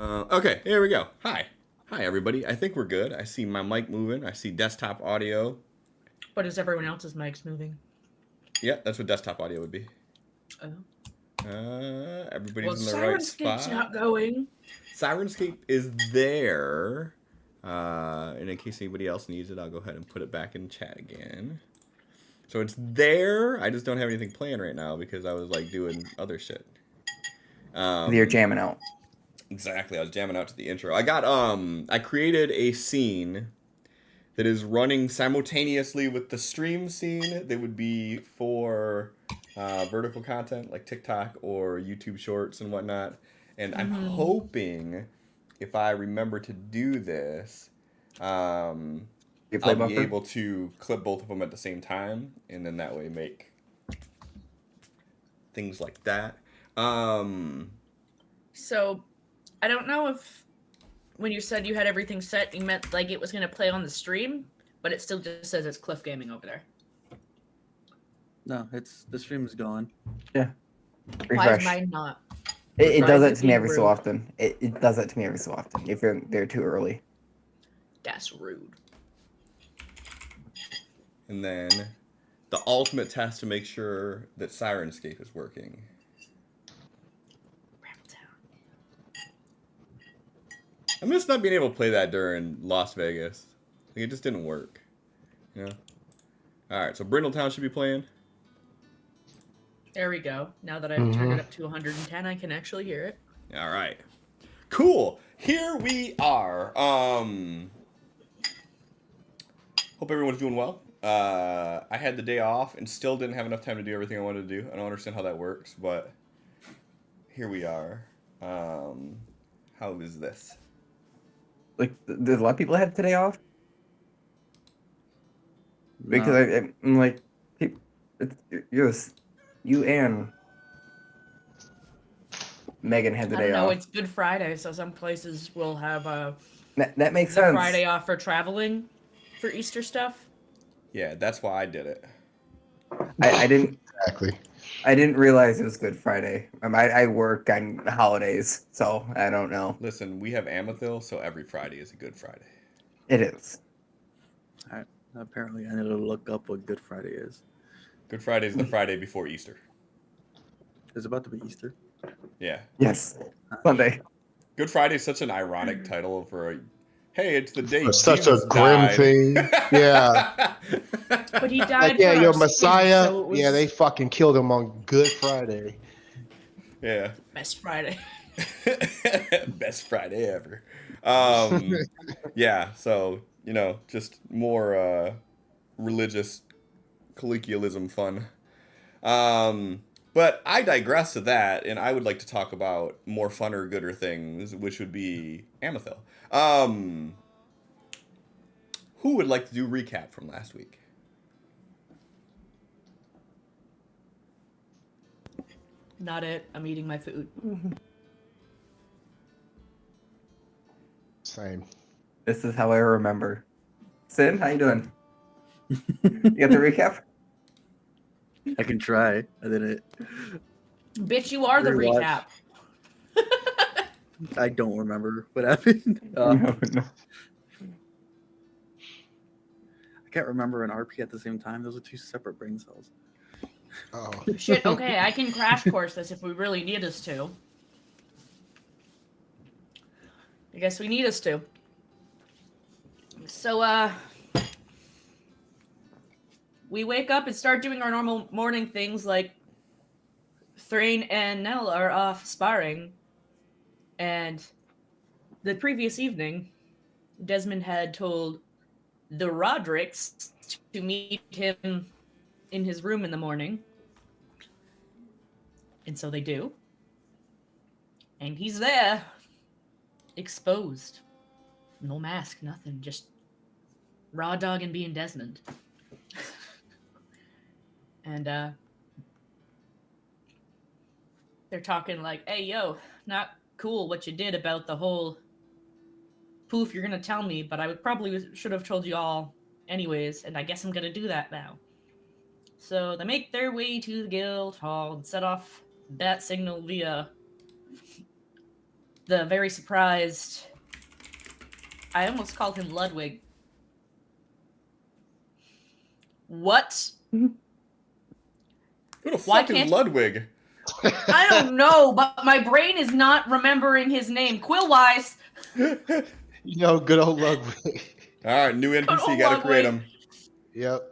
Okay, here we go. Hi. Hi, everybody. I think we're good. I see my mic moving. I see desktop audio. But is everyone else's mics moving? Yeah, that's what desktop audio would be. Oh. Everybody's Well, in the right Sirenscape's spot. not going. Sirenscape is there. And in case anybody else needs it, I'll go ahead and put it back in chat again. So it's there. I just don't have anything planned right now because I was like doing other shit. You're jamming out. Exactly. I was jamming out to the intro. I created a scene that is running simultaneously with the stream scene that would be for vertical content like TikTok or YouTube Shorts and whatnot. And I'm hoping if I remember to do this, I'll be able to clip both of them at the same time, and then that way make things like that. So, I don't know if when you said you had everything set, you meant like it was going to play on the stream, but it still just says it's Cliff Gaming over there. No, the stream is going. Yeah. Why Refresh. is mine not? It Why does is that it to me every being so rude? often. It does that to me every so often if you're there too early. That's rude. And then the ultimate test to make sure that Sirenscape is working. I miss not being able to play that during Las Vegas. Like, it just didn't work. You know? Alright, so Brindletown should be playing. There we go. Now that I've turned it up to 110, I can actually hear it. Alright. Cool. Here we are. Hope everyone's doing well. I had the day off and still didn't have enough time to do everything I wanted to do. I don't understand how that works, but here we are. How is this? Like, did a lot of people have today off? Because No. I'm like, you and Megan had the I don't day know. off. It's Good Friday, so some places will have That makes the sense. Friday off for traveling for Easter stuff. Yeah, that's why I did it. I didn't Exactly. I didn't realize it was Good Friday. I work on holidays, so I don't know. Listen, we have Amethil, so every Friday is a Good Friday. It is. Apparently, I need to look up what Good Friday is. Good Friday is the Friday before Easter. It's about to be Easter. Yeah. Yes. Sunday. Good Friday is such an ironic title for a. Hey, it's the day It's Jesus such a grim died. thing. Yeah. But he died Like, yeah, for your our sins, Messiah. so it was Yeah, they fucking killed him on Good Friday. Yeah. best Friday. Best Friday ever. Yeah, so, just more religious colloquialism fun. But I digress to that, and I would like to talk about more funner, gooder things, which would be Amethil. Who would like to do recap from last week? Not it. I'm eating my food. Same. This is how I remember. Sin, how you doing? You got the recap? I can try. I didn't. Bitch, you are the Rewatch. recap. I don't remember what happened. No. I can't remember an RP at the same time. Those are two separate brain cells. Oh. Shit, okay, I can crash course this if we really need us to. I guess we need us to. So, we wake up and start doing our normal morning things like Thrain and Nell are off sparring. And the previous evening, Desmond had told the Rodricks to meet him in his room in the morning. And so they do. And he's there. Exposed. No mask, nothing. Just raw dog and being Desmond. And they're talking like, hey, yo, not cool what you did about the whole poof you're gonna tell me, but I probably should have told you all anyways, and I guess I'm gonna do that now. So they make their way to the guild hall and set off bat signal via the very surprised... I almost called him Ludwig. What? Who the Why fuck is can't- Ludwig? I don't know, but my brain is not remembering his name. Quillwise. You know, good old Ludwig. All right, new Good NPC. old Gotta create Ludwig. him. Yep.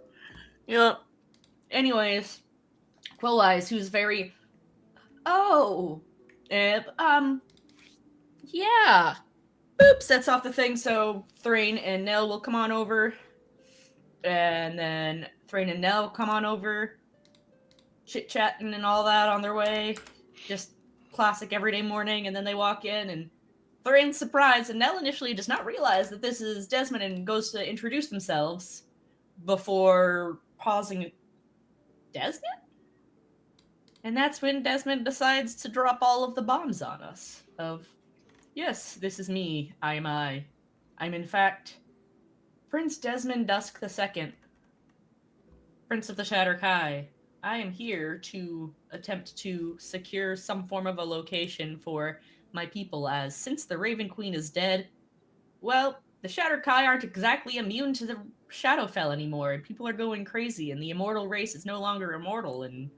Yep. Anyways, Quillwise, who's very... Oh. Yeah. Boop, sets off the thing, so Thrain and Nell will come on over. And then Thrain and Nell come on over. Chit-chatting and all that on their way. Just classic everyday morning, and then they walk in, and Thrain's surprised, and Nell initially does not realize that this is Desmond and goes to introduce themselves before pausing. Desmond? And that's when Desmond decides to drop all of the bombs on us. Of, yes, this is me. I am I. I'm in fact Prince Desmond Dusk II, Prince of the Shatterkai. I am here to attempt to secure some form of a location for my people, as since the Raven Queen is dead, well, the Shatterkai aren't exactly immune to the Shadowfell anymore, and people are going crazy, and the immortal race is no longer immortal, and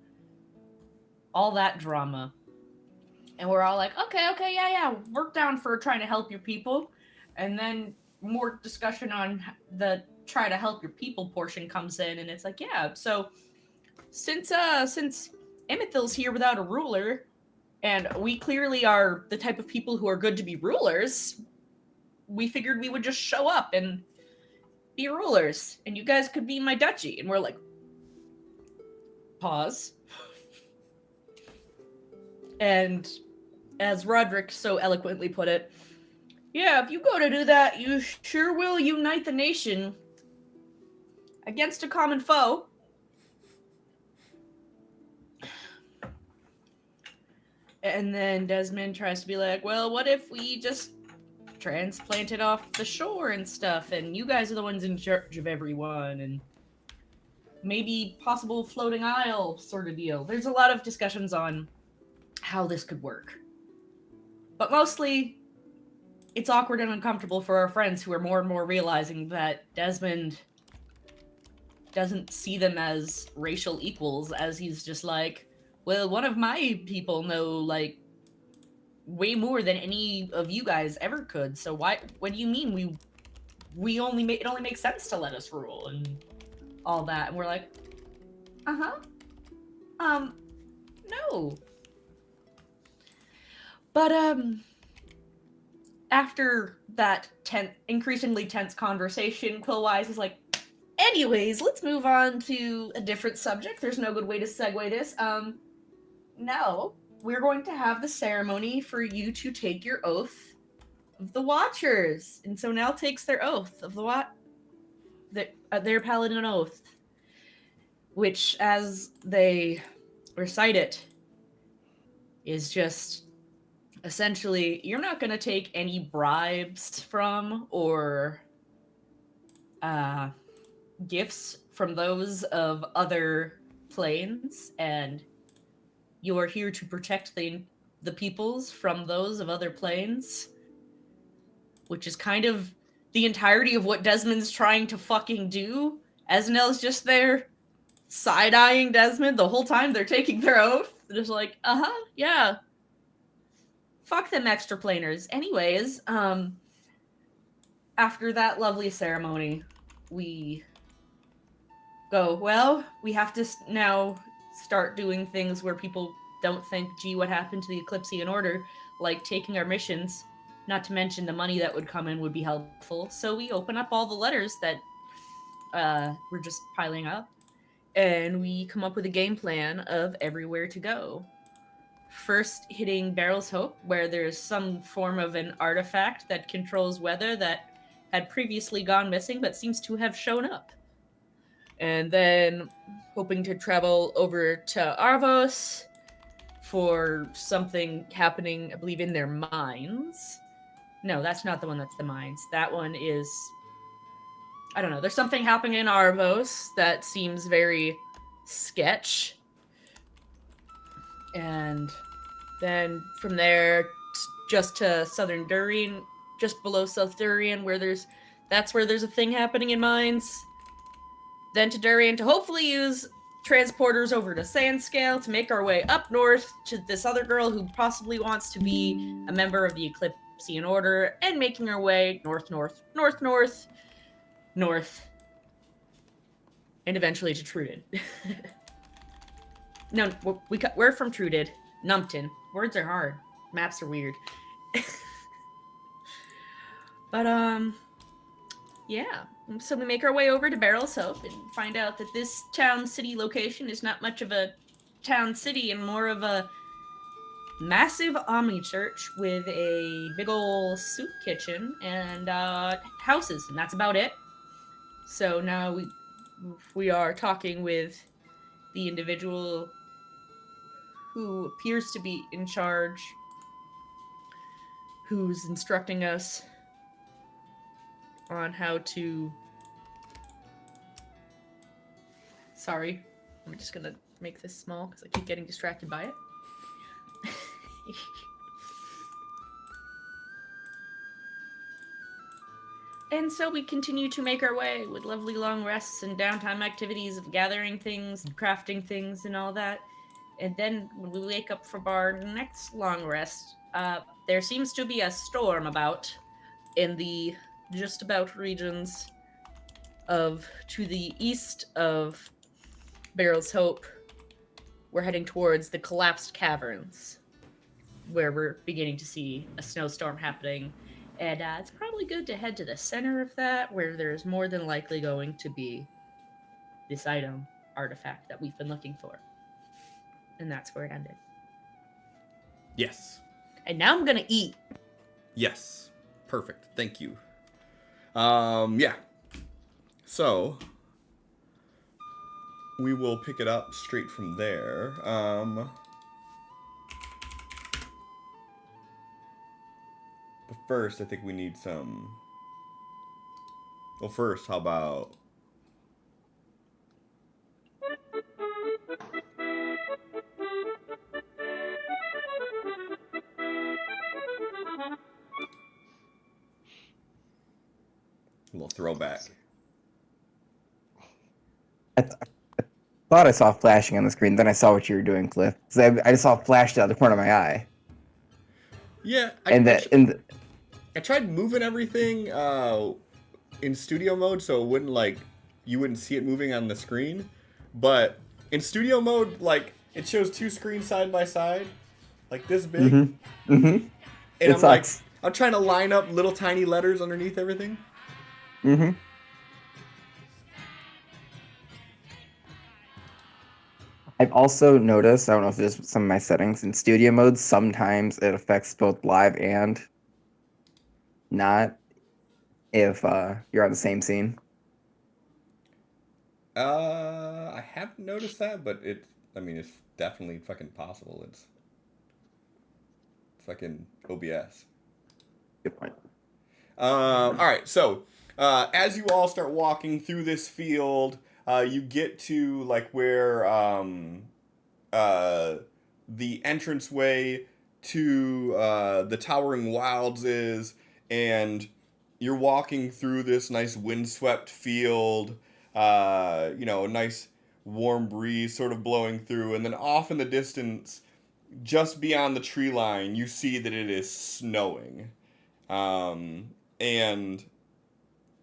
all that drama. And we're all like, okay, yeah, we're down for trying to help your people. And then more discussion on the try to help your people portion comes in, and it's like, yeah, so since Amethil's here without a ruler, and we clearly are the type of people who are good to be rulers, we figured we would just show up and be rulers, and you guys could be my duchy. And we're like, pause. And as Roderick so eloquently put it, yeah, if you go to do that, you sure will unite the nation against a common foe. And then Desmond tries to be like, well, what if we just transplant it off the shore and stuff, and you guys are the ones in charge of everyone, and maybe possible floating isle sort of deal. There's a lot of discussions on how this could work. But mostly, it's awkward and uncomfortable for our friends who are more and more realizing that Desmond doesn't see them as racial equals, as he's just like, well, one of my people know, like, way more than any of you guys ever could, so what do you mean it only makes sense to let us rule, and all that. And we're like, no. But, after that increasingly tense conversation, Quillwise is like, anyways, let's move on to a different subject. There's no good way to segue this. No, we're going to have the ceremony for you to take your oath of the Watchers. And so Nell takes their oath of their paladin oath, which, as they recite it, is just essentially, you're not going to take any bribes from or gifts from those of other planes, and you are here to protect the peoples from those of other planes, which is kind of the entirety of what Desmond's trying to fucking do. Esnell's just there side-eyeing Desmond the whole time they're taking their oath. They're just like, yeah. Fuck them extra planers. Anyways, after that lovely ceremony, we go, well, we have to now start doing things where people don't think, gee, what happened to the Eclipsean Order? Like taking our missions, not to mention the money that would come in would be helpful. So we open up all the letters that were just piling up, and we come up with a game plan of everywhere to go. First hitting Barrel's Hope, where there's some form of an artifact that controls weather that had previously gone missing but seems to have shown up. And then hoping to travel over to Arvos for something happening, I believe, in their mines. No, that's not the one that's the mines. That one is... I don't know. There's something happening in Arvos that seems very sketch. And then from there, just to southern Durian, just below South Durian, that's where there's a thing happening in mines. Then to Durian to hopefully use transporters over to Sandscale to make our way up north to this other girl who possibly wants to be a member of the Eclipsean Order, and making our way north, and eventually to Truded. No, we're from Truded. Numpton. Words are hard. Maps are weird. But, yeah. So we make our way over to Barrel's Hope and find out that this town-city location is not much of a town-city and more of a massive Omni church with a big ol' soup kitchen and houses, and that's about it. So now we are talking with the individual who appears to be in charge, who's instructing us on how to... Sorry, I'm just gonna make this small because I keep getting distracted by it. And so we continue to make our way with lovely long rests and downtime activities of gathering things and crafting things and all that. And then when we wake up from our next long rest, there seems to be a storm about in the just about regions of to the east of Barrel's Hope. We're heading towards the collapsed caverns, where we're beginning to see a snowstorm happening. And it's probably good to head to the center of that, where there's more than likely going to be this artifact that we've been looking for. And that's where it ended. Yes. And now I'm gonna eat. Yes. Perfect. Thank you. Yeah. So we will pick it up straight from there. But first, I think we need some... Well, first, how about... a little throwback. I thought I saw flashing on the screen, then I saw what you were doing, Cliff. 'Cause I just saw it flash out of the corner of my eye. Yeah, I tried moving everything in studio mode so it wouldn't you wouldn't see it moving on the screen. But in studio mode, it shows two screens side by side, like this big. Mm-hmm. Mm-hmm. And It sucks. I'm trying to line up little tiny letters underneath everything. Mm-hmm. I've also noticed, I don't know if there's some of my settings in studio mode, sometimes it affects both live and not if you're on the same scene. I haven't noticed that, but it's definitely fucking possible. It's fucking OBS. Good point. All right, so as you all start walking through this field, you get to where the entranceway to the Towering Wilds is, and you're walking through this nice windswept field. A nice warm breeze sort of blowing through, and then off in the distance, just beyond the tree line, you see that it is snowing. And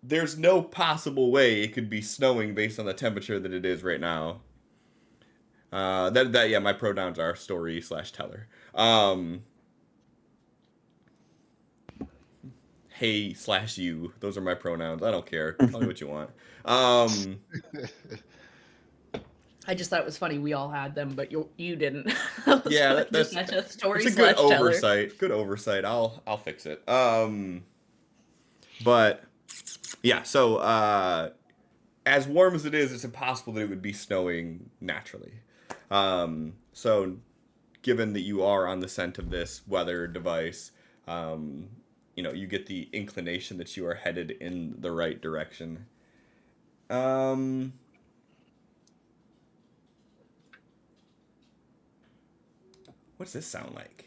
there's no possible way it could be snowing based on the temperature that it is right now. Yeah, my pronouns are story/teller. Hey/you. Those are my pronouns. I don't care. Tell me what you want. I just thought it was funny we all had them, but you didn't. Yeah, that's a story. It's a good oversight. Good oversight. I'll fix it. But yeah, so as warm as it is, it's impossible that it would be snowing naturally. So given that you are on the scent of this weather device, you get the inclination that you are headed in the right direction. What's this sound like?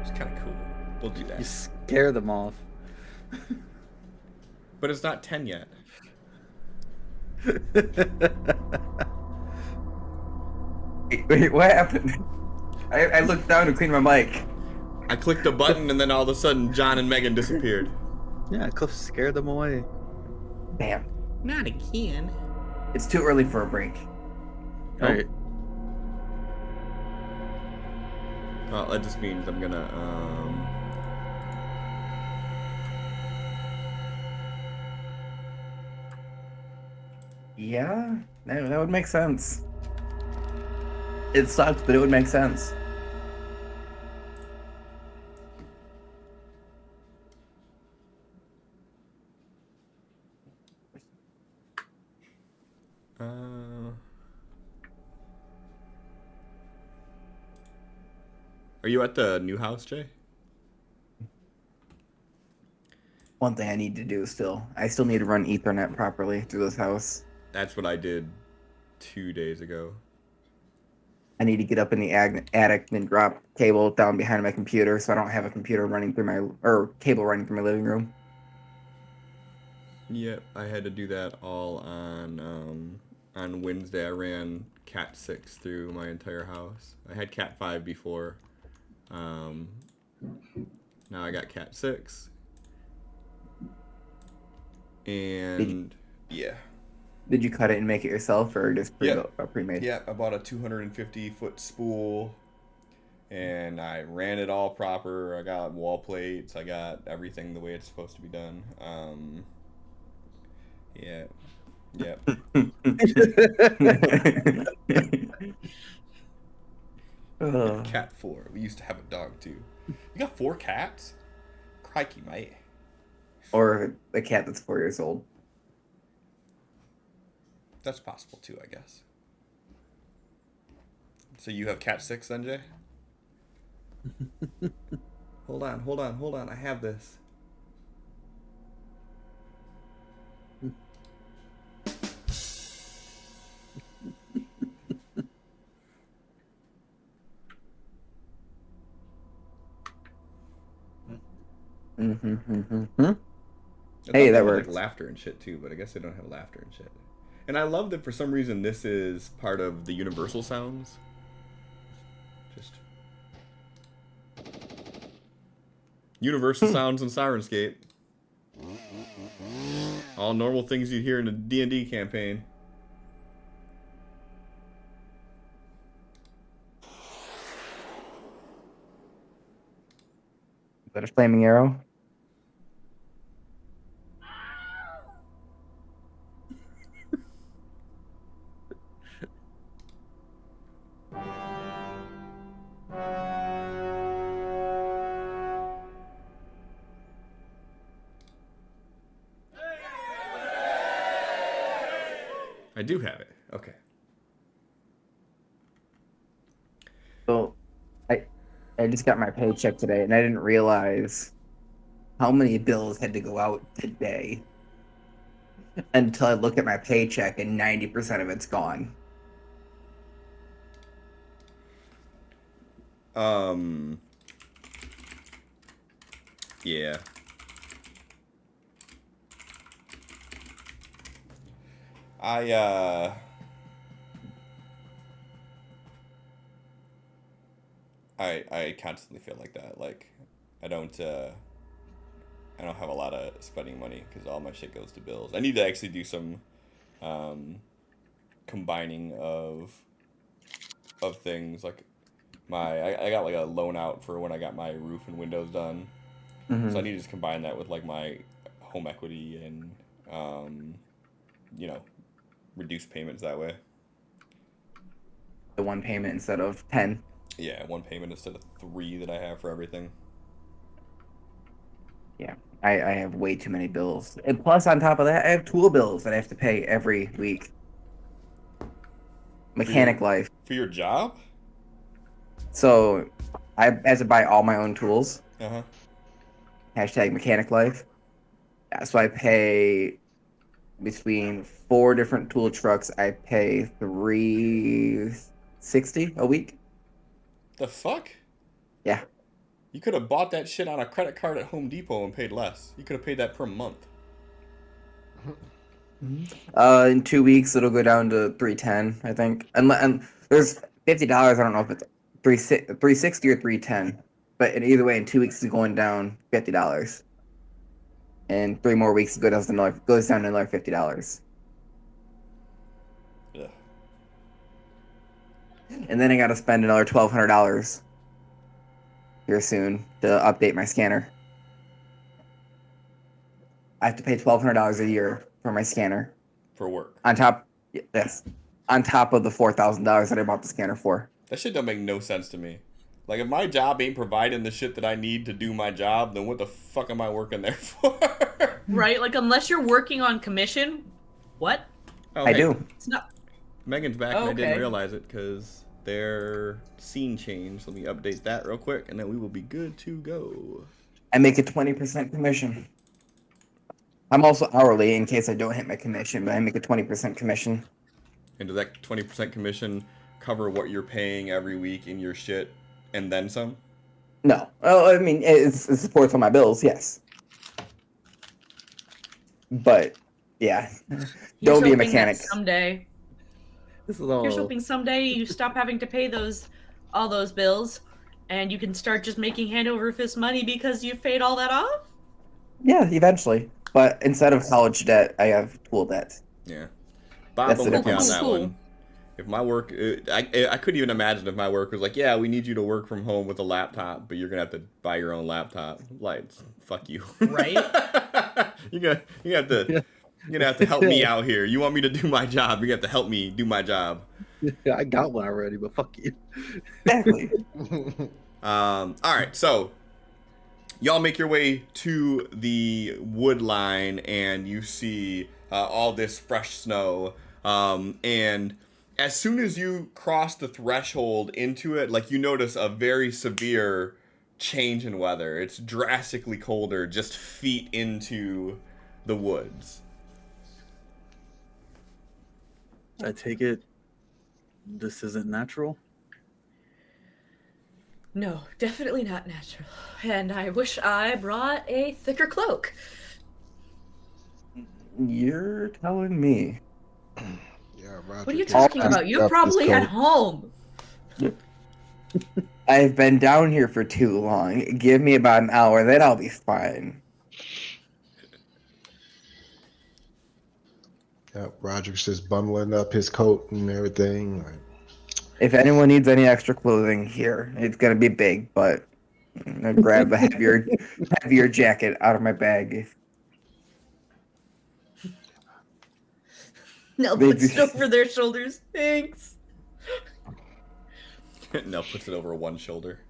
It's kind of cool. We'll do You that. scare them off. But it's not 10 yet. Wait, what happened? I looked down to clean my mic. I clicked a button and then all of a sudden John and Megan disappeared. Yeah, Cliff scared them away. Damn. Not again. It's too early for a break. All right. Well, that just means I'm gonna, Yeah, that would make sense. It sucks, but it would make sense. Are you at the new house, Jay? One thing I need to do I still need to run Ethernet properly through this house. That's what I did 2 days ago. I need to get up in the attic and drop cable down behind my computer so I don't have a computer running through cable running through my living room. Yep, I had to do that all on Wednesday. I ran Cat 6 through my entire house. I had Cat 5 before. Now I got Cat 6. And yeah. Did you cut it and make it yourself or just pre-made? Yeah, I bought a 250-foot spool and I ran it all proper. I got wall plates. I got everything the way it's supposed to be done. Yeah. Yep. Cat 4. We used to have a dog too. You got 4 cats? Crikey, mate. Or a cat that's 4 years old. That's possible too, I guess. So you have Cat 6 then, Jay? Hold on. I have this. Hey, that works. works. Like laughter and shit too, but I guess they don't have laughter and shit. And I love that for some reason this is part of the universal sounds. Just universal sounds in Sirenscape. All normal things you'd hear in a D&D campaign. Is that a flaming arrow? I do have it. Okay. So, I just got my paycheck today, and I didn't realize how many bills had to go out today until I look at my paycheck, and 90% of it's gone. Yeah. I constantly feel like that. Like, I don't have a lot of spending money because all my shit goes to bills. I need to actually do some combining of things. Like I got like a loan out for when I got my roof and windows done. Mm-hmm. So I need to just combine that with like my home equity and reduce payments that way. The one payment instead of 10. Yeah, one payment instead of 3 that I have for everything. Yeah, I have way too many bills. And plus, on top of that, I have tool bills that I have to pay every week. Mechanic life. For your job? So, I have to buy all my own tools. Uh-huh. Hashtag mechanic life. So I pay between 4 different tool trucks. I pay $360 a week. The fuck? Yeah. You could have bought that shit on a credit card at Home Depot and paid less. You could have paid that per month. In 2 weeks it'll go down to 310, I think. And there's $50. I don't know if it's 360 or 310, but in either way, in 2 weeks it's going down $50. And 3 more weeks it goes down to another $50. Ugh. And then I got to spend another $1,200 here soon to update my scanner. I have to pay $1,200 a year for my scanner. For work. On top of the $4,000 that I bought the scanner for. That shit don't make no sense to me. Like, if my job ain't providing the shit that I need to do my job, then what the fuck am I working there for? Right? Like, unless you're working on commission, what? Oh, I hey, do. It's not. Megan's back, Oh, and I didn't okay. realize it because their scene changed. Let me update that real quick, and then we will be good to go. I make a 20% commission. I'm also hourly in case I don't hit my commission, but I make a 20% commission. And does that 20% commission cover what you're paying every week in your shit and then some? No. Oh, I mean, it supports all my bills, yes. But, yeah. Here's Don't be a hoping that mechanic. someday. This is all. Here's hoping someday you stop having to pay all those bills, and you can start just making hand over fist money because you've paid all that off. Yeah, eventually. But instead of college debt, I have tool debt. Yeah. Bob, That's I'm the with you on difference. that Cool. one. If my work, I couldn't even imagine if my work was like, yeah, we need you to work from home with a laptop, but you're gonna have to buy your own laptop. Like, fuck you. Right? you're gonna have to help me out here. You want me to do my job? You have to help me do my job. I got one already, but fuck you. Exactly. All right, so y'all make your way to the wood line, and you see all this fresh snow. And as soon as you cross the threshold into it, like, you notice a very severe change in weather. It's drastically colder just feet into the woods. I take it this isn't natural. No, definitely not natural. And I wish I brought a thicker cloak. You're telling me. Yeah, Roger. What are you can talking pass about? You're up this probably at coat. home. I've been down here for too long. Give me about an hour, then I'll be fine. Yeah, Roger's just bundling up his coat and everything. Like, If anyone needs any extra clothing here, it's gonna be big, but I'm gonna grab a heavier jacket out of my bag. Nell Maybe- puts it over their shoulders. Thanks. Nell puts it over one shoulder.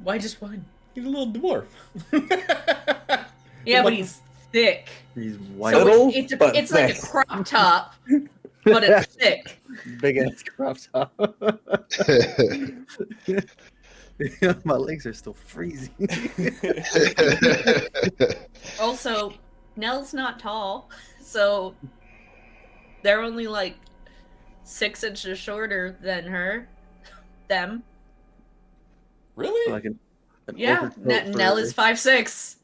Why just one? He's a little dwarf. Yeah, but he's thick. He's white, So Little, it's but it's like a thick. crop top, but it's thick. big ass crop top. My legs are still freezing. Also, Nell's not tall, so they're only like 6 inches shorter than them. Really? Like an Yeah, overcoat for- Nell is 5'6".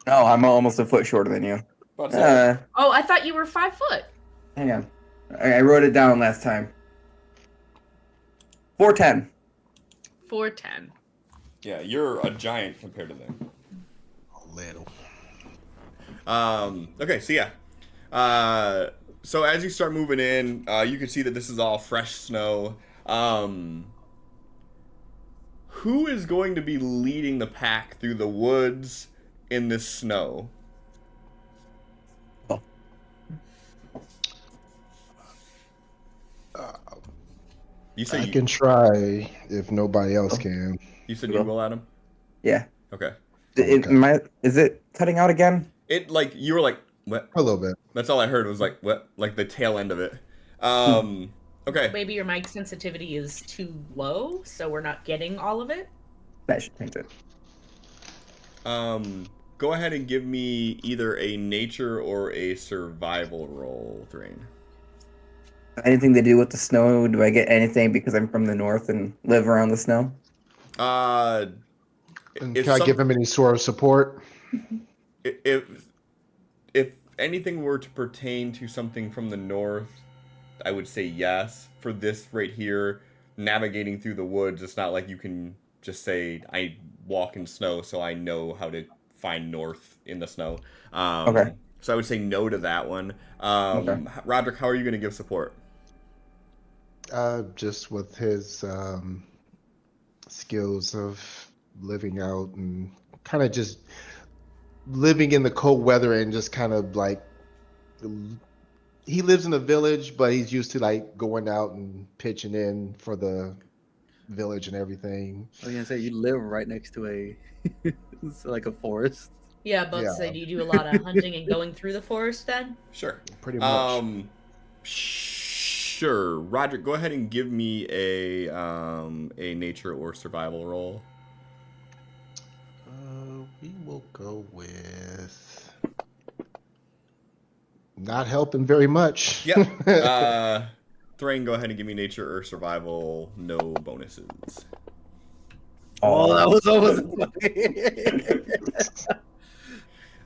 Oh, I'm almost a foot shorter than you. About to say, Oh, I thought you were 5 foot. Hang on. I wrote it down last time. 4'10". 4'10". yeah, you're a giant compared to them. little. Okay, so yeah. So as you start moving in, you can see that this is all fresh snow. Who is going to be leading the pack through the woods in this snow? You said I you, can try if nobody else can. you said you will, Adam? Yeah. Okay. Is it cutting out again? It, like, you were like, what? A little bit. That's all I heard was like, what? Like the tail end of it. Okay. Maybe your mic sensitivity is too low, so we're not getting all of it. That should change it. Go ahead and give me either a nature or a survival roll, Thrain. anything to do with the snow? Do I get anything because I'm from the north and live around the snow? Uh, And if can I give some him any sort of support? if if anything were to pertain to something from the north, I would say yes. For this right here, navigating through the woods, it's not like you can just say I walk in snow, so I know how to find north in the snow. Okay. So I would say no to that one. Okay. Roderick, how are you going to give support? Just with his skills of living out and kind of just living in the cold weather and just kind of like he lives in a village, but he's used to like going out and pitching in for the village and everything. I was gonna say you live right next to a it's like a forest. Yeah, but Yeah, say, do you do a lot of hunting and going through the forest then? Sure. pretty much. Sure. Roderick, go ahead and give me a nature or survival roll. We will go with not helping very much. Yep. Thrain, go ahead and give me nature or survival. No bonuses. Oh, that was almost.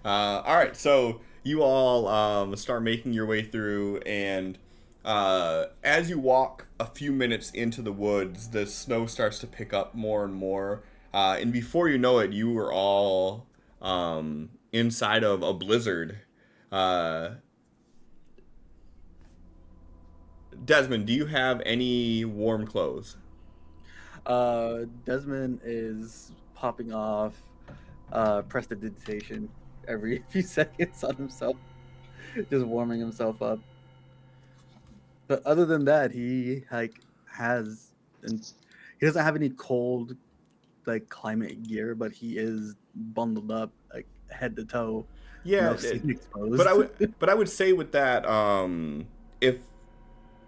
All right, so you all start making your way through, and as you walk a few minutes into the woods, the snow starts to pick up more and more. And before you know it, you are all inside of a blizzard. Uh, Desmond, do you have any warm clothes? Desmond is popping off prestidigitation every few seconds on himself, just warming himself up. But other than that, he like has and he doesn't have any cold like climate gear, but he is bundled up like head to toe, Yeah, no skin but exposed. I would say with that, if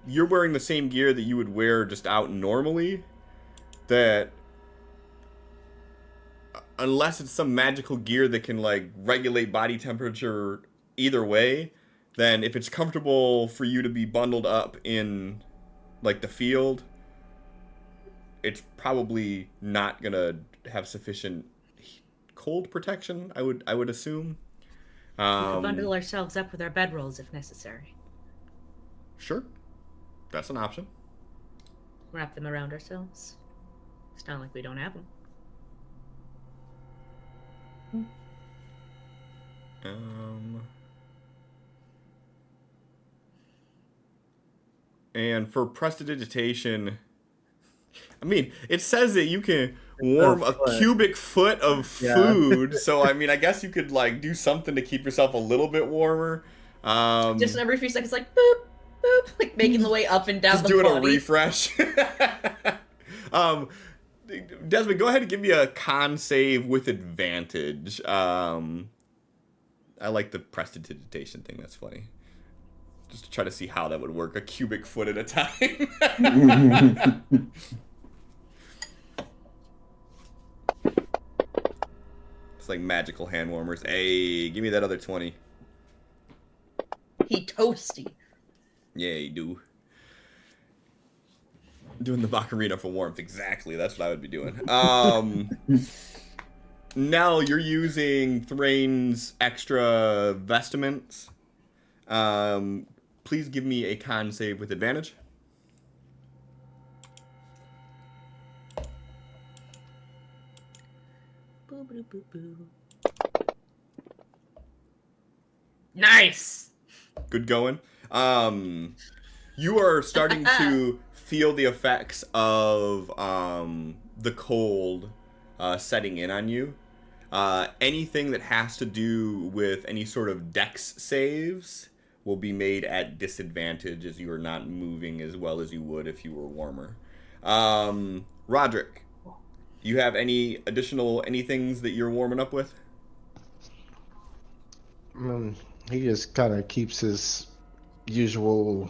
you're wearing the same gear that you would wear just out normally, that unless it's some magical gear that can like regulate body temperature either way, then if it's comfortable for you to be bundled up in like the field, it's probably not gonna have sufficient cold protection. I would assume. We could bundle ourselves up with our bedrolls if necessary. Sure, that's an option. Wrap them around ourselves. It's not like we don't have them. And for prestidigitation, I mean, it says that you can warm a cubic foot of food. Yeah. So, I mean, I guess you could, like, do something to keep yourself a little bit warmer. Just every few seconds, like, boop, boop, like making the way up and down just the doing body. a refresh. Desmond, go ahead and give me a con save with advantage. I like the prestidigitation thing. That's funny. Just to try to see how that would work. A cubic foot at a time. It's like magical hand warmers. Hey, give me that other 20. He toasty. Yeah, you do. Doing the Bacarina for warmth. Exactly. That's what I would be doing. Now you're using Thrain's extra vestments. Please give me a con save with advantage. Boo, boo, boo, boo. Nice. Good going. You are starting to feel the effects of the cold setting in on you. Anything that has to do with any sort of dex saves will be made at disadvantage as you are not moving as well as you would if you were warmer. Roderick, you have any things that you're warming up with? He just kind of keeps his usual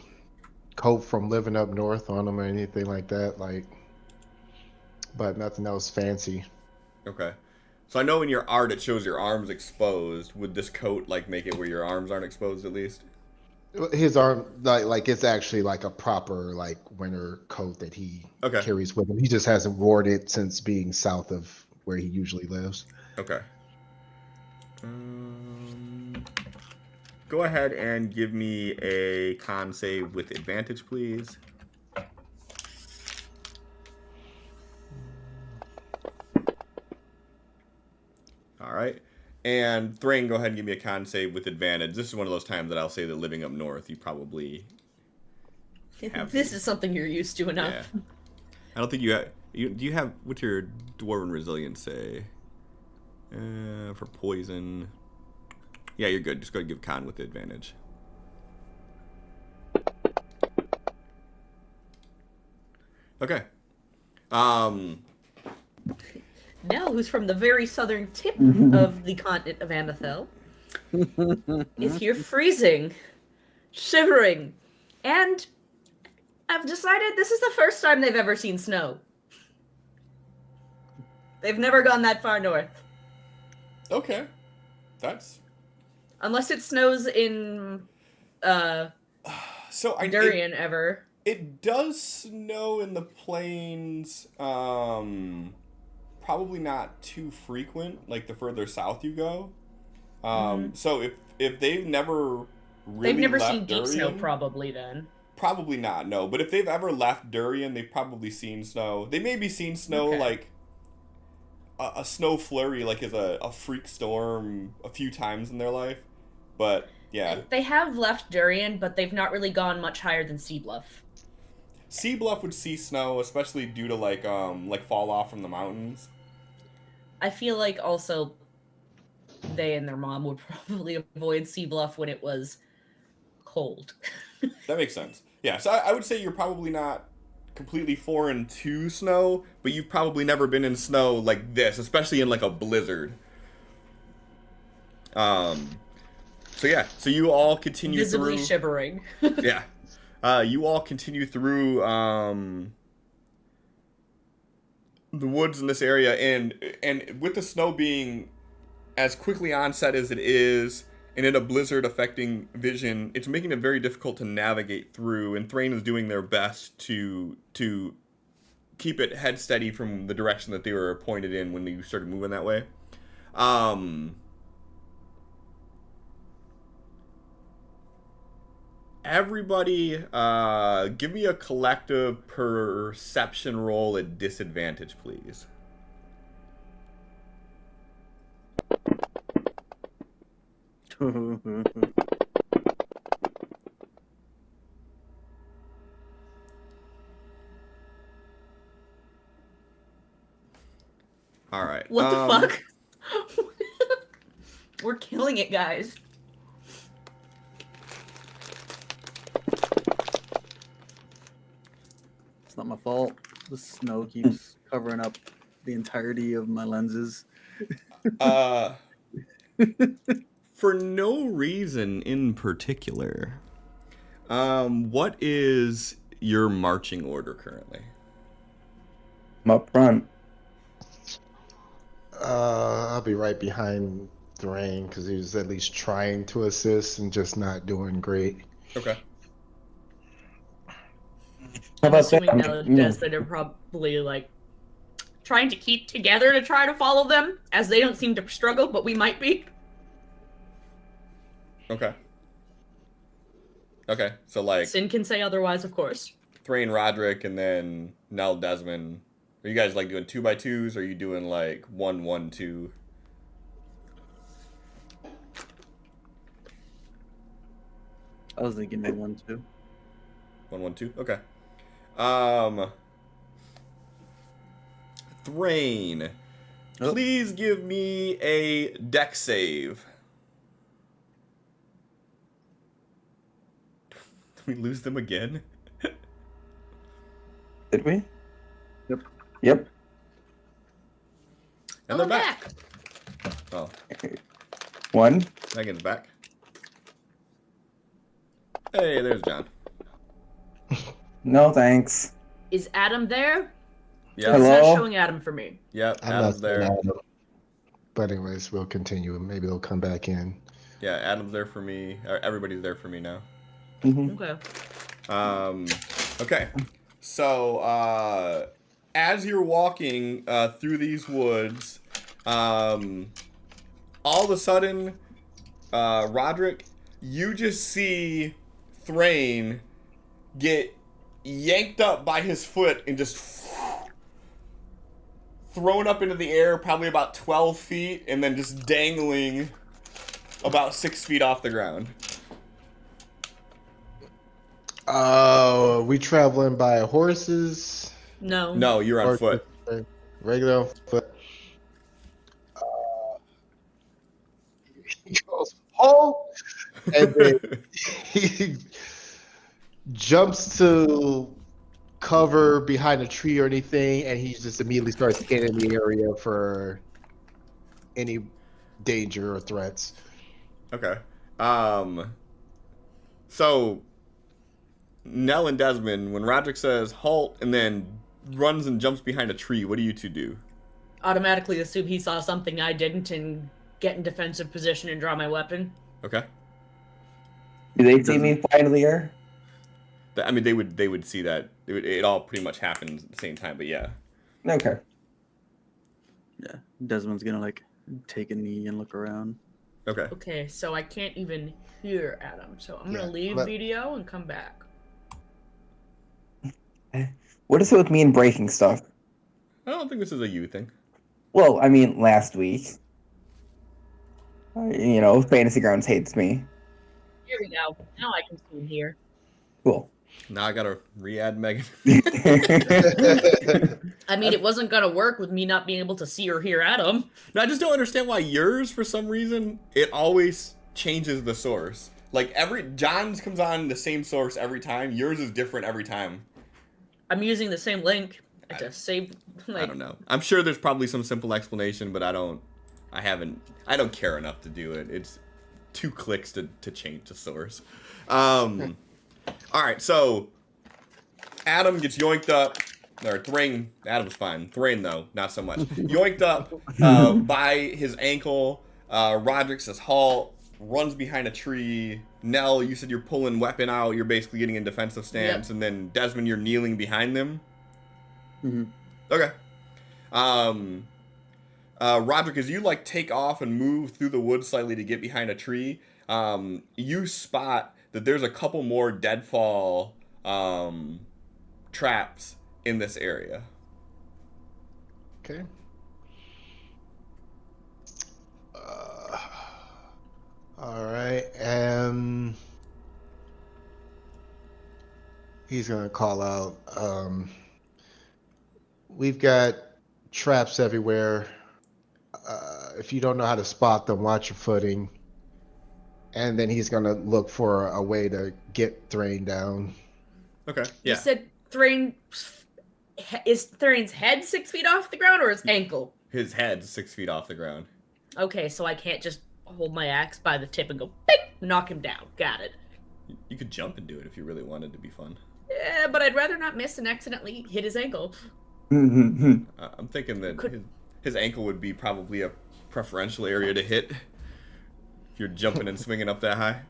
coat from living up north on him or anything like that, like, but nothing else fancy. Okay. So I know in your art it shows your arms exposed. Would this coat like make it where your arms aren't exposed at least? His arm, like it's actually like a proper like winter coat that he Okay. carries with him. He just hasn't worn it since being south of where he usually lives. Okay. Go ahead and give me a con save with advantage, please. All right. And Thrain, go ahead and give me a con save with advantage. This is one of those times that I'll say that living up north, you probably have. This is something you're used to enough. Yeah. I don't think you have. Do you have what's your dwarven resilience say? For poison. Yeah, you're good. Just go ahead and give con with advantage. Okay. Nell, who's from the very southern tip of the continent of Amethil, is here freezing, shivering, and I've decided this is the first time they've ever seen snow. They've never gone that far north. Okay. That's Unless it snows in so Durian ever. It does snow in the plains. Probably not too frequent, like the further south you go. So if they've never really They've never left seen deep Durian, snow, probably then. Probably not, no. But if they've ever left Durian, they've probably seen snow. They maybe seen snow like a snow flurry, like as a freak storm a few times in their life. But yeah, They have left Durian, but they've not really gone much higher than Sea Bluff. Sea Bluff would see snow, especially due to like fall off from the mountains. I feel like also they and their mom would probably avoid Sea Bluff when it was cold. That makes sense. Yeah, so I would say you're probably not completely foreign to snow, but you've probably never been in snow like this, especially in like a blizzard. So yeah, so you all continue Visibly through. shivering. Yeah, you all continue through the woods in this area, and with the snow being as quickly onset as it is, and in a blizzard affecting vision, it's making it very difficult to navigate through. And Thrain is doing their best to keep it head steady from the direction that they were pointed in when you started moving that way. Everybody, give me a collective perception roll at disadvantage, please. All right. What the fuck? We're killing it, guys. It's not my fault. The snow keeps covering up the entirety of my lenses. For no reason in particular, what is your marching order currently? I'm up front. I'll be right behind Thrain because he was at least trying to assist and just not doing great. Okay. How I'm about assuming that? now that Desmond are probably like trying to keep together to try to follow them, as they don't seem to struggle, but we might be. Okay. Okay. So like Sin can say otherwise, of course. Thrain, Roderick, and then Nell, Desmond. Are you guys like doing 2x2s? Or are you doing like 1-1-2? I was thinking maybe 1-2. 1-1-2. Okay. Thrain, Oh. please give me a deck save. Did we lose them again? Did we? Yep. Yep. And they're back. Oh, One. Megan's back. Hey, there's John. No thanks. Is Adam there? Yeah. It's Hello? not showing Adam for me. Yep. I'm Adam's not there. there. But anyways, we'll continue. Maybe they'll come back in. Yeah, Adam's there for me. Everybody's there for me now. Mhm. Okay. Okay. So, as you're walking through these woods, all of a sudden, Roderick, you just see Thrain get yanked up by his foot and just thrown up into the air, probably about 12 feet, and then just dangling about 6 feet off the ground. We traveling by horses No. No, you're on or foot. just regular on foot? He goes, "Halt!" And then he jumps to cover behind a tree or anything, and he just immediately starts scanning the area for any danger or threats. Okay. So Nell and Desmond, when Roderick says halt and then runs and jumps behind a tree, what do you two do? Automatically assume he saw something I didn't and get in defensive position and draw my weapon. Okay. Do they see me fly into the air? I mean, they would see that. It all pretty much happens at the same time, but yeah. Okay. Yeah, Desmond's gonna like take a knee and look around. Okay. Okay, so I can't even hear Adam. So I'm gonna Yeah, leave let- video and come back. What is it with me and breaking stuff? I don't think this is a you thing. Well, I mean, last week. Fantasy Grounds hates me. Here we go. Now I can see and hear. Cool. Now I gotta re-add Megan. I mean, it wasn't gonna work with me not being able to see or hear Adam. No, I just don't understand why yours, for some reason, it always changes the source. Like John's comes on the same source every time. Yours is different every time. I'm using the same link. I just saved. I don't know. I'm sure there's probably some simple explanation, but I don't care enough to do it. It's 2 clicks to change the source. All right, so Adam gets yoinked up, or Thrain. Adam's fine. Thrain though, not so much. Yoinked up by his ankle. Roderick says halt, runs behind a tree. Nell, you said you're pulling weapon out. You're basically getting in defensive stance, Yep. and then Desmond, you're kneeling behind them. Mm-hmm. Okay. Roderick, as you take off and move through the woods slightly to get behind a tree, you spot that there's a couple more deadfall traps in this area. Okay. All right. He's gonna call out. We've got traps everywhere. If you don't know how to spot them, watch your footing. And then he's gonna look for a way to get Thrain down. Okay. You Yeah. said is Thrain's head 6 feet off the ground or his ankle? His head's 6 feet off the ground. Okay, so I can't just hold my axe by the tip and go, bing, knock him down. Got it. You could jump and do it if you really wanted to be fun. Yeah, but I'd rather not miss and accidentally hit his ankle. Mhm. I'm thinking that his ankle would be probably a preferential area to hit if you're jumping and swinging up that high.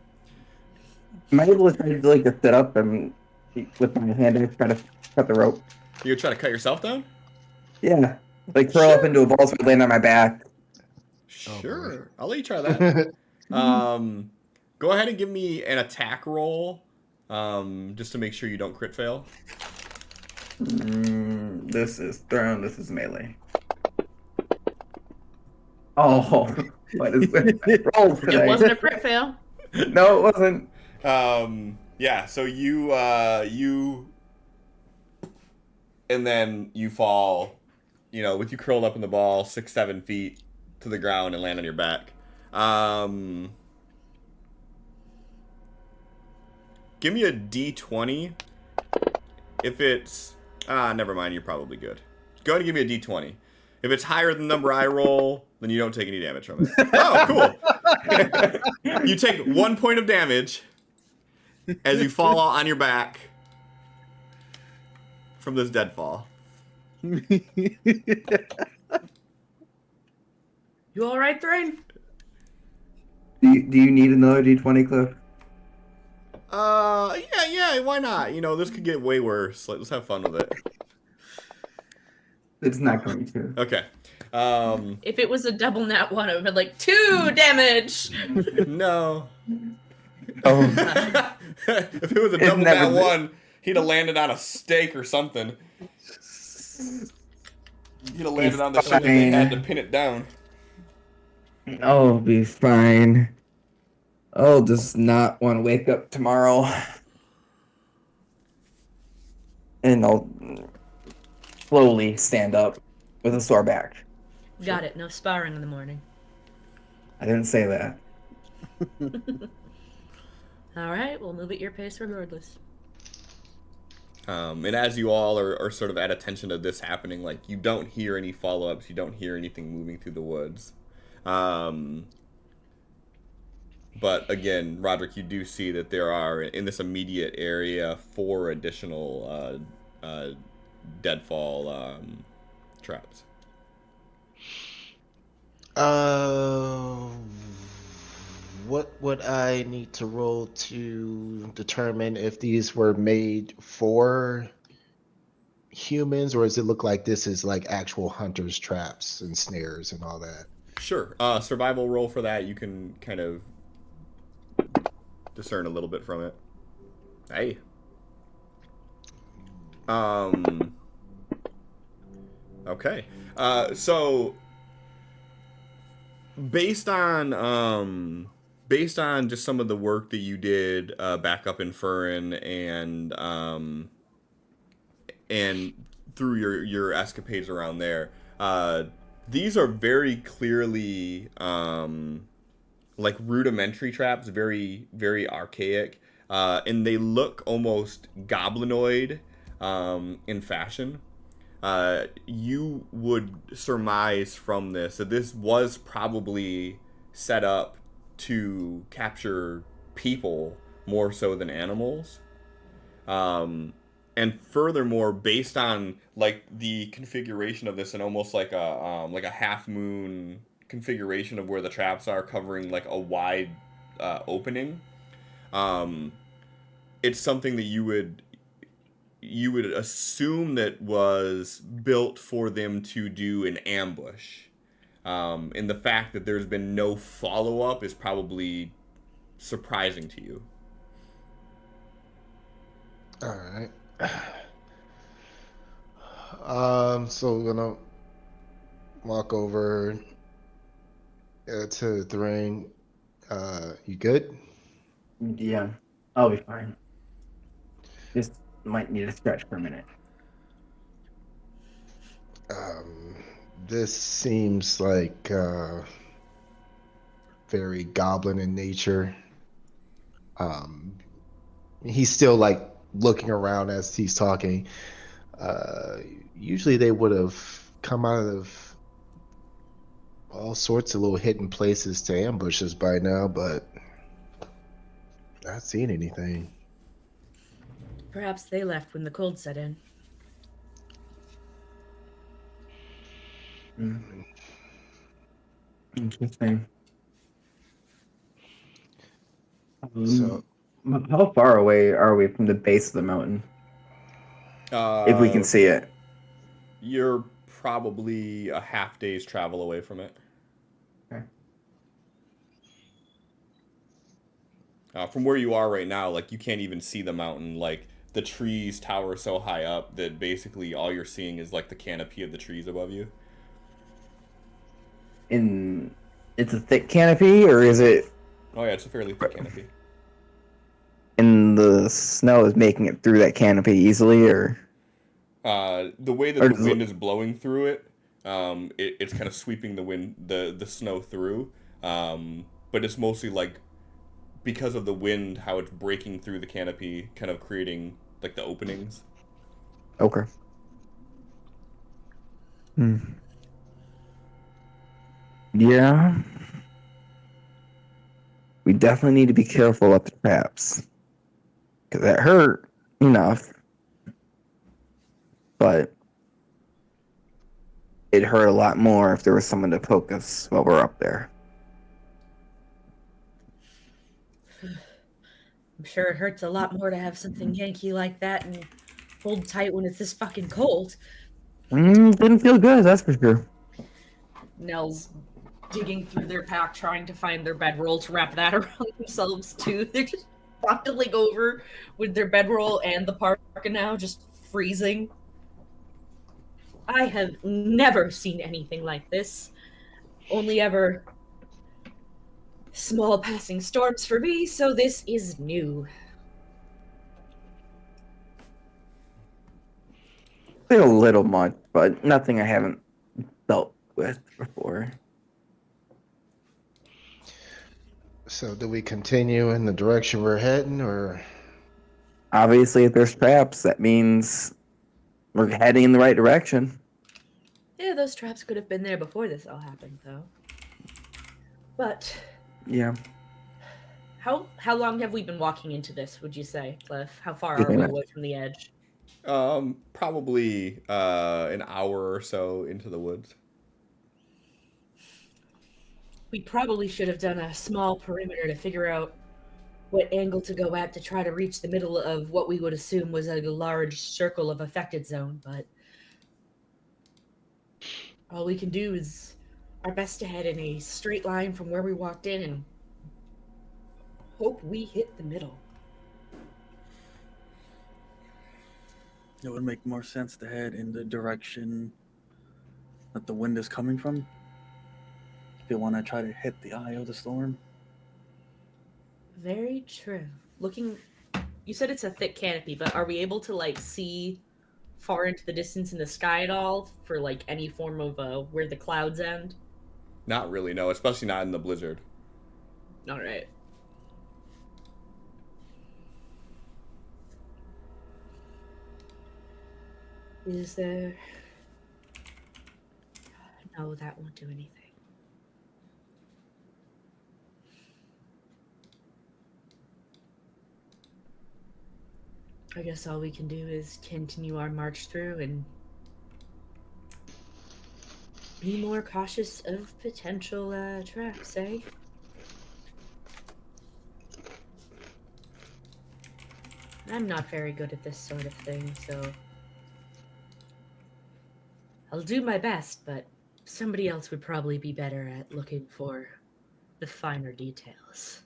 Am I able to try to just sit up and with my hand and try to cut the rope? You gonna try to cut yourself down? Yeah. Curl up into a ball so I land on my back. Sure. I'll let you try that. Go ahead and give me an attack roll, just to make sure you don't crit fail. This is thrown. This is melee. Oh, what is this? Roll today. It wasn't a crit fail. No, it wasn't. Yeah. So you and then you fall, with you curled up in the ball 6-7 feet to the ground and land on your back. Give me a D20. If it's never mind, you're probably good. Go ahead and give me a D20. If it's higher than the number I roll, then you don't take any damage from it. Oh, cool. You take 1 point of damage as you fall on your back from this deadfall. You all right, Thrain? Do you need another D20, Cliff? Yeah, why not? You know, this could get way worse. Let's have fun with it. It's not going to. Okay. If it was a double nat 1, it would have been like 2 damage. No. Oh, If it was a It's double never nat been- 1, he'd have landed on a stake or something. He'd have landed on the ship and they had to pin it down. I'll be fine. I'll just not want to wake up tomorrow. And I'll slowly stand up with a sore back. Got it. No sparring in the morning. I didn't say that. All right, we'll move at your pace regardless. And as you all are sort of at attention to this happening, like, you don't hear any follow-ups, you don't hear anything moving through the woods. But again, Roderick, you do see that there are, in this immediate area, 4 additional deadfall traps. What would I need to roll to determine if these were made for humans, or does it look like this is like actual hunters' traps and snares and all that? Sure. Survival roll for that. You can kind of discern a little bit from it. Hey. Okay. So based on just some of the work that you did back up in Furin and through your escapades around there, these are very clearly like rudimentary traps, very very archaic, and they look almost goblinoid in fashion. You would surmise from this that this was probably set up to capture people more so than animals. And furthermore, based on like the configuration of this and almost like a half moon configuration of where the traps are covering like a wide opening, it's something that you would assume that was built for them to do an ambush. And the fact that there's been no follow-up is probably surprising to you. All right. So we're gonna walk over to the ring. You good? Yeah, I'll be fine. Just might need a stretch for a minute. This seems like very goblin in nature. He's still like looking around as he's talking. Usually they would have come out of all sorts of little hidden places to ambush us by now, but not seeing anything. Perhaps they left when the cold set in. Interesting. So How far away are we from the base of the mountain? If we can see it. You're probably a half day's travel away from it. Okay. From where you are right now, like, you can't even see the mountain. Like, the trees tower so high up that basically all you're seeing is like the canopy of the trees above you. It's a thick canopy, or is it Oh yeah, it's a fairly thick canopy. and the snow is making it through that canopy easily, or The way that Or the does wind is blowing through it, it's kind of sweeping the snow through. But it's mostly like because of the wind, how it's breaking through the canopy, kind of creating like the openings. okay. Yeah. We definitely need to be careful with the traps. Because that hurt enough. But it'd hurt a lot more if there was someone to poke us while we're up there. I'm sure it hurts a lot more to have something Yankee like that and hold tight when it's this fucking cold. Didn't feel good, that's for sure. Nell's digging through their pack, trying to find their bedroll to wrap that around themselves too. They're just bundling over with their bedroll and the parka now, just freezing. I have never seen anything like this. Only ever small passing storms for me, so this is new. Feel a little much, but nothing I haven't dealt with before. So do we continue in the direction we're heading, or Obviously, if there's traps, that means we're heading in the right direction. Yeah, those traps could have been there before this all happened, though. But Yeah. how long have we been walking into this, would you say, Cliff? How far Good are we minute. away from the edge? Probably an hour or so into the woods. We probably should have done a small perimeter to figure out what angle to go at to try to reach the middle of what we would assume was a large circle of affected zone, but all we can do is our best to head in a straight line from where we walked in and hope we hit the middle. It would make more sense to head in the direction that the wind is coming from. If you want to try to hit the eye of the storm. Very true. You said it's a thick canopy, but are we able to see far into the distance in the sky at all for any form of where the clouds end? Not really, no, especially not in the blizzard. All right. Is there... No, that won't do anything. I guess all we can do is continue our march through and be more cautious of potential traps, eh? I'm not very good at this sort of thing, so I'll do my best, but somebody else would probably be better at looking for the finer details.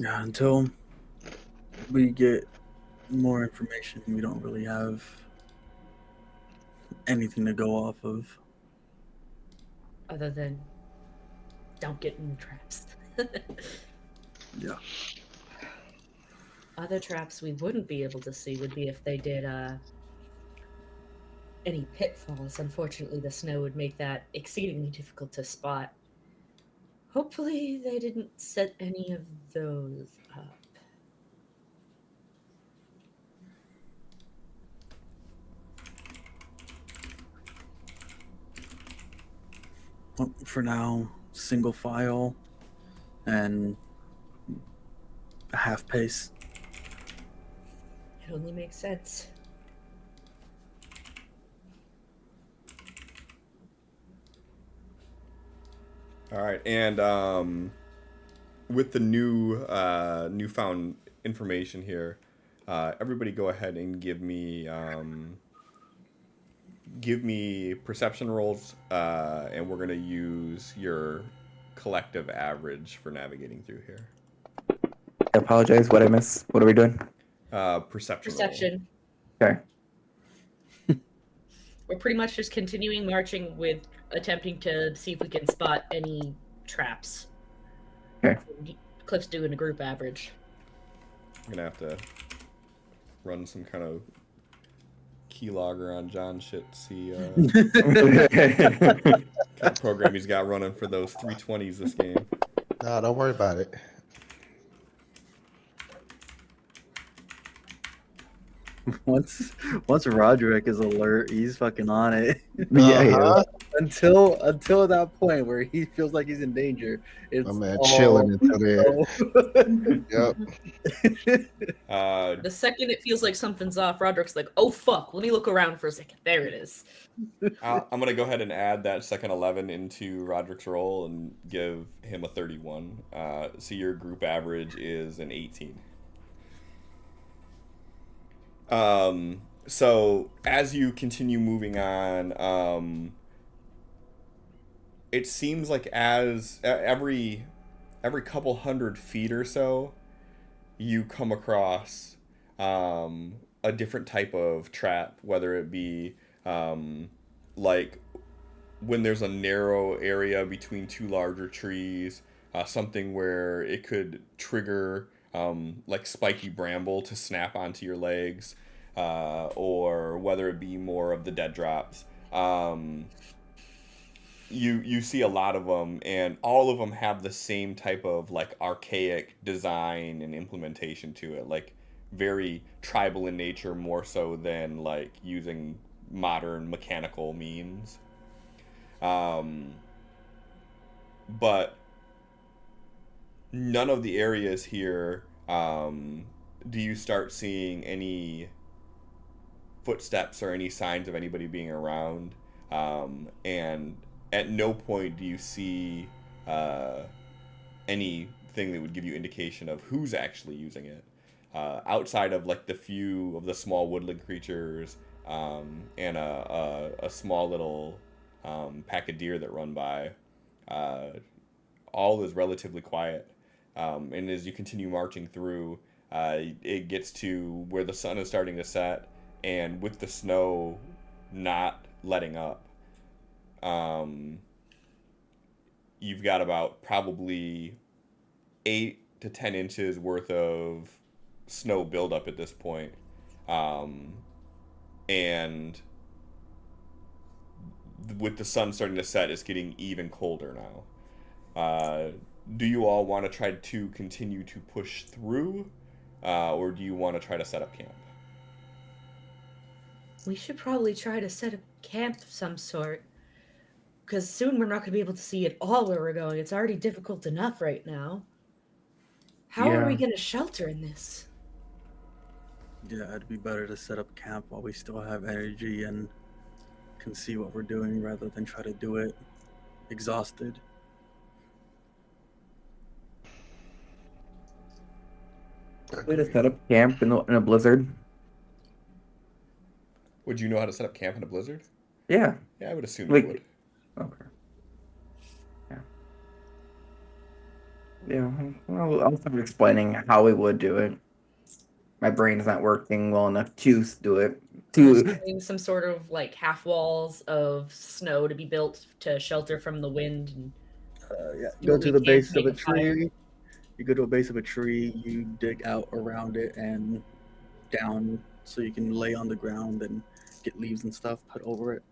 Yeah, until we get more information, we don't really have anything to go off of. Other than don't get in the traps. Yeah. Other traps we wouldn't be able to see would be if they did any pitfalls. Unfortunately, the snow would make that exceedingly difficult to spot. Hopefully, they didn't set any of those up. Well, for now, single file and a half pace. It only makes sense. All right, and with the newfound information here, everybody go ahead and give me perception rolls, and we're gonna use your collective average for navigating through here. I apologize. What I miss? What are we doing? Perception. Perception. Okay. We're pretty much just continuing marching with attempting to see if we can spot any traps. Okay. Cliff's doing a group average. I'm gonna have to run some kind of keylogger on John shit to see kind of program he's got running for those 320s this game. no? Don't worry about it. once Roderick is alert, he's fucking on it. Yeah, he is. Uh-huh. until that point where he feels like he's in danger. My It's man all chilling until there. Yep. The second it feels like something's off, Roderick's like, "Oh fuck, let me look around for a second." There it is. I'm gonna go ahead and add that second 11 into Roderick's roll and give him a 31. So your group average is an 18. So as you continue moving on, it seems like as every couple 100 feet or so, you come across a different type of trap, whether it be like when there's a narrow area between two larger trees, something where it could trigger like spiky bramble to snap onto your legs, or whether it be more of the dead drops. You see a lot of them, and all of them have the same type of like archaic design and implementation to it, like very tribal in nature, more so than like using modern mechanical means. Um, but none of the areas here do you start seeing any footsteps or any signs of anybody being around. And at no point do you see anything that would give you indication of who's actually using it. Outside of like the few of the small woodland creatures, and a small little pack of deer that run by, all is relatively quiet. And as you continue marching through, it gets to where the sun is starting to set, and with the snow not letting up, you've got about probably 8 to 10 inches worth of snow buildup at this point. And with the sun starting to set, it's getting even colder now. Do you all want to try to continue to push through, or do you want to try to set up camp? We should probably try to set a camp of some sort. Because soon we're not going to be able to see at all where we're going. It's already difficult enough right now. How are we Yeah. going to shelter in this? Yeah, it'd be better to set up camp while we still have energy and can see what we're doing rather than try to do it exhausted. Way to set up camp in a blizzard. Would you know how to set up camp in a blizzard? Yeah. Yeah, I would assume Like- you would. Okay. Yeah. Well, I'll start explaining how we would do it. My brain's not working well enough to do it. Just To doing some sort of like half walls of snow to be built to shelter from the wind. And Yeah, Do go what to we the can base to of a make a fire. tree. You go to a base of a tree, you dig out around it and down so you can lay on the ground and get leaves and stuff put over it.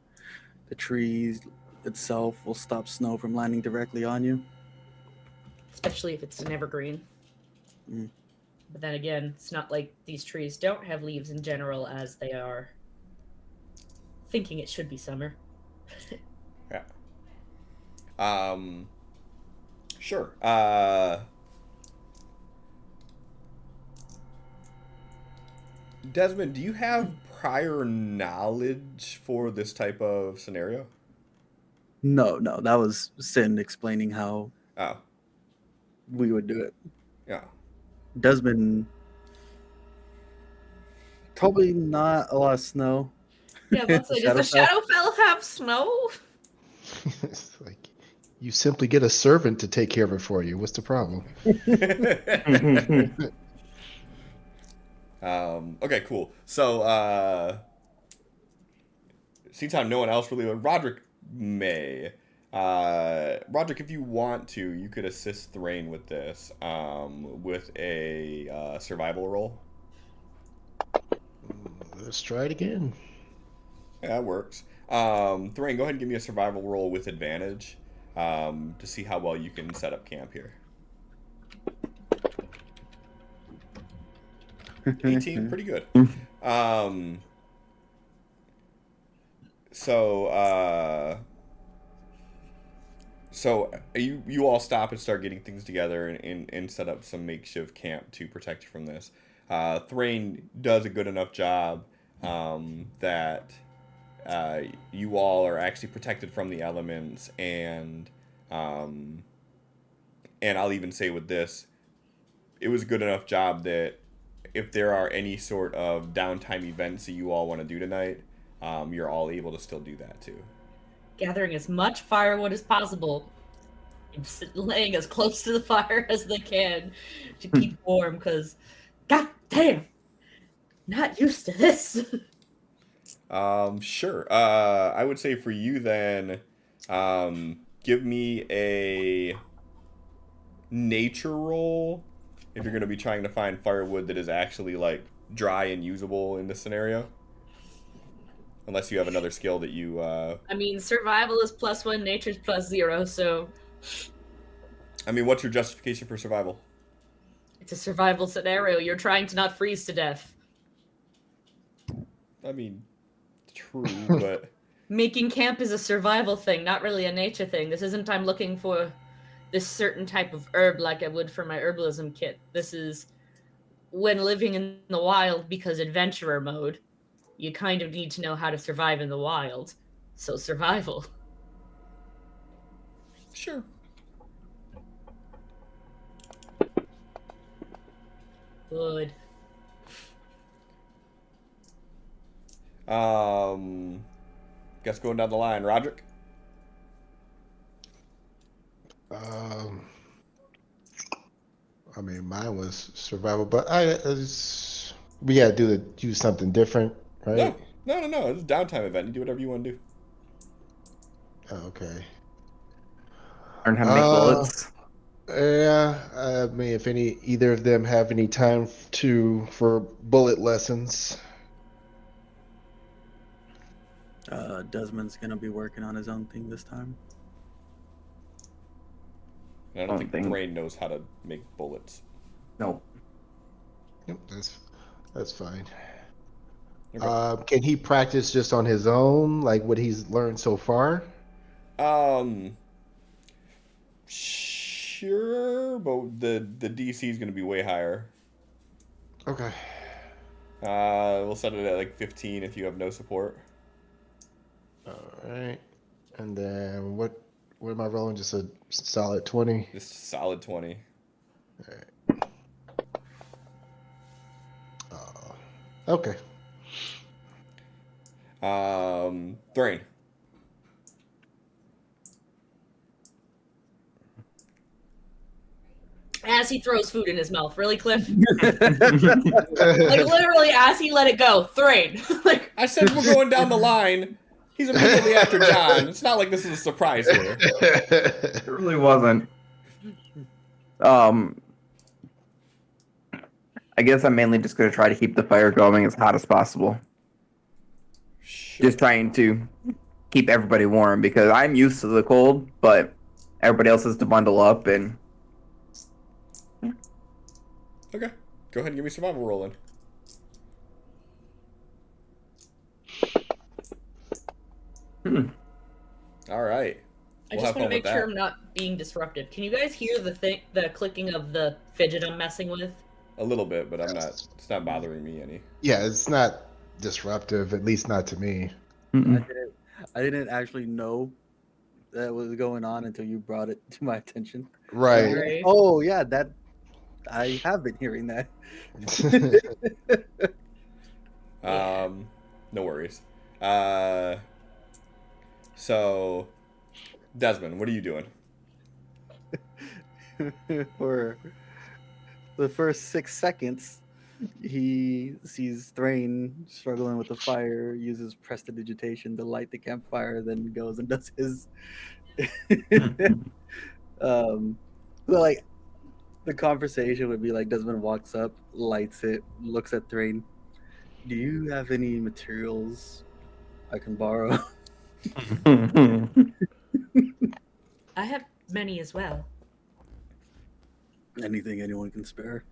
The trees itself will stop snow from landing directly on you. especially if it's an evergreen. Mm. But then again, it's not like these trees don't have leaves in general, as they are thinking it should be summer. Yeah. Sure. Desmond, do you have prior knowledge for this type of scenario? No, that was Sin explaining how Oh, we would do it. yeah. Desmond, probably not a lot of snow. Yeah, let's say, does the Shadowfell? Shadowfell have snow? It's like you simply get a servant to take care of it for you. What's the problem? Okay, cool. So, seems no one else really. Roderick may. Roderick, if you want to, you could assist Thrain with this, with a survival roll. Let's try it again. Yeah, that works. Thrain, go ahead and give me a survival roll with advantage, to see how well you can set up camp here. 18, pretty good. Um, so you all stop and start getting things together and set up some makeshift camp to protect you from this. Thrain does a good enough job that you all are actually protected from the elements, um, and I'll even say with this, it was a good enough job that if there are any sort of downtime events that you all want to do tonight, you're all able to still do that too. Gathering as much firewood as possible, and laying as close to the fire as they can to keep warm. Because, god damn, not used to this. Sure. I would say for you then, give me a nature roll if you're going to be trying to find firewood that is actually like dry and usable in this scenario. Unless you have another skill that you. I mean, survival is +1, nature's +0, so I mean, what's your justification for survival? it's a survival scenario. You're trying to not freeze to death. I mean, true, but Making camp is a survival thing, not really a nature thing. This isn't I'm looking for this certain type of herb like I would for my herbalism kit. This is when living in the wild, because adventurer mode, you kind of need to know how to survive in the wild. So survival. sure. Good. Guess going down the line, Roderick. I mean, mine was survival, but we gotta do something different, right? No. It's a downtime event. You do whatever you want to do. Oh, okay. Learn how to make bullets. Yeah, I mean, if either of them have any time for bullet lessons. Desmond's gonna be working on his own thing this time. And I don't think Thrain knows how to make bullets. Nope. Yep, that's fine. Okay. Can he practice just on his own, like what he's learned so far? Sure, but the DC is going to be way higher. Okay. We'll set it at like 15 if you have no support. All right. And then what am I rolling? Just a solid 20? Just solid 20. All right. Okay. Thrain. As he throws food in his mouth, really, Cliff? Like literally, as he let it go, Thrain. Like I said we're going down the line. He's immediately after John. It's not like this is a surprise here. It really wasn't. I guess I'm mainly just going to try to keep the fire going as hot as possible. Sure. Just trying to keep everybody warm because I'm used to the cold, but everybody else has to bundle up and. Okay. Go ahead and give me survival rolling. All right. I just want to make sure I'm not being disruptive. Can you guys hear the clicking of the fidget I'm messing with? A little bit, but I'm not. It's not bothering me any. Yeah, it's not disruptive, at least not to me. I didn't actually know that was going on until you brought it to my attention. Right. Right. Oh yeah, that I have been hearing that. No worries. So, Desmond, what are you doing? For the first 6 seconds, he sees Thrain struggling with the fire, uses prestidigitation to light the campfire, then goes and does his. So like, the conversation would be like Desmond walks up, lights it, looks at Thrain. Do you have any materials I can borrow? I have many as well. Anything anyone can spare?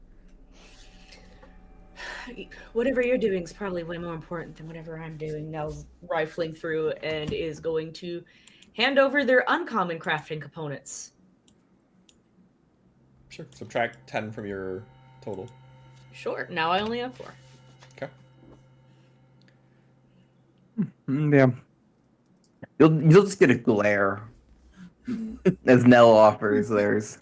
Whatever you're doing is probably way more important than whatever I'm doing. Nell's rifling through and is going to hand over their uncommon crafting components. Sure. Subtract 10 from your total. Sure, now I only have 4. Okay. Yeah. You'll just get a glare as Nell offers theirs.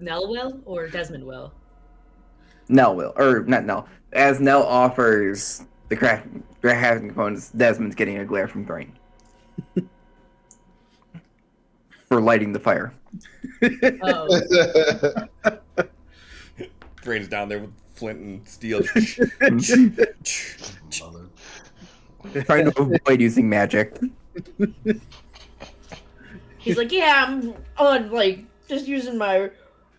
Nell will or Desmond will? Nell will, or not Nell. As Nell offers the crafting components, Desmond's getting a glare from Thrain for lighting the fire. Oh, Thrain's down there with flint and steel. Mother. Trying to avoid using magic. he's like, yeah, I'm on like just using my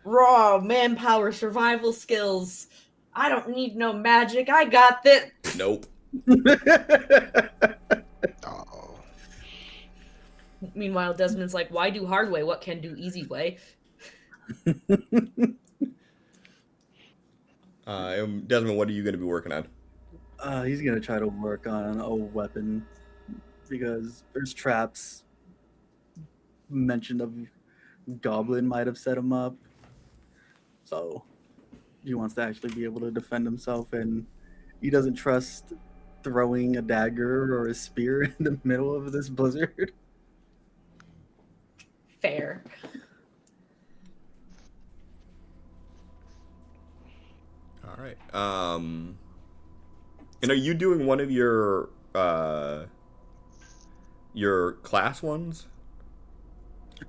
raw manpower survival skills. I don't need no magic. I got this. Nope. Oh. Meanwhile, Desmond's like, why do hard way? What can do easy way? Desmond, what are you going to be working on? He's gonna try to work on a weapon because there's traps mentioned of Goblin might have set him up. So he wants to actually be able to defend himself, and he doesn't trust throwing a dagger or a spear in the middle of this blizzard. Fair. All right. And are you doing one of your class ones?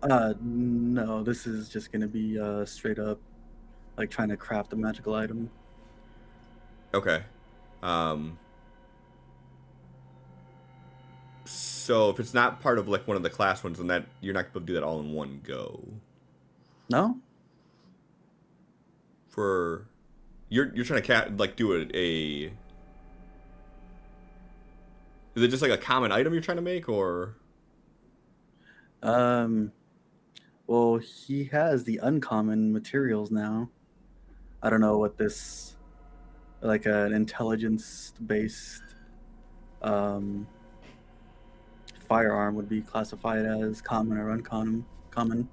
No, this is just gonna be straight up like trying to craft a magical item. Okay. So if it's not part of like one of the class ones, then that you're not able to do that all in one go. No? For you're trying to do a. Is it just like a common item you're trying to make, or? Well, he has the uncommon materials now. I don't know what this, like an intelligence-based firearm would be classified as common or uncommon. Common.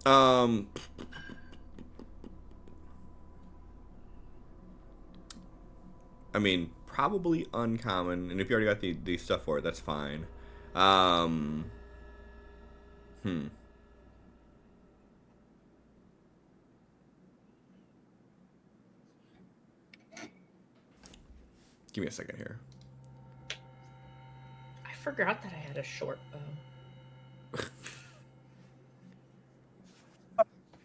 I mean, probably uncommon, and if you already got the stuff for it, that's fine. Give me a second here. I forgot that I had a short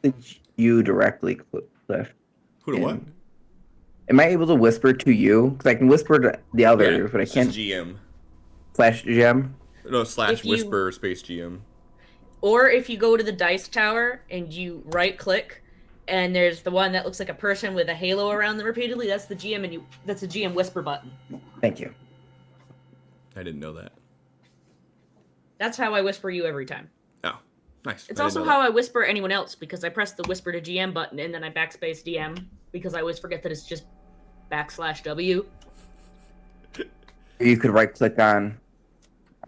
bow. You directly, Cliff. Who to what? Am I able to whisper to you? Because I can whisper to the others, but I it's can't. just GM. Slash GM? No, If / you- whisper space GM. Or if you go to the dice tower and you right click, and there's the one that looks like a person with a halo around them repeatedly, that's the GM, and that's the GM whisper button. Thank you. I didn't know that. That's how I whisper you every time. Oh, nice. It's also how I whisper anyone else, because I press the whisper to GM button and then I backspace DM, because I always forget that it's just /W. You could right click on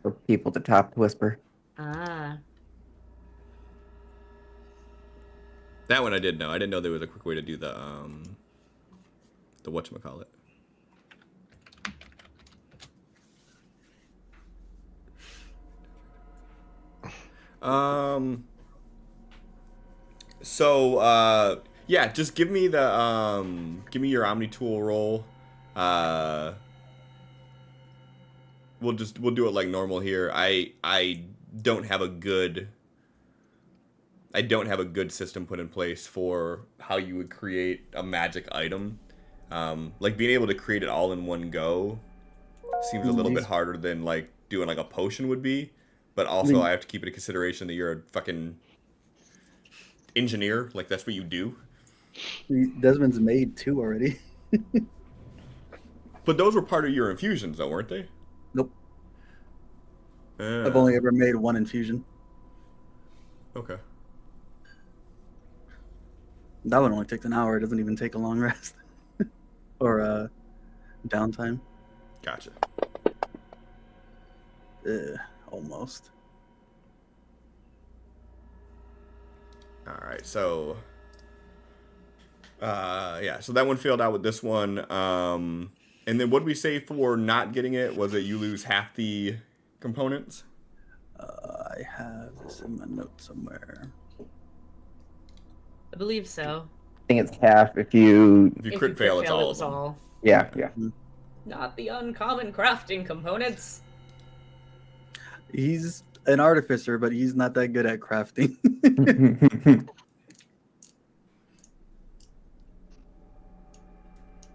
for people to top to whisper. Ah. That one I did know. I didn't know there was a quick way to do the whatchamacallit. So yeah, just give me the give me your Omni tool roll. We'll do it like normal here. I don't have a good system put in place for how you would create a magic item. Like being able to create it all in one go seems a little bit harder than like doing like a potion would be. But also I have to keep it in consideration that you're a fucking engineer. Like that's what you do. Desmond's made 2 already. But those were part of your infusions though, weren't they? Nope. I've only ever made 1 infusion. Okay. That one only takes an hour. It doesn't even take a long rest. or downtime. Gotcha. Almost. All right, so yeah, so that one failed out with this one. And then what did we say for not getting it? Was it you lose half the components? I have this in my notes somewhere. I believe so. I think it's half if you. If you If crit you crit fail, it's failed, all it of was them. all. Yeah, yeah. Not the uncommon crafting components. He's an artificer, but he's not that good at crafting.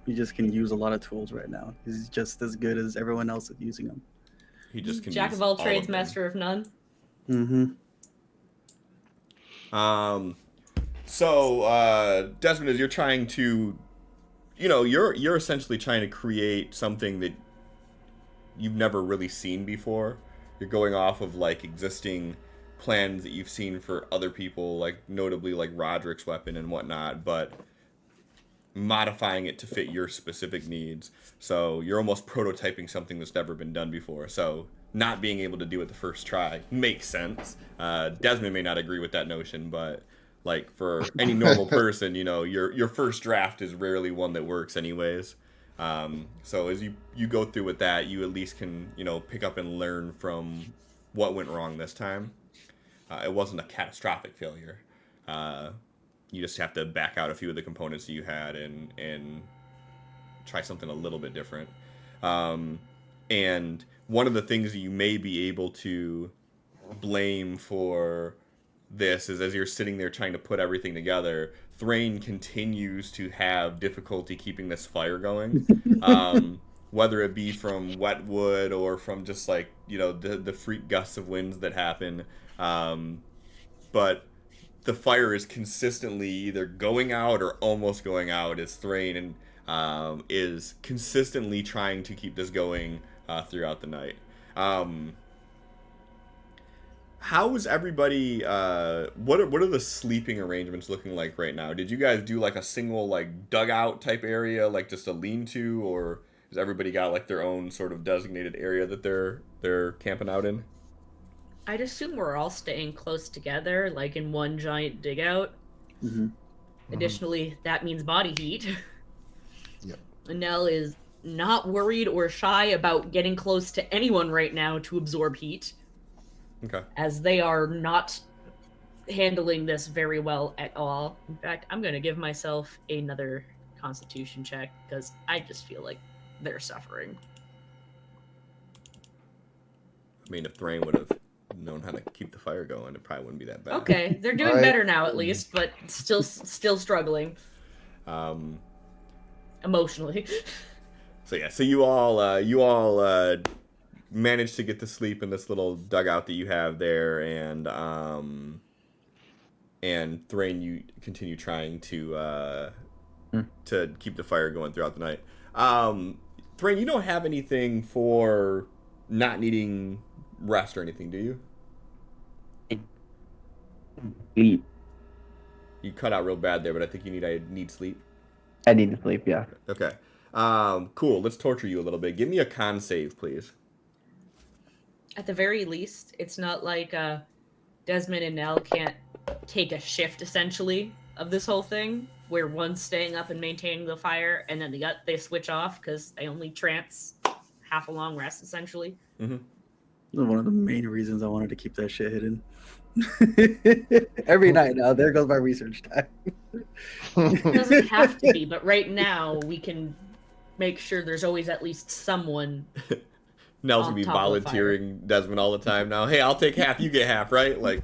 He just can use a lot of tools right now. He's just as good as everyone else at using them. He just can Jack use of all trades, of them. master of none. Mm-hmm. So Desmond, as you're trying to, you're essentially trying to create something that you've never really seen before. You're going off of like existing plans that you've seen for other people, like notably like Roderick's weapon and whatnot, but modifying it to fit your specific needs. So you're almost prototyping something that's never been done before. So not being able to do it the first try makes sense. Desmond may not agree with that notion, but like for any normal person, your first draft is rarely one that works anyways. So as you go through with that, you at least can pick up and learn from what went wrong this time. It wasn't a catastrophic failure. You just have to back out a few of the components that you had and try something a little bit different. And one of the things that you may be able to blame for this is as you're sitting there trying to put everything together, Thrain continues to have difficulty keeping this fire going. Whether it be from wet wood or from just like, the freak gusts of winds that happen. But the fire is consistently either going out or almost going out as Thrain and is consistently trying to keep this going throughout the night. How is everybody? What are the sleeping arrangements looking like right now? Did you guys do like a single like dugout type area, like just a lean-to, or has everybody got like their own sort of designated area that they're camping out in? I'd assume we're all staying close together, like in one giant dig out. Mm-hmm. Additionally, that means body heat. Yep. Nell is not worried or shy about getting close to anyone right now to absorb heat, Okay. as they are not handling this very well at all. In fact, I'm going to give myself another constitution check because I just feel like they're suffering. I mean, if Thrain would have known how to keep the fire going, it probably wouldn't be that bad. Okay, they're doing Right. better now at least, but still struggling emotionally. So yeah, so you all managed to get to sleep in this little dugout that you have there, and Thrain, you continue trying to keep the fire going throughout the night. Thrain, you don't have anything for not needing rest or anything, do you? Sleep. You cut out real bad there, but I think I need sleep. I need to sleep, yeah. Okay. Cool. Let's torture you a little bit. Give me a con save, please. At the very least, it's not like Desmond and Nell can't take a shift essentially of this whole thing, where one's staying up and maintaining the fire, and then they switch off because they only trance half a long rest essentially. Mm-hmm. One of the main reasons I wanted to keep that shit hidden. Every night now, there goes my research time. It doesn't have to be, but right now we can make sure there's always at least someone. Nell's On gonna be top of the volunteering Desmond all the time now. Hey, I'll take half, you get half, right? Like,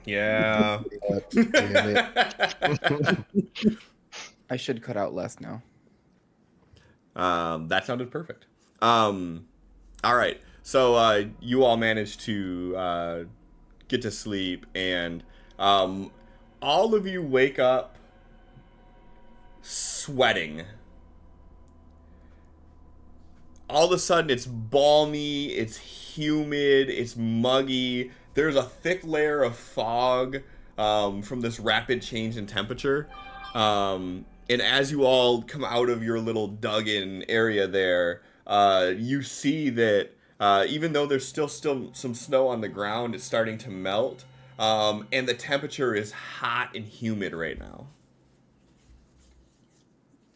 yeah. Damn it. I should cut out less now. That sounded perfect. All right. So you all managed to get to sleep, and all of you wake up sweating. All of a sudden, it's balmy, it's humid, it's muggy. There's a thick layer of fog from this rapid change in temperature. And as you all come out of your little dug-in area there, you see that even though there's still some snow on the ground, it's starting to melt, and the temperature is hot and humid right now.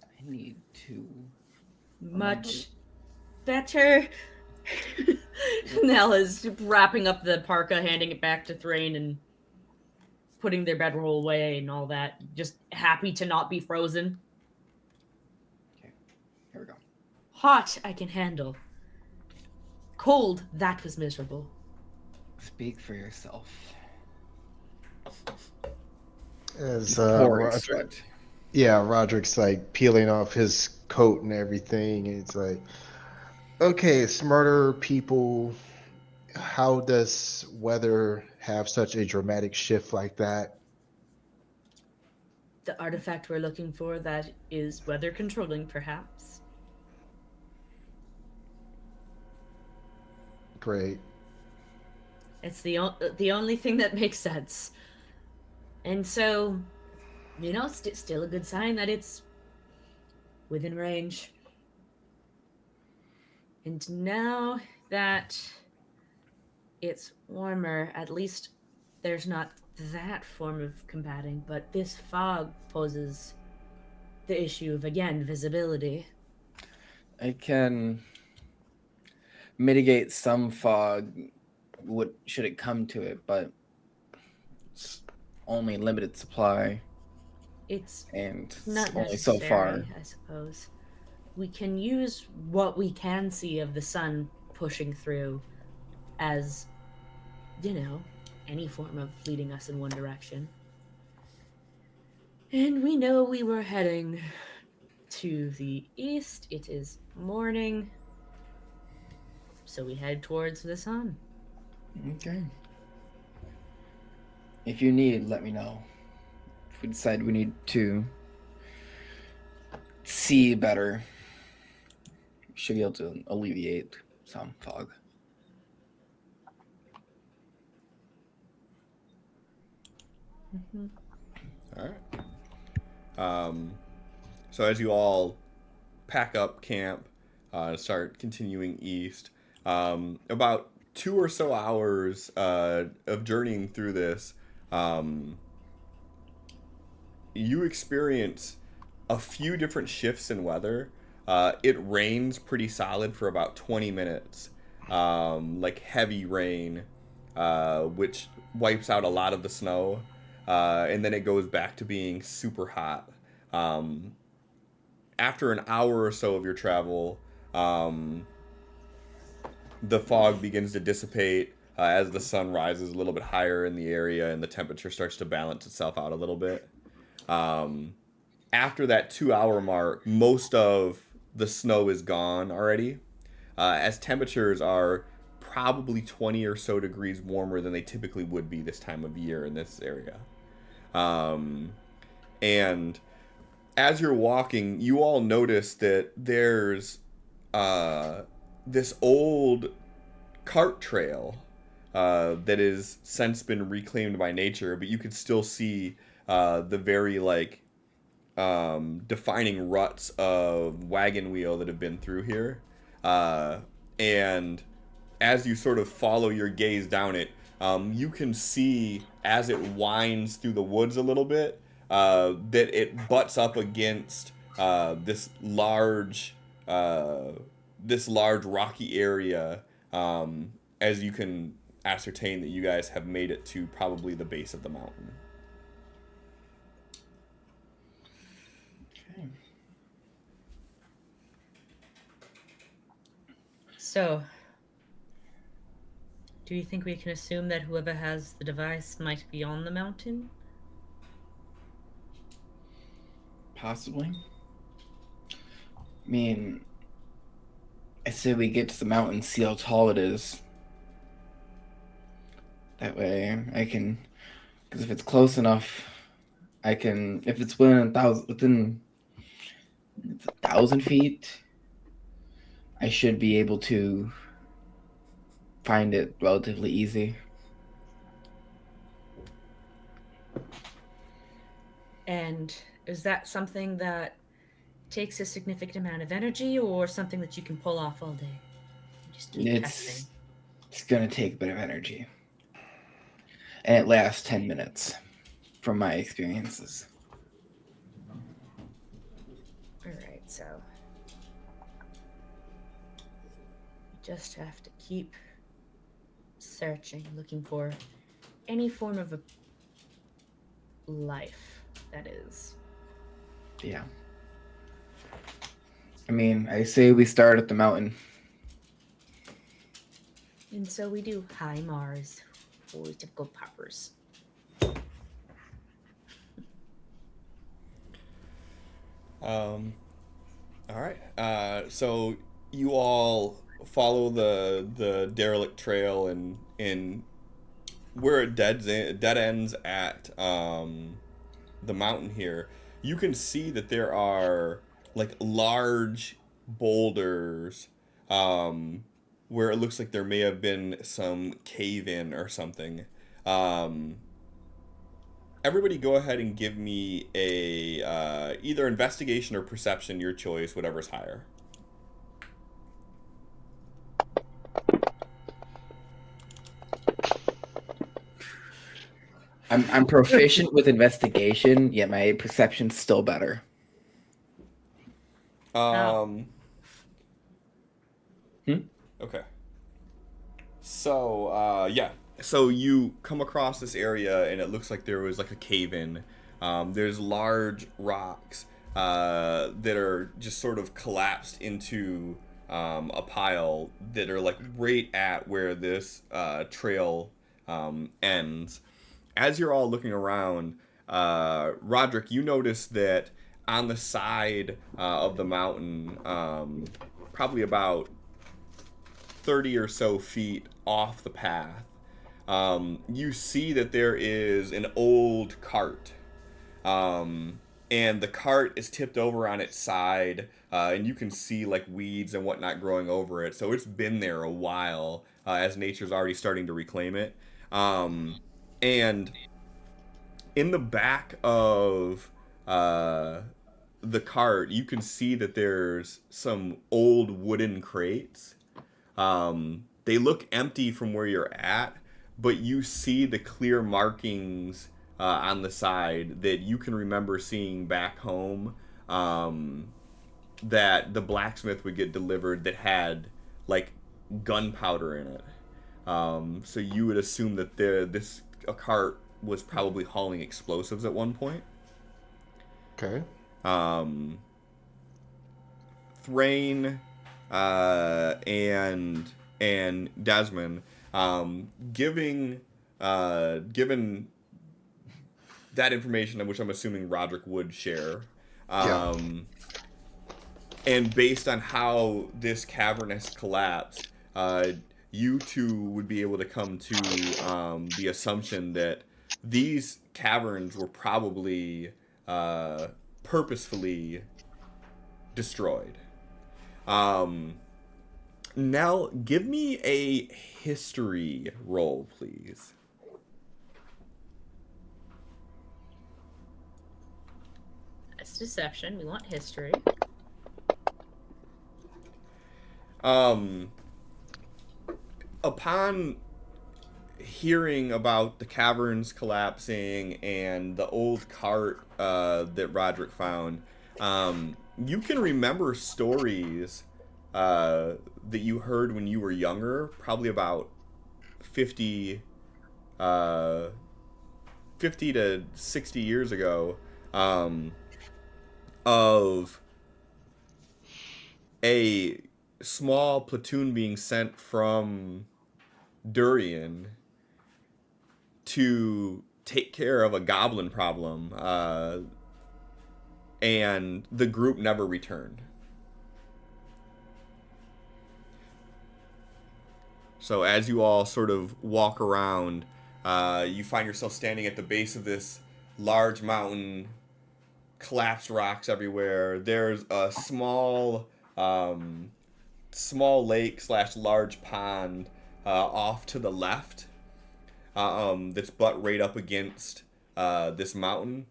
I need to Much better. Nell is wrapping up the parka, handing it back to Thrain, and putting their bedroll away and all that. Just happy to not be frozen. Okay, here we go. Hot, I can handle. Cold, that was miserable. Speak for yourself. As It's pouring Roderick, sweat. yeah, Roderick's like peeling off his coat and everything. It's like, okay, smarter people, how does weather have such a dramatic shift like that? The artifact we're looking for, that is weather controlling, perhaps. Great. It's the only thing that makes sense. And so, still a good sign that it's within range. And now that it's warmer, at least there's not that form of combating, but this fog poses the issue of, again, visibility. I can mitigate some fog should it come to it, but it's only limited supply It's and not only so far. necessary, I suppose. We can use what we can see of the sun pushing through as, any form of leading us in one direction. And we know we were heading to the east. It is morning. So we head towards the sun. Okay. If you need, let me know. If we decide we need to see better, we should be able to alleviate some fog. Mm-hmm. All right. So as you all pack up camp, start continuing east, about 2 or so hours of journeying through this, um, you experience a few different shifts in weather. It rains pretty solid for about 20 minutes, like heavy rain, which wipes out a lot of the snow, and then it goes back to being super hot. Um, After an hour or so of your travel, the fog begins to dissipate as the sun rises a little bit higher in the area and the temperature starts to balance itself out a little bit. Um, After that 2 hour mark, most of the snow is gone already, as temperatures are probably 20 or so degrees warmer than they typically would be this time of year in this area. Um, and as you're walking, you all notice that there's uh, this old cart trail that has since been reclaimed by nature, but you can still see the very defining ruts of wagon wheel that have been through here. And as you sort of follow your gaze down it, you can see as it winds through the woods a little bit that it butts up against uh, this large rocky area. As you can ascertain that you guys have made it to probably the base of the mountain. Okay. So, do you think we can assume that whoever has the device might be on the mountain? Possibly. I mean, I say we get to the mountain, see how tall it is. That way I can, because if it's close enough, I can, if it's within 1,000 feet, I should be able to find it relatively easy. And And is that something that takes a significant amount of energy, or something that you can pull off all day? Just keep testing. It's gonna take a bit of energy, and it lasts 10 minutes, from my experiences. Alright, so you just have to keep searching, looking for any form of a life, that is. Yeah. I mean, I say we start at the mountain. And so we do. Hi, Mars. Holy typical poppers. All right. So you all follow the derelict trail and where it dead ends at the mountain here. You can see that there are like large boulders where it looks like there may have been some cave in or something. Um, Everybody go ahead and give me a either investigation or perception, your choice, whatever's higher. I'm proficient with investigation, yet my perception's still better. Um, Hmm? Okay. So, yeah. So you come across this area, and it looks like there was like a cave in. There's large rocks that are just sort of collapsed into a pile that are like right at where this trail ends. As you're all looking around, Roderick, you notice that on the side of the mountain, probably about 30 or so feet off the path, you see that there is an old cart. And the cart is tipped over on its side, and you can see like weeds and whatnot growing over it. So it's been there a while, as nature's already starting to reclaim it. And in the back of uh, the cart, you can see that there's some old wooden crates. They look empty from where you're at, but you see the clear markings on the side that you can remember seeing back home, that the blacksmith would get delivered that had like gunpowder in it. So you would assume that this a cart was probably hauling explosives at one point. Okay. Thrain and Desmond, giving given that information, which I'm assuming Roderick would share, Yeah. and based on how this cavern has collapsed, you two would be able to come to the assumption that these caverns were probably purposefully destroyed. Nell, give me a history roll, please. That's deception. We want history. Upon hearing about the caverns collapsing and the old cart that Roderick found, you can remember stories that you heard when you were younger, probably about 50, uh, 50 to 60 years ago, of a small platoon being sent from Durian to take care of a goblin problem, and the group never returned. So as you all sort of walk around, you find yourself standing at the base of this large mountain, collapsed rocks everywhere. There's a small lake slash large pond off to the left, that's butt right up against this mountain,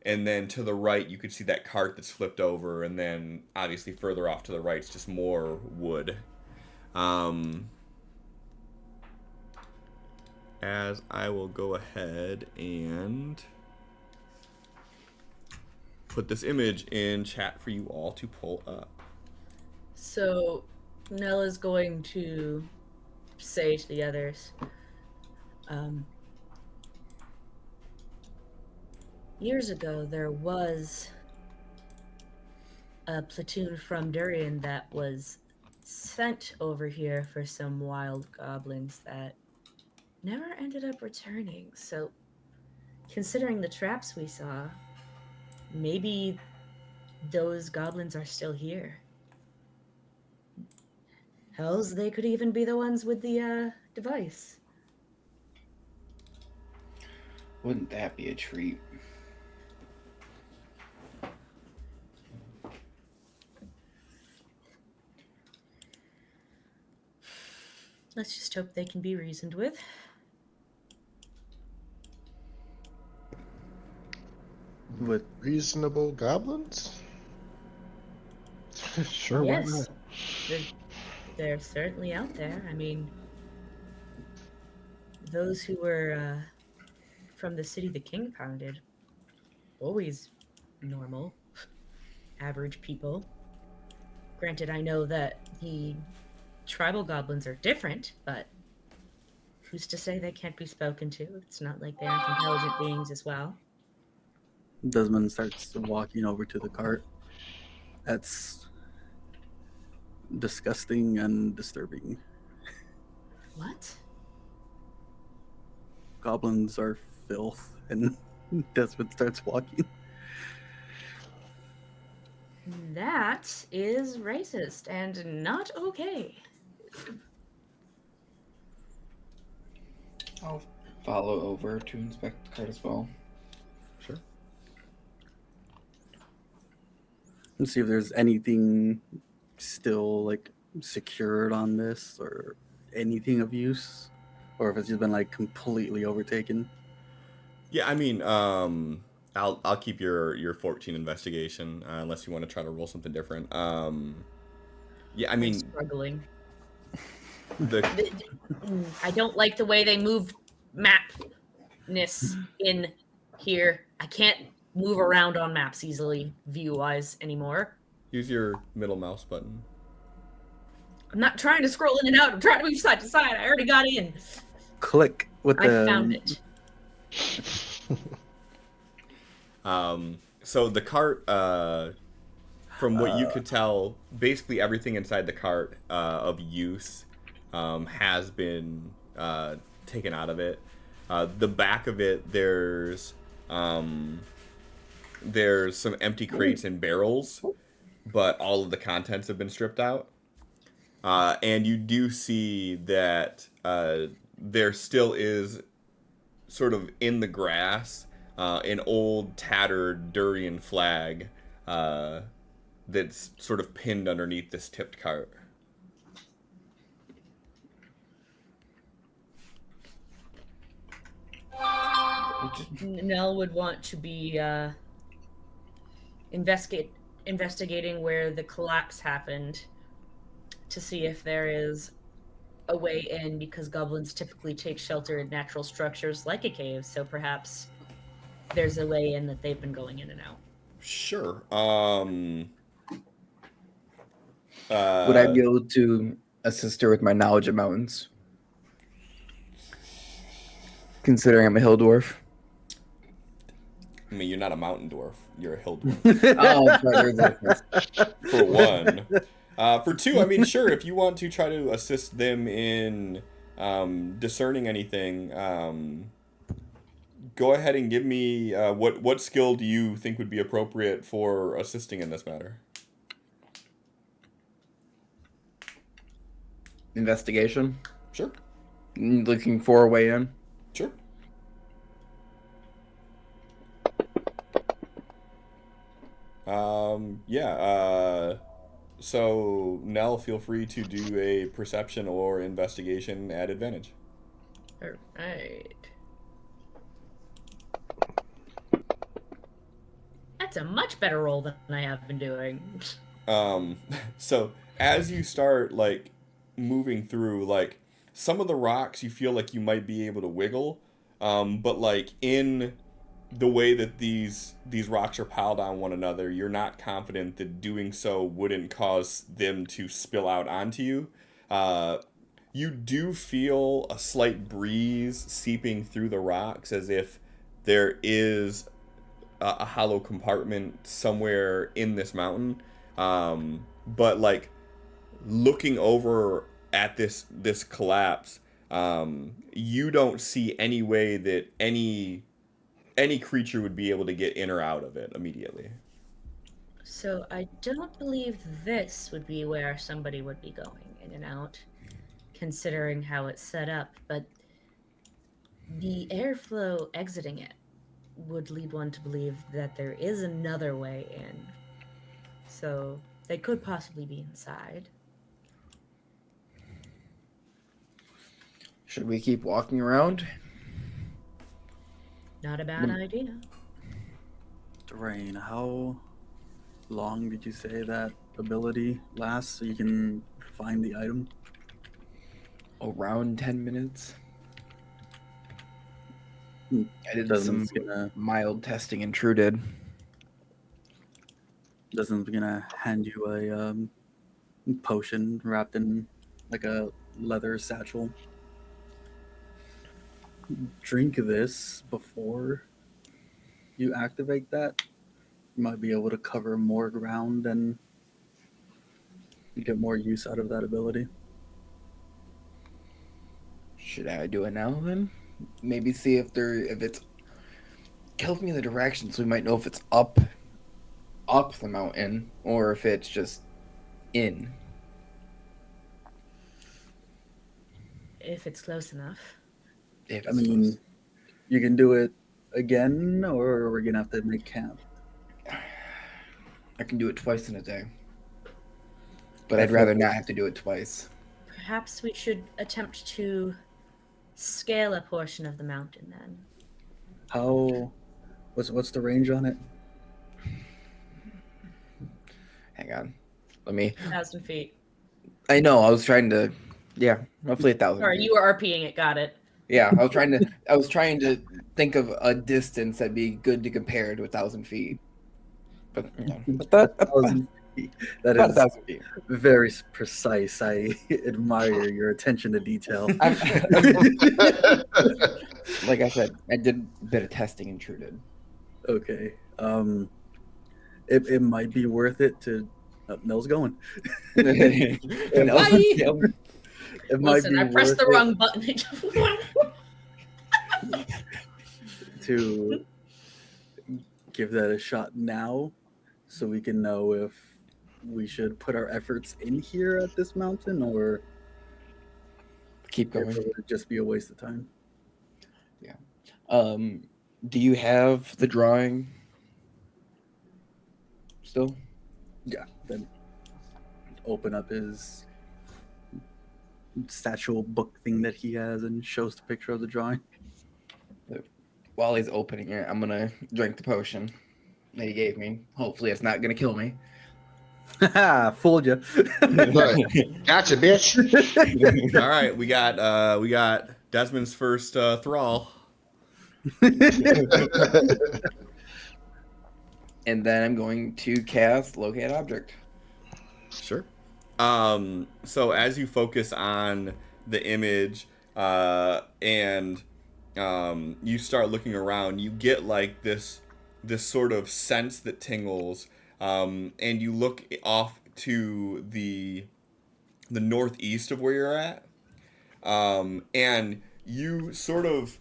and then to the right you could see that cart that's flipped over, and then obviously further off to the right it's just more wood. As I will go ahead and put this image in chat for you all to pull up. So Nella's going to say to the others, years ago there was a platoon from Durian that was sent over here for some wild goblins that never ended up returning. So, considering the traps we saw, maybe those goblins are still here. Hells, they could even be the ones with the device. Wouldn't that be a treat? Let's just hope they can be reasoned with. With Reasonable goblins? Sure, why Yes, not? they're certainly out there. I mean, those who were from the city the king founded, always normal, average people. Granted, I know that the tribal goblins are different, but who's to say they can't be spoken to? It's not like they aren't intelligent beings as well. Desmond starts walking over to the cart. That's disgusting and disturbing. What? Goblins are filth, and Desmond starts walking. That is racist and not okay. I'll follow over to inspect the cart as well. Sure. Let's see if there's anything still like secured on this or anything of use, or if it's just been like completely overtaken. Yeah, I mean, I'll keep your 14 investigation unless you want to try to roll something different. Yeah, I I'm mean, struggling. the I don't like the way they move mapness in here. I can't move around on maps easily, view-wise, anymore. use your middle mouse button. I'm not trying to scroll in and out. I'm trying to move side to side. I already got in. Click with I the. found it. So the cart, from what you could tell, basically everything inside the cart of use has been taken out of it. The back of it, there's some empty crates and barrels, but all of the contents have been stripped out. And you do see that there still is, sort of in the grass, an old tattered Durian flag that's sort of pinned underneath this tipped cart. Nell would want to be investigating where the collapse happened to see if there is a way in, because goblins typically take shelter in natural structures like a cave, so perhaps there's a way in that they've been going in and out. Sure. Would I be able to assist her with my knowledge of mountains? Considering I'm a hill dwarf. I mean, you're not a mountain dwarf. You're a hill dwarf. Oh, there's a difference. For one. For two, I mean, sure, if you want to try to assist them in discerning anything, go ahead and give me what skill do you think would be appropriate for assisting in this matter? Investigation. Sure. Looking for a way in. Sure. Yeah. So Nell, feel free to do a perception or investigation at advantage. All right. That's a much better roll than I have been doing. So as you start like moving through, like some of the rocks, you feel like you might be able to wiggle, but like in the way that these rocks are piled on one another, you're not confident that doing so wouldn't cause them to spill out onto you. Uh, you do feel a slight breeze seeping through the rocks, as if there is a hollow compartment somewhere in this mountain. But like looking over at this collapse, you don't see any way that any creature would be able to get in or out of it immediately. So I don't believe this would be where somebody would be going in and out, considering how it's set up, but the airflow exiting it would lead one to believe that there is another way in. So they could possibly be inside. Should we keep walking around? Not a bad idea. Drain, how long did you say that ability lasts so you can find the item? Around 10 minutes. Hmm. I did Doesn't some gonna mild testing and True did. doesn't gonna hand you a potion wrapped in like a leather satchel. Drink this before you activate that. You might be able to cover more ground and get more use out of that ability. Should I do it now then? Maybe see if it's tells me the direction, so we might know if it's up the mountain or if it's just in. If it's close enough. If I it's mean, close. you can do it again, or we're gonna have to make camp. I can do it twice in a day. But I'd rather not have to do it twice. Perhaps we should attempt to scale a portion of the mountain then. How? What's the range on it? Hang on. Let me 1,000 feet. I know, I was trying to roughly 1,000 Sorry, feet. you were RPing it, got it. Yeah, I was trying to think of a distance that'd be good to compare to 1,000 feet. But that's 1,000 feet. That about is 1,000 feet. very precise. I admire your attention to detail. Like I said, I did a bit of testing and True did. Okay. It might be worth it to. Nell's going. And Bye! It might Listen, be I pressed worth the it wrong button. to give that a shot now, so we can know if we should put our efforts in here at this mountain, or Keep if going. it would just be a waste of time. Do you have the drawing still? Yeah. Then open up his satchel book thing that he has and shows the picture of the drawing. While he's opening it, I'm gonna drink the potion that he gave me. Hopefully, it's not gonna kill me. Haha, fooled you. Gotcha, bitch. All right, we got Desmond's first thrall. And then I'm going to cast Locate Object. Sure. So as you focus on the image, and you start looking around, you get like this sort of sense that tingles, and you look off to the northeast of where you're at, and you sort of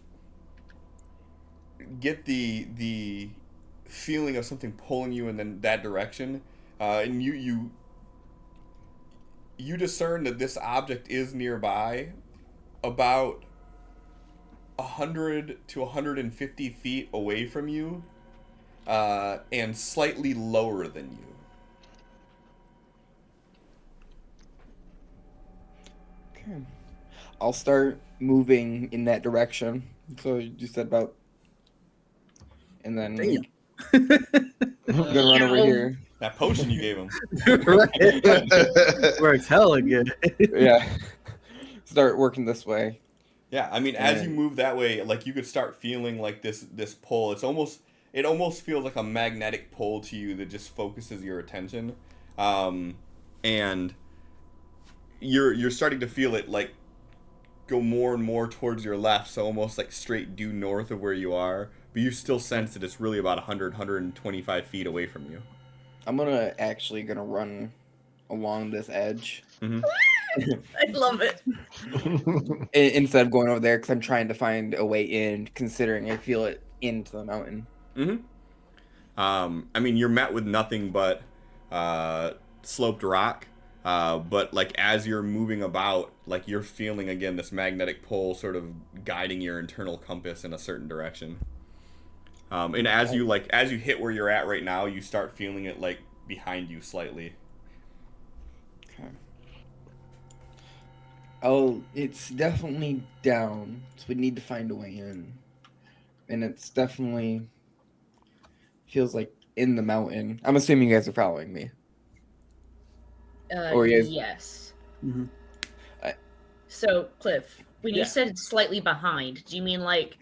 get the feeling of something pulling you in that direction, and you discern that this object is nearby, about 100 to 150 feet away from you, and slightly lower than you. Okay. I'll start moving in that direction. So you said about, and then Damn. I'm gonna run over Ow. here. That potion you gave him. Right. Works hella good. Yeah. Start working this way. Yeah, I mean, as you And- move that way, like you could start feeling like this pull. It almost feels like a magnetic pull to you that just focuses your attention, and you're starting to feel it like go more and more towards your left, so almost like straight due north of where you are. But you still sense that it's really about 125 feet away from you. I'm gonna run along this edge Mm-hmm. I love it. instead of going over there because I'm trying to find a way in, considering I feel it into the mountain. Mm-hmm. I mean, you're met with nothing but sloped rock. But like as you're moving about, like you're feeling again this magnetic pull, sort of guiding your internal compass in a certain direction. And as you hit where you're at right now, you start feeling it like behind you slightly. Okay. Oh, it's definitely down, so we need to find a way in. And it's definitely feels like in the mountain. I'm assuming you guys are following me. Or you guys- Yes. Mhm. So, Cliff, when Yeah. you said it's slightly behind, do you mean like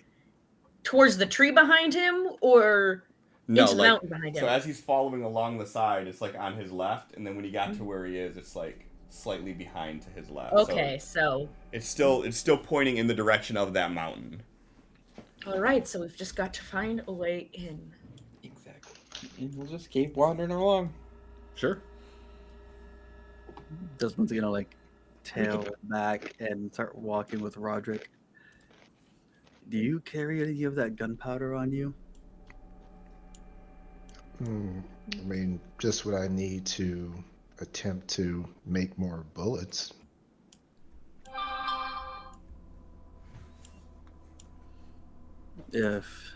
towards the tree behind him or No, into the like mountain behind him? so as he's following along the side, it's like on his left, and then when he got to where he is, it's like slightly behind to his left. Okay, So so it's still pointing in the direction of that mountain. all right, so we've just got to find a way in. Exactly. And we'll just keep wandering along. Sure. Desmond's gonna like tail back and start walking with Roderick. Do you carry any of that gunpowder on you? I mean, just what I need to attempt to make more bullets. If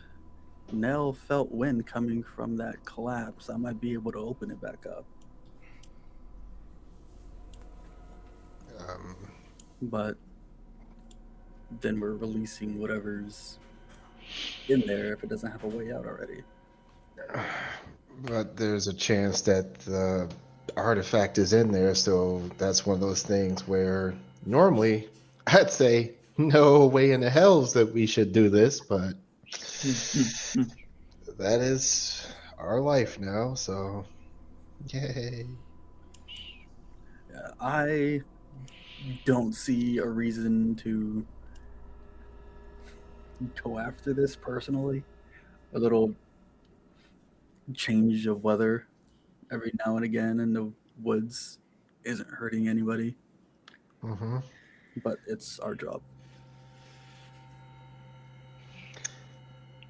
Nell felt wind coming from that collapse, I might be able to open it back up. Um, But then we're releasing whatever's in there if it doesn't have a way out already. but there's a chance that the artifact is in there, so that's one of those things where normally I'd say no way in the hells that we should do this, but that is our life now, so yay. Yeah, I don't see a reason to go after this personally. A little change of weather every now and again in the woods isn't hurting anybody, Hmm. but it's our job.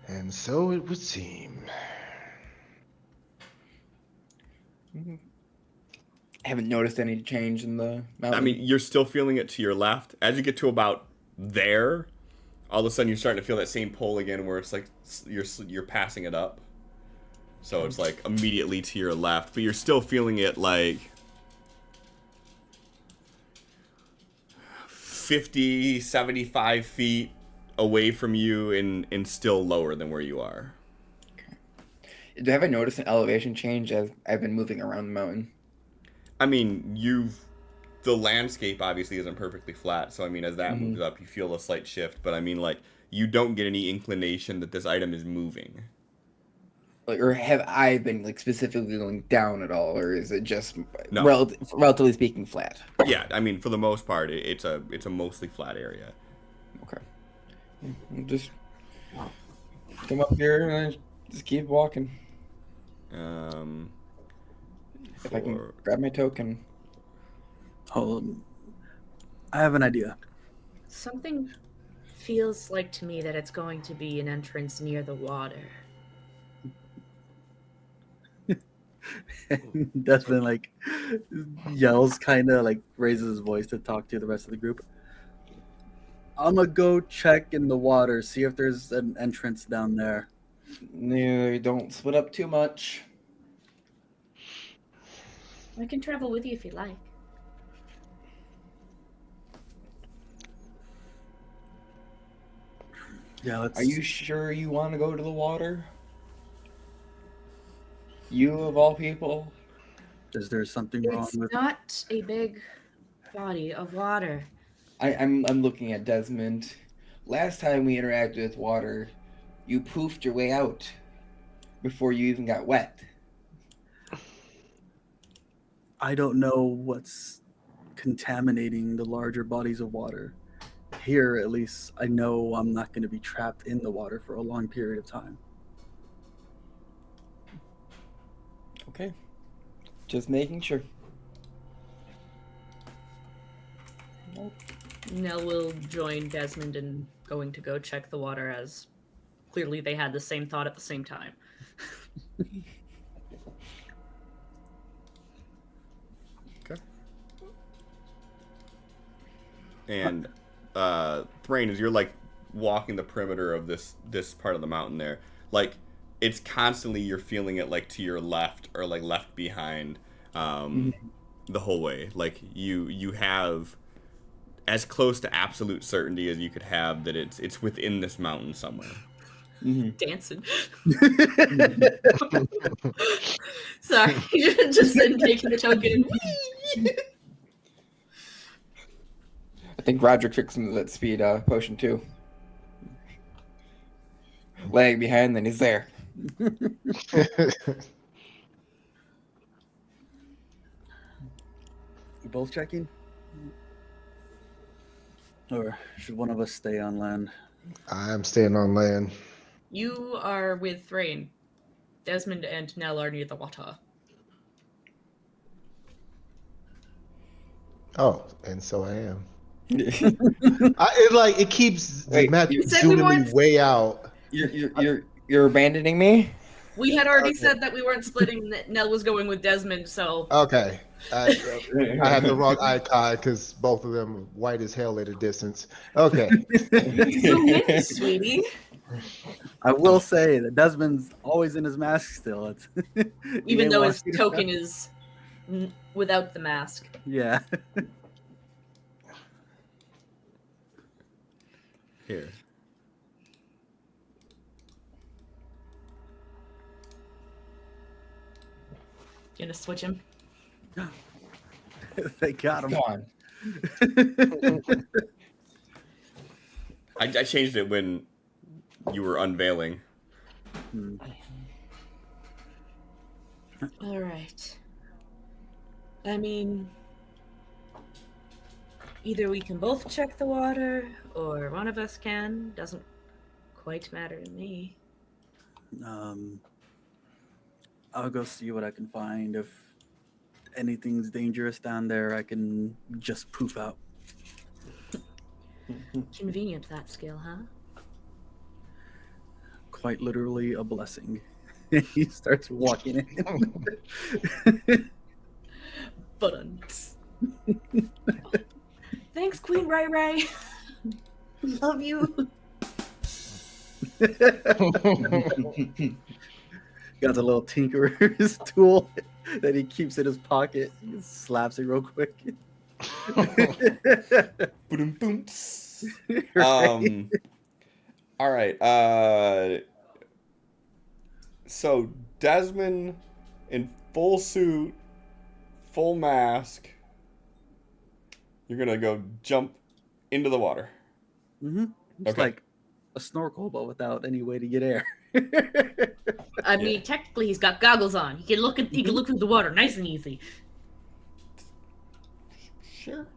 And so it would seem. I haven't noticed any change in the mountain. I mean, you're still feeling it to your left. As you get to about there, all of a sudden you're starting to feel that same pull again, where it's like you're passing it up. So it's like immediately to your left, but you're still feeling it like 50, 75 feet away from you and still lower than where you are. Have I noticed an elevation change as I've been moving around the mountain? I mean, the landscape obviously isn't perfectly flat, so I mean, as that moves up, you feel a slight shift, but I mean, like, you don't get any inclination that this item is moving. Like, or have I been like specifically going down at all, or is it just No. relatively speaking flat? Yeah, I mean, for the most part, it's a mostly flat area. Okay. Just come up here and just keep walking. If I can grab my token. Hold on. I have an idea. Something feels like to me that it's going to be an entrance near the water. Desmond like yells, kind of like raises his voice to talk to the rest of the group. I'm gonna go check in the water, see if there's an entrance down there. No, don't split up too much. I can travel with you if you like. Yeah, let's. Are you sure you want to go to the water? You of all people. Is there something wrong It's with? not a big body of water. I'm looking at Desmond. Last time we interacted with water, you poofed your way out before you even got wet. I don't know what's contaminating the larger bodies of water. Here, at least, I know I'm not going to be trapped in the water for a long period of time. Okay. Just making sure. Nell will join Desmond in going to go check the water, as clearly they had the same thought at the same time. And Thrain, as you're like walking the perimeter of this part of the mountain there, like it's constantly you're feeling it like to your left or like left behind the whole way. Like you have as close to absolute certainty as you could have that it's within this mountain somewhere. Dancing. Sorry, just then taking the token. I think Roger tricks him with that speed potion too. Lag behind, then he's there. You both checking? Or should one of us stay on land? I'm staying on land. You are with Thrain. Desmond and Nell are near the water. Oh, and so I am. It keeps the Wait, map you said we zooming me weren't- way out. You're abandoning me? We had already said that we weren't splitting. That Nell was going with Desmond, so Okay. I had the wrong icon because both of them are white as hell at a distance. Okay. zoom in, sweetie. I will say that Desmond's always in his mask still. Even though his token is without the mask. Yeah. Here. You gonna switch him? They got him. Gone. I changed it when you were unveiling. All right. I mean, either we can both check the water, or one of us can. Doesn't quite matter to me. I'll go see what I can find. If anything's dangerous down there, I can just poof out. Convenient, that skill, huh? Quite literally a blessing. He starts walking in. But thanks, Queen Ray Ray. Love you. Got the little tinkerer's tool that he keeps in his pocket. He just slaps it real quick. Boom, boom. All right. So Desmond in full suit, full mask. You're gonna go jump into the water. It's Okay. like a snorkel, but without any way to get air. I mean, technically, he's got goggles on. He can look through the water, nice and easy. Sure.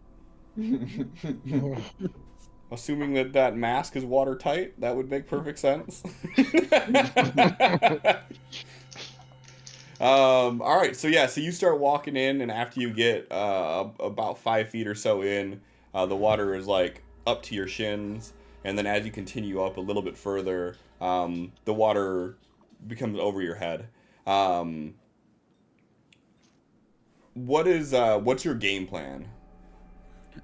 Assuming that mask is watertight, that would make perfect sense. All right, so you start walking in, and after you get about 5 feet or so in, the water is like up to your shins, and then as you continue up a little bit further, the water becomes over your head. What's your game plan?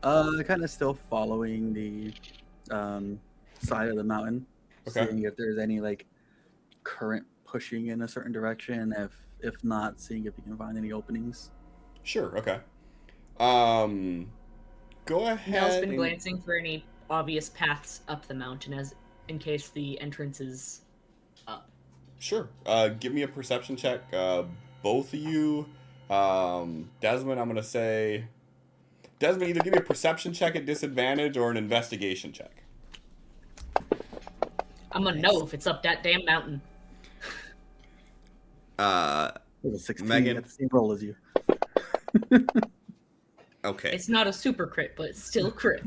Kind of still following the side of the mountain, Okay. seeing if there's any like current pushing in a certain direction. If not, seeing if you can find any openings. Sure. Okay. Go ahead. Nell's been and- glancing for any obvious paths up the mountain, as in case the entrance is up. Sure. Give me a perception check. both of you. Desmond, I'm gonna say, Desmond, either give me a perception check at disadvantage or an investigation check. I'm gonna know if it's up that damn mountain. With a 16, Megan? got the same roll as you. Okay. It's not a super crit, but it's still crit.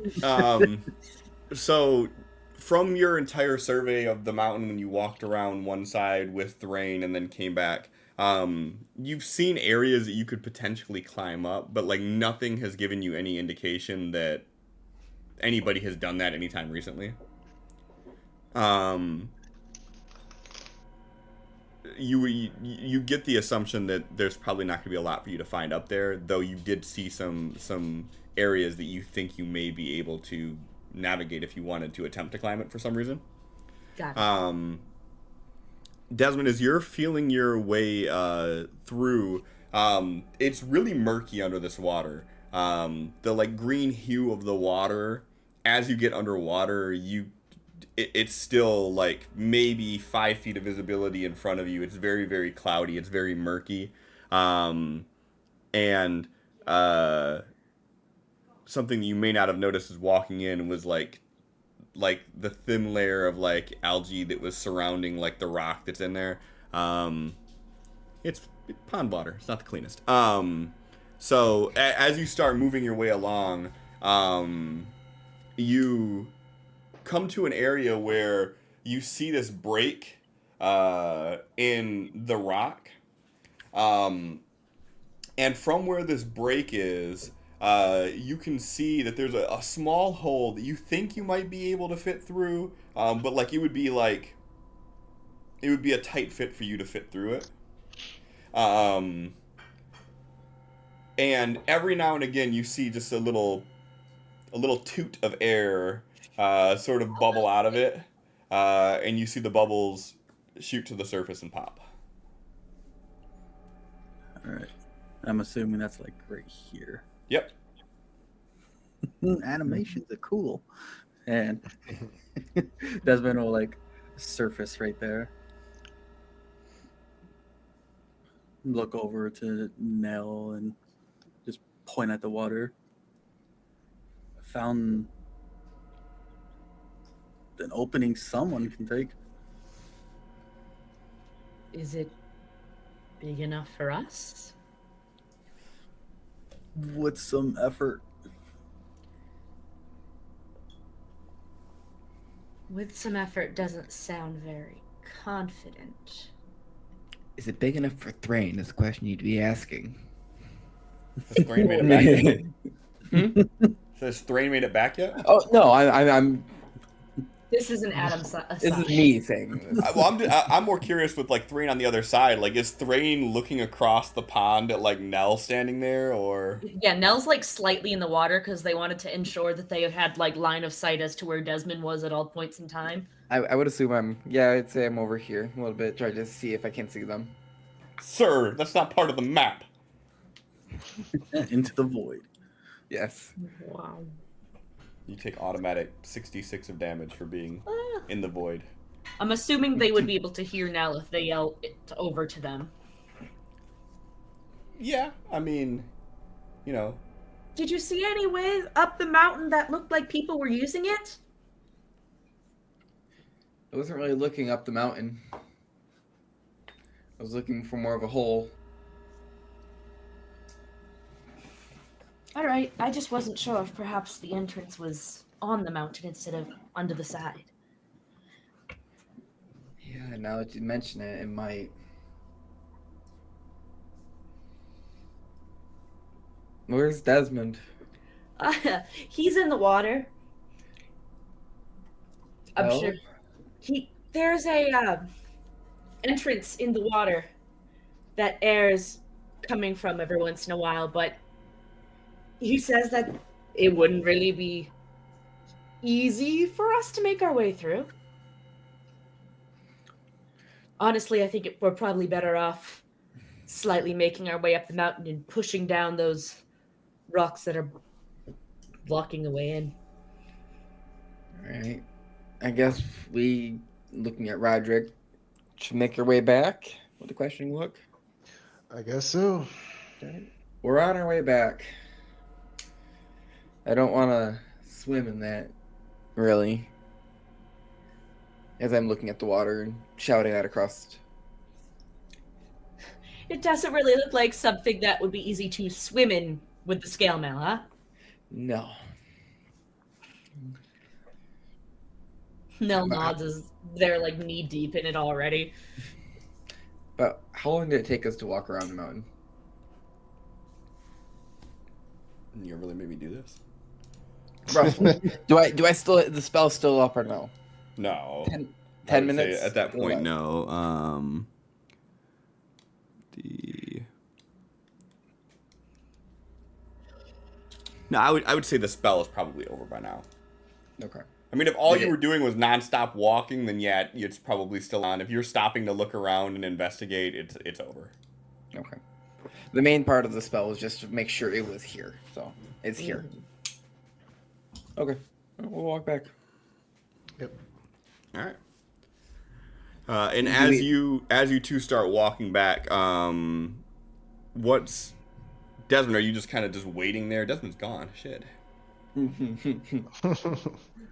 So from your entire survey of the mountain when you walked around one side with Thrain and then came back, you've seen areas that you could potentially climb up, but like nothing has given you any indication that anybody has done that anytime recently. You get the assumption that there's probably not going to be a lot for you to find up there, though you did see some areas that you think you may be able to navigate if you wanted to attempt to climb it for some reason. Got it. Desmond, as you're feeling your way through, it's really murky under this water. The like green hue of the water, as you get underwater, it's still like maybe 5 feet of visibility in front of you. It's very, very cloudy. It's very murky. And something you may not have noticed as walking in was like the thin layer of like algae that was surrounding like the rock that's in there. It's pond water. It's not the cleanest. So as you start moving your way along, you come to an area where you see this break in the rock. And from where this break is, you can see that there's a small hole that you think you might be able to fit through, but like it would be a tight fit for you to fit through it. And every now and again, you see just a little toot of air sort of bubble out of it, and you see the bubbles shoot to the surface and pop. All right. I'm assuming that's like right here. Yep. Animations are cool. And Desmond will like surface right there. Look over to Nell and just point at the water. Found an opening someone can take. Is it big enough for us? With some effort. With some effort doesn't sound very confident. Is it big enough for Thrain? Is the question you'd be asking. Has Thrain made it back yet? Has Thrain made it back yet? Oh no, I'm. This is an Adam aside. This is me saying this. Well, I'm more curious with like Thrain on the other side. Like, is Thrain looking across the pond at like Nell standing there, or? Yeah, Nell's like slightly in the water because they wanted to ensure that they had like line of sight as to where Desmond was at all points in time. I would assume I'd say I'm over here a little bit, try to see if I can see them. Sir, that's not part of the map. Into the void. Yes. Wow. You take automatic 66 of damage for being in the void. I'm assuming they would be able to hear Nell if they yell it over to them. Yeah, I mean, you know. Did you see any way up the mountain that looked like people were using it? I wasn't really looking up the mountain. I was looking for more of a hole. All right, I just wasn't sure if perhaps the entrance was on the mountain instead of under the side. Yeah, now that you mention it, it might. Where's Desmond? He's in the water. I'm Oh. sure. There's a entrance in the water that air's coming from every once in a while, but he says that it wouldn't really be easy for us to make our way through. Honestly, I think we're probably better off slightly making our way up the mountain and pushing down those rocks that are blocking the way in. Alright. I guess we, looking at Roderick, should make our way back with the questioning look. I guess so. Okay. We're on our way back. I don't want to swim in that, really. As I'm looking at the water and shouting out across. It doesn't really look like something that would be easy to swim in with the scale mail, huh? No. Nell nods as they're like knee deep in it already. But how long did it take us to walk around the mountain? You really made me do this? Roughly. do I still the spell's still up or no? No. 10 I would say minutes? at that point, Or no. The No, I would say the spell is probably over by now. what? Okay. I mean, if all you were doing was nonstop walking, then yeah, it's probably still on. If you're stopping to look around and investigate, it's over. Okay. The main part of the spell was just to make sure it was here. So it's here. Okay. We'll walk back. Yep. All right. And as you two start walking back, what's Desmond? Are you just kind of just waiting there? Desmond's gone. Shit.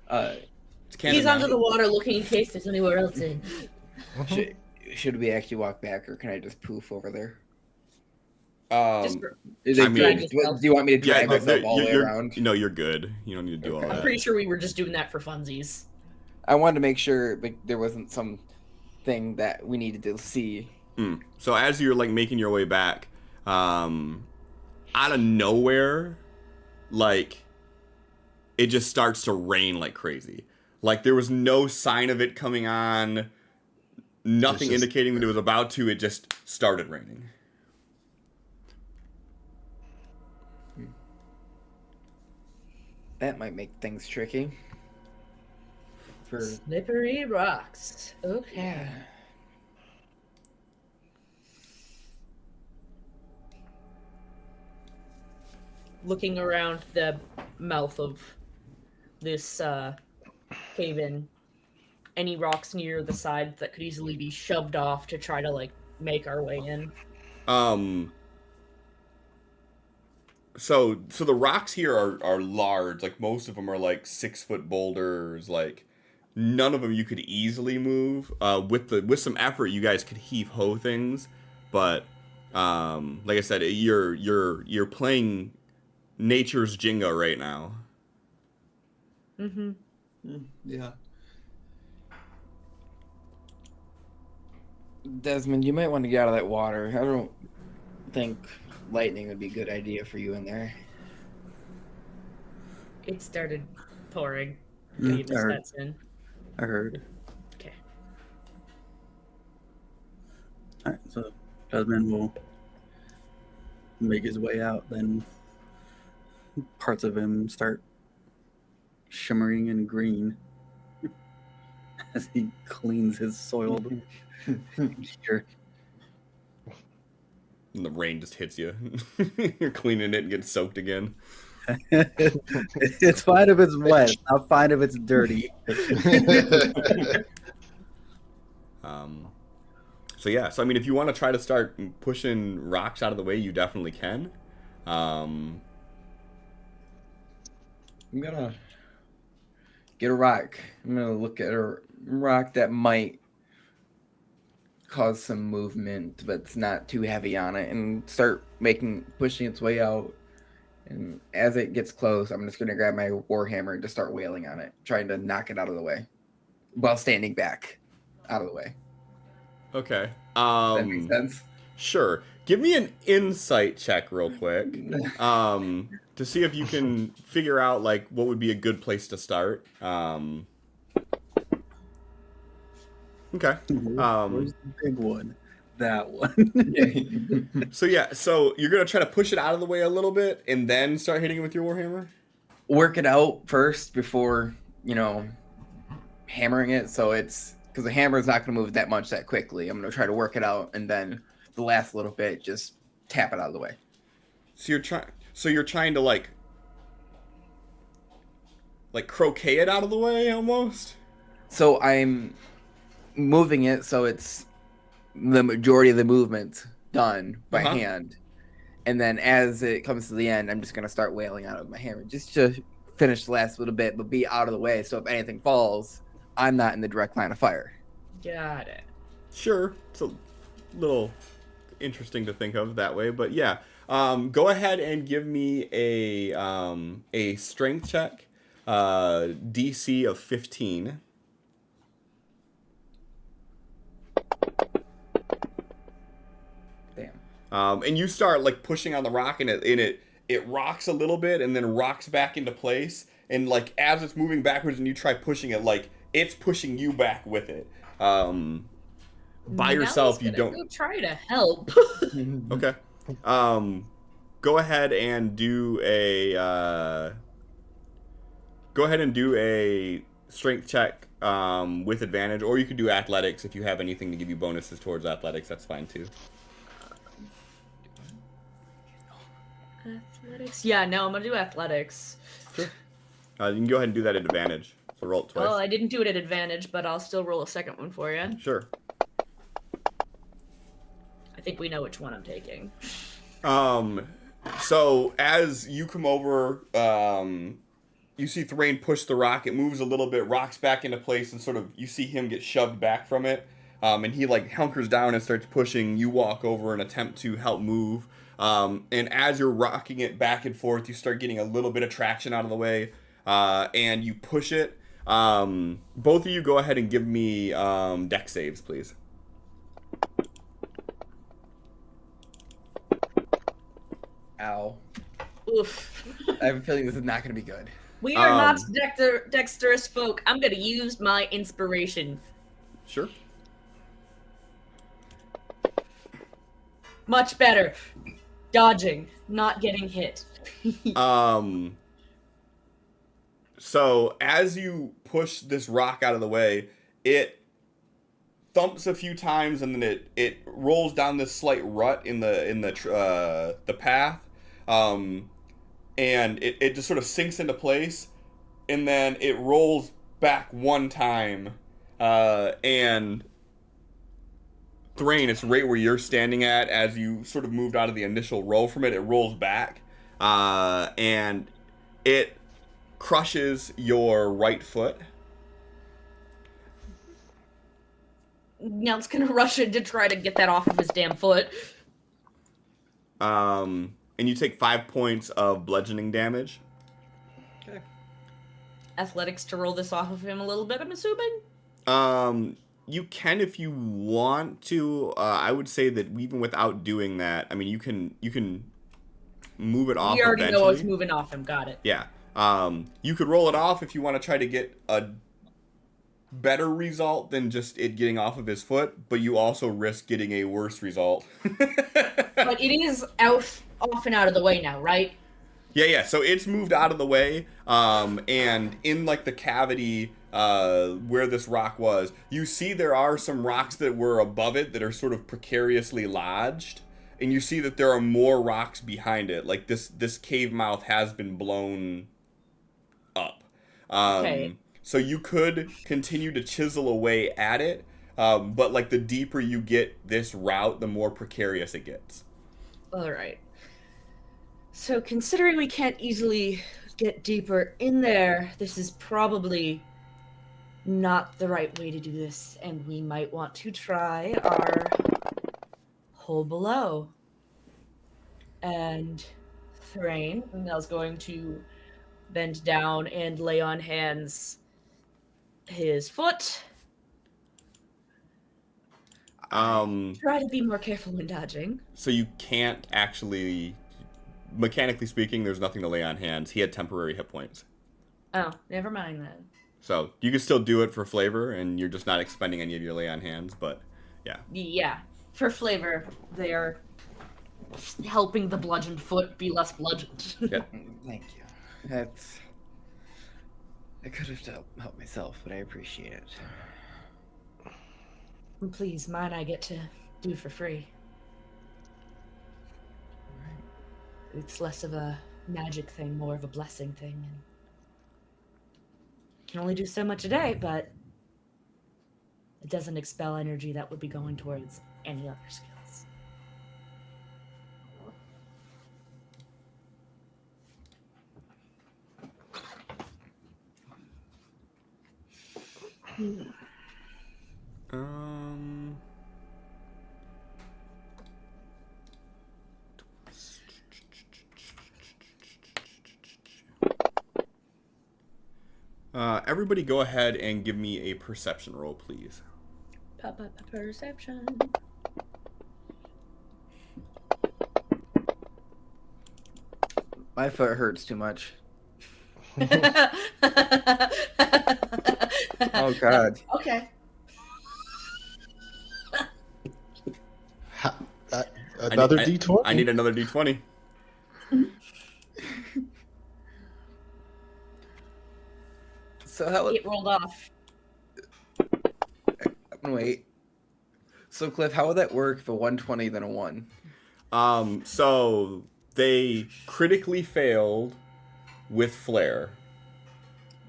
It's canon He's now. under the water looking in case there's anywhere else in. should we actually walk back, or can I just poof over there? Just for, Do I mean- you want me to drag myself all the way you're, around? No, you're good. You don't need to do all Okay. I'm that. pretty sure we were just doing that for funsies. I wanted to make sure like there wasn't some thing that we needed to see. So as you're like making your way back, out of nowhere, like it just starts to rain like crazy. Like there was no sign of it coming on, nothing just- indicating that it was about to. It just started raining. That might make things tricky. For Slippery rocks. Okay. yeah. Looking around the mouth of this cave-in, any rocks near the side that could easily be shoved off to try to like make our way in? So the rocks here are large. Like most of them are like 6-foot boulders. Like none of them you could easily move. With some effort, you guys could heave ho things, but like I said, you're playing nature's Jenga right now. Mm-hmm. Yeah. Desmond, you might want to get out of that water. I don't think lightning would be a good idea for you in there. It started pouring. Yeah, Did you miss that sin? I heard. Okay. All right, so Desmond will make his way out. Then parts of him start shimmering in green as he cleans his soiled gear. And the rain just hits you. You're cleaning it and getting soaked again. It's fine if it's wet. Not fine if it's dirty. So yeah, so I mean, if you want to try to start pushing rocks out of the way, you definitely can. I'm gonna get a rock. I'm gonna look at a rock that might cause some movement, but it's not too heavy on it, and start pushing its way out. And as it gets close, I'm just gonna grab my warhammer and just start wailing on it, trying to knock it out of the way, while standing back, out of the way. Okay. Does that make sense? Sure. Give me an insight check real quick. To see if you can figure out like what would be a good place to start. Okay. Where's the big one? That one. So yeah, so you're gonna try to push it out of the way a little bit and then start hitting it with your warhammer? Work it out first before, hammering it. So it's because the hammer is not going to move that much that quickly. I'm going to try to work it out, and then the last little bit, just tap it out of the way. So you're trying to like croquet it out of the way almost? So I'm moving it so it's the majority of the movement done by Uh-huh. hand. And then as it comes to the end, I'm just going to start wailing out with my hammer just to finish the last little bit, but be out of the way. So if anything falls, I'm not in the direct line of fire. Got it. Sure, it's a little interesting to think of that way, but yeah. Go ahead and give me a strength check, DC of 15. Damn. And you start like pushing on the rock, and it rocks a little bit, and then rocks back into place. And like as it's moving backwards, and you try pushing it, like it's pushing you back with it. By yourself, you don't. Go try to help. Okay. Go ahead and do a strength check with advantage, or you could do athletics if you have anything to give you bonuses towards athletics. That's fine too. Athletics? Yeah, no, I'm gonna do athletics. Sure. You can go ahead and do that at advantage. So roll it twice. Well, I didn't do it at advantage, but I'll still roll a second one for you. Sure. I think we know which one I'm taking. So as you come over, you see Thrain push the rock. It moves a little bit, rocks back into place, and sort of you see him get shoved back from it. And he like hunkers down and starts pushing. You walk over and attempt to help move. And as you're rocking it back and forth, you start getting a little bit of traction out of the way, and you push it. Both of you go ahead and give me dex saves, please. Ow. Oof. I have a feeling this is not going to be good. We are not dexterous folk. I'm gonna use my inspiration. Sure. Much better. Dodging, not getting hit. So as you push this rock out of the way, it thumps a few times, and then it rolls down this slight rut in the path, and it just sort of sinks into place, and then it rolls back one time, and Thrain, it's right where you're standing at. As you sort of moved out of the initial roll from it, it rolls back, and it crushes your right foot. Now it's gonna rush in to try to get that off of his damn foot. And you take 5 points of bludgeoning damage. Okay. Athletics to roll this off of him a little bit, I'm assuming? You can if you want to. I would say that even without doing that, I mean, you can move it off. We already eventually. know it's moving off him, got it. Yeah. You could roll it off if you want to try to get a better result than just it getting off of his foot, but you also risk getting a worse result. But it is off and out of the way now, right? Yeah. So it's moved out of the way, and in like the cavity where this rock was, you see there are some rocks that were above it that are sort of precariously lodged, and you see that there are more rocks behind it. Like this cave mouth has been blown up. Okay. So you could continue to chisel away at it, but like the deeper you get this route, the more precarious it gets. All right. So considering we can't easily get deeper in there, this is probably not the right way to do this, and we might want to try our hole below. And Thrain, Nell's going to bend down and lay on hands his foot. Try to be more careful when dodging. So you can't actually, mechanically speaking, there's nothing to lay on hands. He had temporary hit points. Oh, never mind then. So you can still do it for flavor, and you're just not expending any of your lay on hands, but yeah. Yeah, for flavor, they are helping the bludgeoned foot be less bludgeoned. Yeah. Thank you. That's. I could have helped myself, but I appreciate it. Please, mine I get to do for free. It's less of a magic thing, more of a blessing thing. And can only do so much a day, but it doesn't expel energy that would be going towards any other skills. Um. Everybody go ahead and give me a perception roll, please. Perception. My foot hurts too much. Oh God. Okay. Ha- another D20. I need another D20. So how? It rolled off. Wait. So Cliff, how would that work if a 120 then a 1? So they critically failed with flare.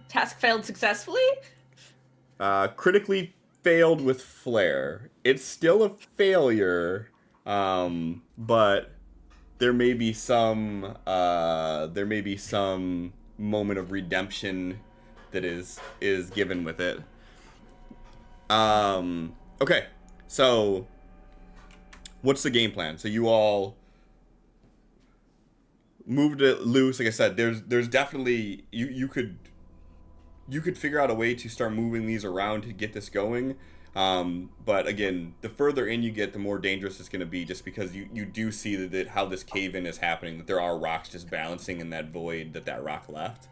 Task failed successfully? Critically failed with flare. It's still a failure, but there may be some moment of redemption that is given with it. Okay, so what's the game plan? So you all moved it loose. Like I said, there's definitely you could figure out a way to start moving these around to get this going. But again, the further in you get, the more dangerous it's going to be, just because you do see that how this cave-in is happening, that there are rocks just balancing in that void that rock left.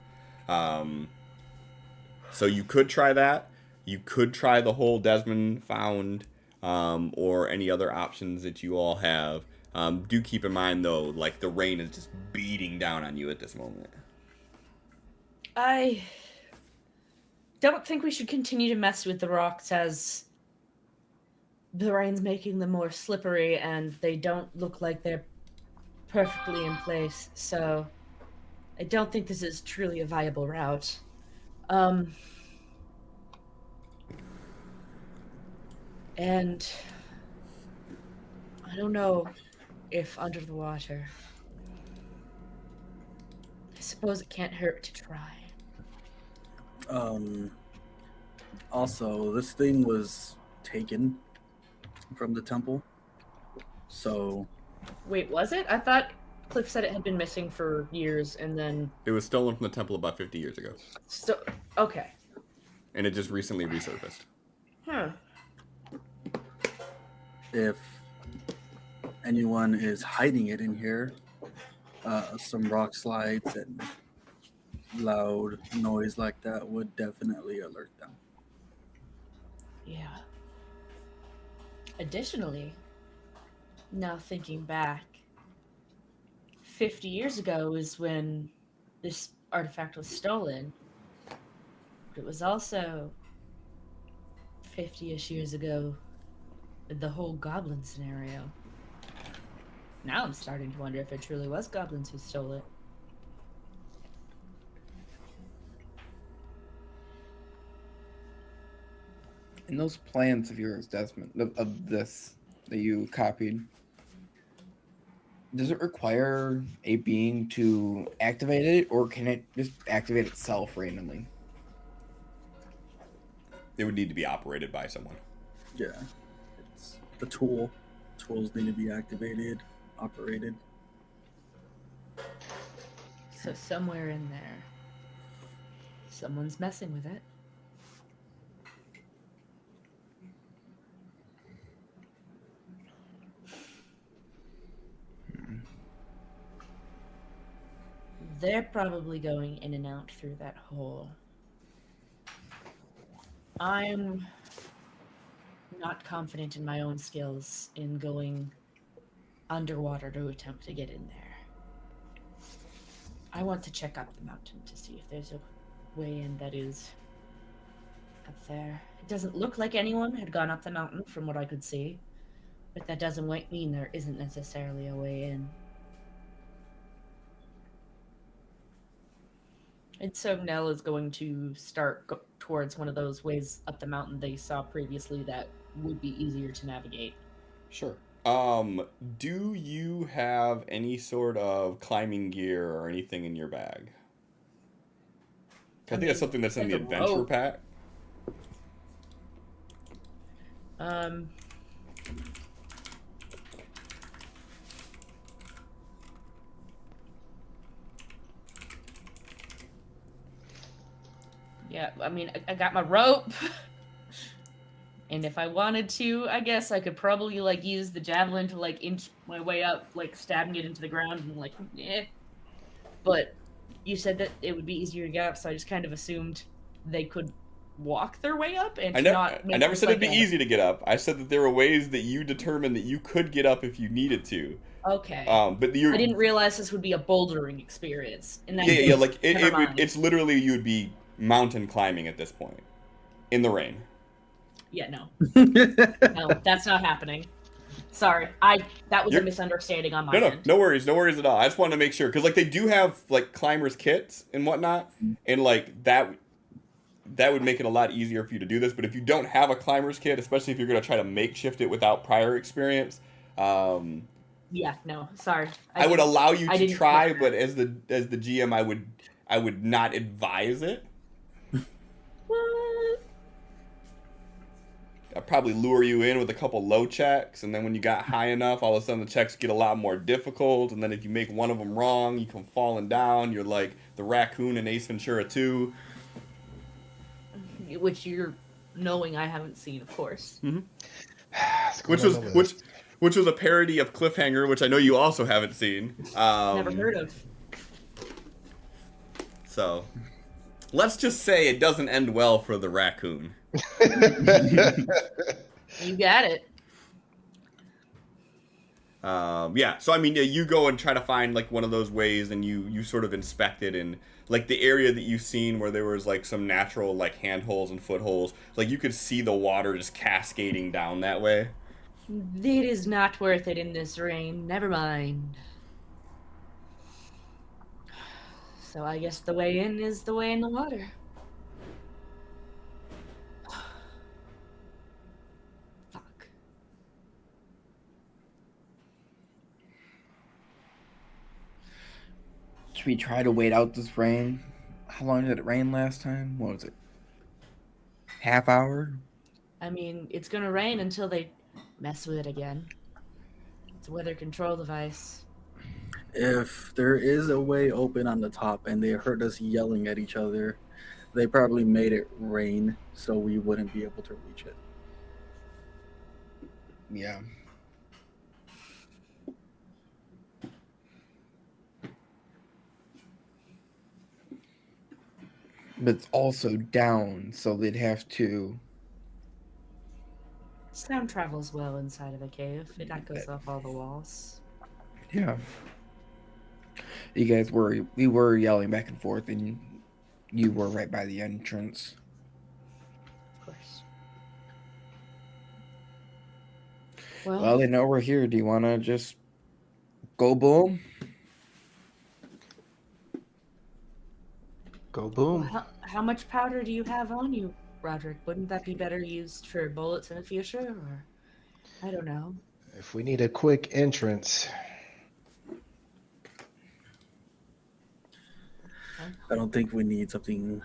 So you could try that. You could try the whole Desmond found, or any other options that you all have. Do keep in mind, though, like, the rain is just beating down on you at this moment. I don't think we should continue to mess with the rocks, as the rain's making them more slippery and they don't look like they're perfectly in place. So I don't think this is truly a viable route. And I don't know if under the water. I suppose it can't hurt to try. Also, this thing was taken from the temple. So, Wait, was it? I thought Cliff said it had been missing for years, and then It was stolen from the temple about 50 years ago, so okay. and it just recently resurfaced. Huh. if anyone is hiding it in here, some rock slides and loud noise like that would definitely alert them. Yeah. Additionally, now thinking back, 50 years ago is when this artifact was stolen. But it was also 50-ish years ago with the whole goblin scenario. Now I'm starting to wonder if it truly was goblins who stole it. In those plans of yours, Desmond, of this that you copied, does it require a being to activate it, or can it just activate itself randomly? It would need to be operated by someone. Yeah, it's a tool. Tools need to be activated, operated. So somewhere in there, someone's messing with it. They're probably going in and out through that hole. I'm not confident in my own skills in going underwater to attempt to get in there. I want to check up the mountain to see if there's a way in that is up there. It doesn't look like anyone had gone up the mountain from what I could see, but that doesn't mean there isn't necessarily a way in. And so Nell is going to start towards one of those ways up the mountain they saw previously that would be easier to navigate. Sure. Do you have any sort of climbing gear or anything in your bag? I think that's something that's in the like a adventure rope. pack. Um. Yeah, I mean, I got my rope. And if I wanted to, I guess I could probably like use the javelin to like inch my way up, like stabbing it into the ground and like, eh. But you said that it would be easier to get up, so I just kind of assumed they could walk their way up and I to never, not I make never this said it'd like be easy to get up. I said that there were ways that you determined that you could get up if you needed to. Okay. But I you, didn't realize this would be a bouldering experience. In that yeah, case, like never mind. it's literally you would be mountain climbing at this point in the rain. Yeah, no. No, that's not happening. Sorry. That was a You're- misunderstanding on my No, end. no worries at all. I just wanted to make sure because like they do have like climbers kits and whatnot, and like that would make it a lot easier for you to do this. But if you don't have a climbers kit, especially if you're going to try to makeshift it without prior experience, Yeah, no, sorry. I would allow you I to didn't try, catch but as the GM, I would not advise it. What? I'd probably lure you in with a couple low checks, and then when you got high enough, all of a sudden the checks get a lot more difficult, and then if you make one of them wrong, you come falling down. You're like the raccoon in Ace Ventura 2. Which you're knowing I haven't seen, of course. It's going Which on was the list. which was a parody of Cliffhanger, which I know you also haven't seen. Never heard of. So, let's just say it doesn't end well for the raccoon. You got it. Yeah, so I mean, yeah, you go and try to find like one of those ways, and you sort of inspect it, and like the area that you've seen where there was like some natural like handholds and footholds, like you could see the water just cascading down that way. It is not worth it in this rain. Never mind. So I guess the way in is the way in the water. Fuck. Should we try to wait out this rain? How long did it rain last time? What was it? Half hour? I mean, it's gonna rain until they mess with it again. It's a weather control device. If there is a way open on the top and they heard us yelling at each other, they probably made it rain so we wouldn't be able to reach it. Yeah. But it's also down, so they'd have to. Sound travels well inside of a cave. It echoes off all the walls. Yeah. We were yelling back and forth, and you were right by the entrance. Of course. Well, they know we're here. Do you want to just go boom? Go boom. How much powder do you have on you, Roderick? Wouldn't that be better used for bullets in the future? Or, I don't know. If we need a quick entrance, I don't think we need something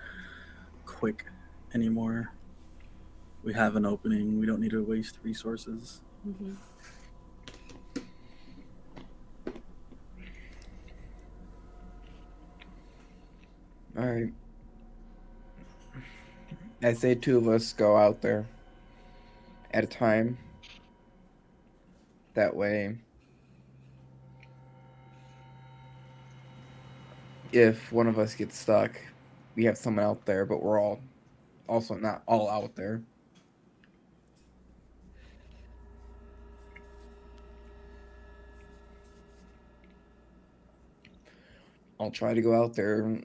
quick anymore. We have an opening. We don't need to waste resources. Mm-hmm. All right. I say two of us go out there at a time. That way, if one of us gets stuck, we have someone out there, but we're all also not all out there. I'll try to go out there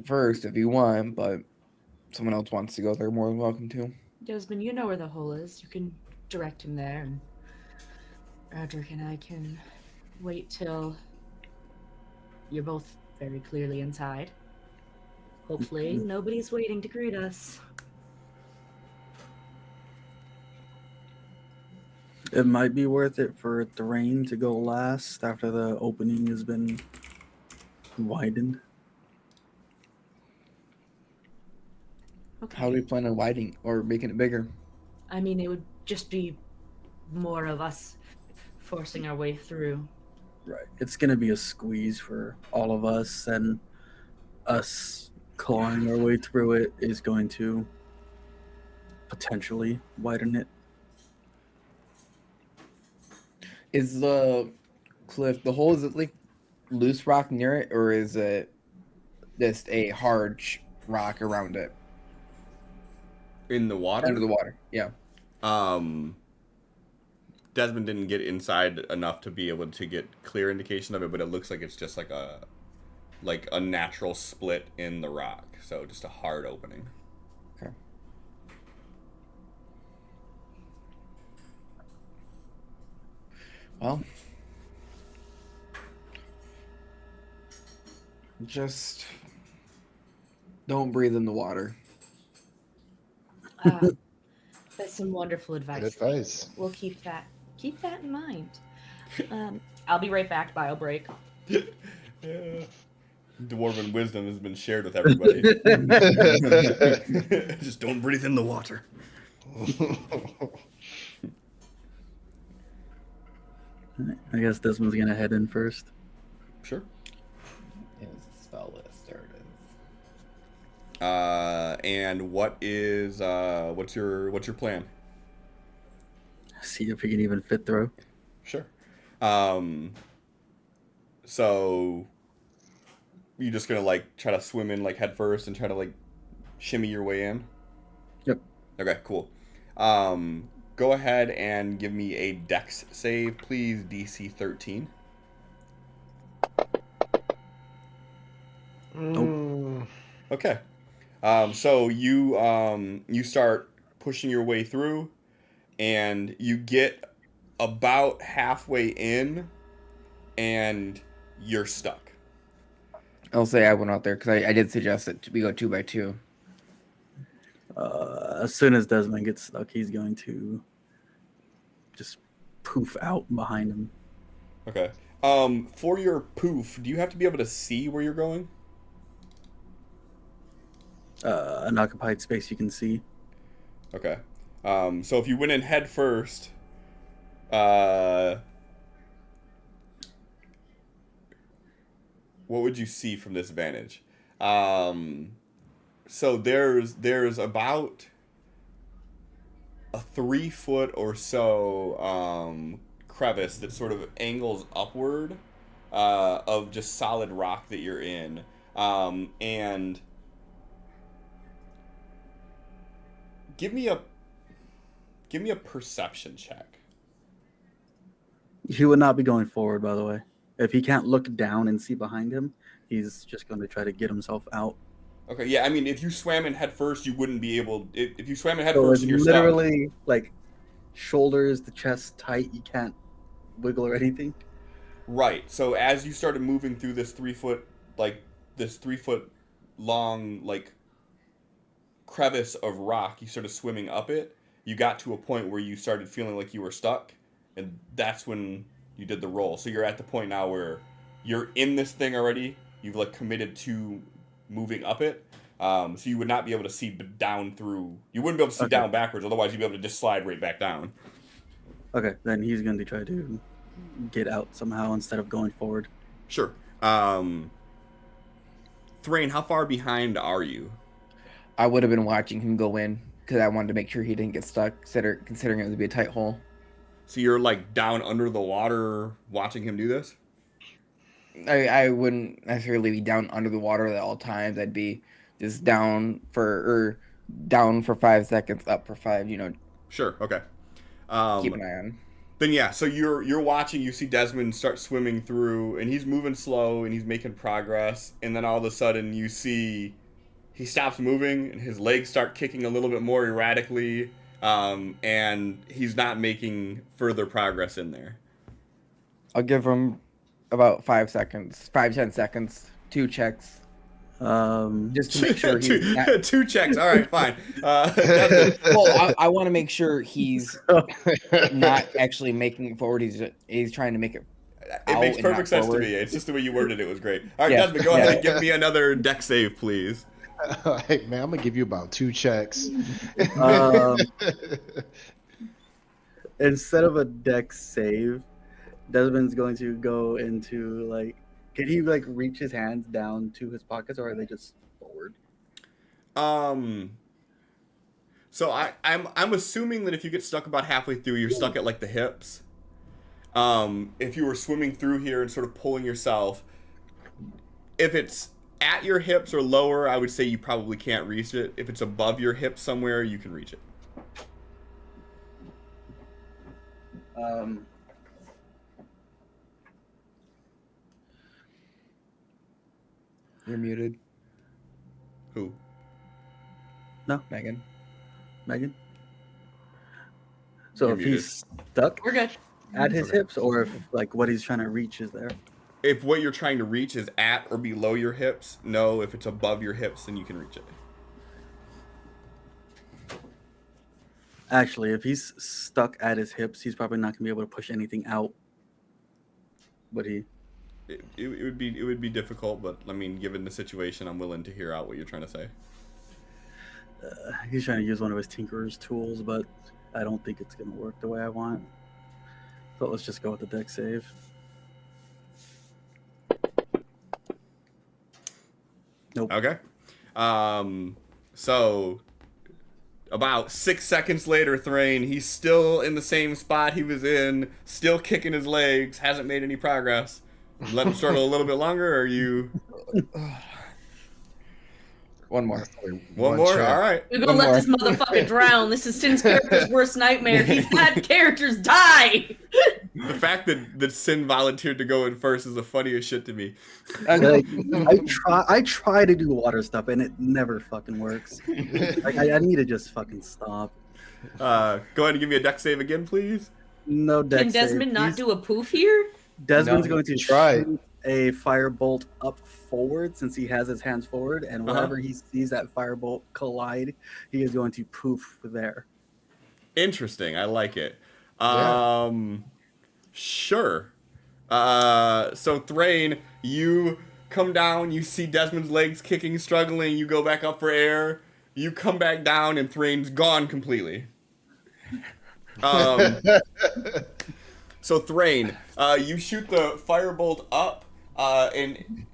first if you want, but someone else wants to go there, more than welcome to. Desmond, you know where the hole is. You can direct him there, and Roderick and I can wait till you're both very clearly inside. Hopefully, nobody's waiting to greet us. It might be worth it for the rain to go last after the opening has been widened. Okay. How do we plan on widening or making it bigger? I mean, it would just be more of us forcing our way through. Right. It's going to be a squeeze for all of us, and us clawing our way through it is going to potentially widen it. Is the cliff, the hole, is it like loose rock near it, or is it just a hard rock around it In the water? under the water? Yeah. Desmond didn't get inside enough to be able to get clear indication of it, but it looks like it's just like a natural split in the rock. So just a hard opening. Okay. Well, just don't breathe in the water. That's some wonderful Good advice. advice. We'll keep that in mind. I'll be right back. Bio break. Dwarven wisdom has been shared with everybody. Just don't breathe in the water. I guess Desmond's going to head in first. Sure. His spell list, there it is. And what's your plan? See if he can even fit through. Sure. So you just gonna like try to swim in like head first and try to like shimmy your way in? Yep. Okay, cool. Go ahead and give me a dex save, please, DC 13. Nope. Okay. So you start pushing your way through, and you get about halfway in, and you're stuck. I'll say I went out there because I did suggest that we go 2 by 2. As soon as Desmond gets stuck, he's going to just poof out behind him. Okay. For your poof, do you have to be able to see where you're going? An occupied space you can see. Okay. So if you went in head first, what would you see from this vantage? So there's about a 3 foot or so crevice that sort of angles upward of just solid rock that you're in, and give me a perception check. He would not be going forward, by the way. If he can't look down and see behind him, he's just going to try to get himself out. Okay, yeah, I mean, if you swam in head first, you wouldn't be able. If you swam in head So first it's and you're literally like shoulders, the chest tight. You can't wiggle or anything. stuck, right? So as you started moving through this 3 foot long crevice of rock, you started swimming up it. You got to a point where you started feeling like you were stuck, and that's when you did the roll. So you're at the point now where you're in this thing already. You've like committed to moving up it. So you would not be able to see down through. You wouldn't be able to see Okay. down backwards. Otherwise, you'd be able to just slide right back down. Okay, then he's going to try to get out somehow instead of going forward. Sure. Thrain, how far behind are you? I would have been watching him go in because I wanted to make sure he didn't get stuck, considering it would be a tight hole. So you're like down under the water watching him do this? I wouldn't necessarily be down under the water at all times. I'd be just down for 5 seconds, up for 5. Sure. Okay. Keep an eye on. Then yeah, so you're watching. You see Desmond start swimming through, and he's moving slow, and he's making progress. And then all of a sudden, you see he stops moving, and his legs start kicking a little bit more erratically, and he's not making further progress in there. I'll give him about 5 seconds, 5-10 seconds, 2 checks, just to make sure he's not. 2 checks. All right, fine. Desmond, Well, I want to make sure he's not actually making it forward. He's trying to make it. it makes out and not perfect sense to forward. me. It's just the way you worded it was great. All right, Yeah. Desmond, go Yeah. ahead and give me another deck save, please. Hey, man, I'm gonna give you about 2 checks. Um, instead of a dex save, Desmond's going to go into like. Can he like reach his hands down to his pockets, or are they just forward? So I'm assuming that if you get stuck about halfway through, you're stuck at like the hips. If you were swimming through here and sort of pulling yourself, if it's at your hips or lower, I would say you probably can't reach it. If it's above your hips somewhere, you can reach it. You're muted, Who? Megan. Megan. So You're if muted. he's stuck We're good. at his Okay. hips, or if like what he's trying to reach is there. If what you're trying to reach is at or below your hips, no. If it's above your hips, then you can reach it. Actually, if he's stuck at his hips, he's probably not gonna be able to push anything out. But he. It would be difficult, but I mean, given the situation, I'm willing to hear out what you're trying to say. He's trying to use one of his tinkerer's tools, but I don't think it's gonna work the way I want. So let's just go with the deck save. Nope. Okay. So about 6 seconds later, Thrain, he's still in the same spot he was in, still kicking his legs, hasn't made any progress. Let him struggle a little bit longer, or you? One more. One more? check. All right. We're gonna One let more. this motherfucker drown. This is Sin's character's worst nightmare. He's had characters die. The fact that Sin volunteered to go in first is the funniest shit to me. Like, I try to do water stuff and it never fucking works. Like I need to just fucking stop. Go ahead and give me a deck save again, please. No deck Can Desmond save. not do a poof here? Desmond's No, going to try. shoot a firebolt up forward since he has his hands forward, and wherever he sees that firebolt collide, he is going to poof there. Interesting. I like it. Yeah. Sure. So Thrain, you come down, you see Desmond's legs kicking, struggling, you go back up for air, you come back down, and Thrain's gone completely. So Thrain, you shoot the firebolt up, and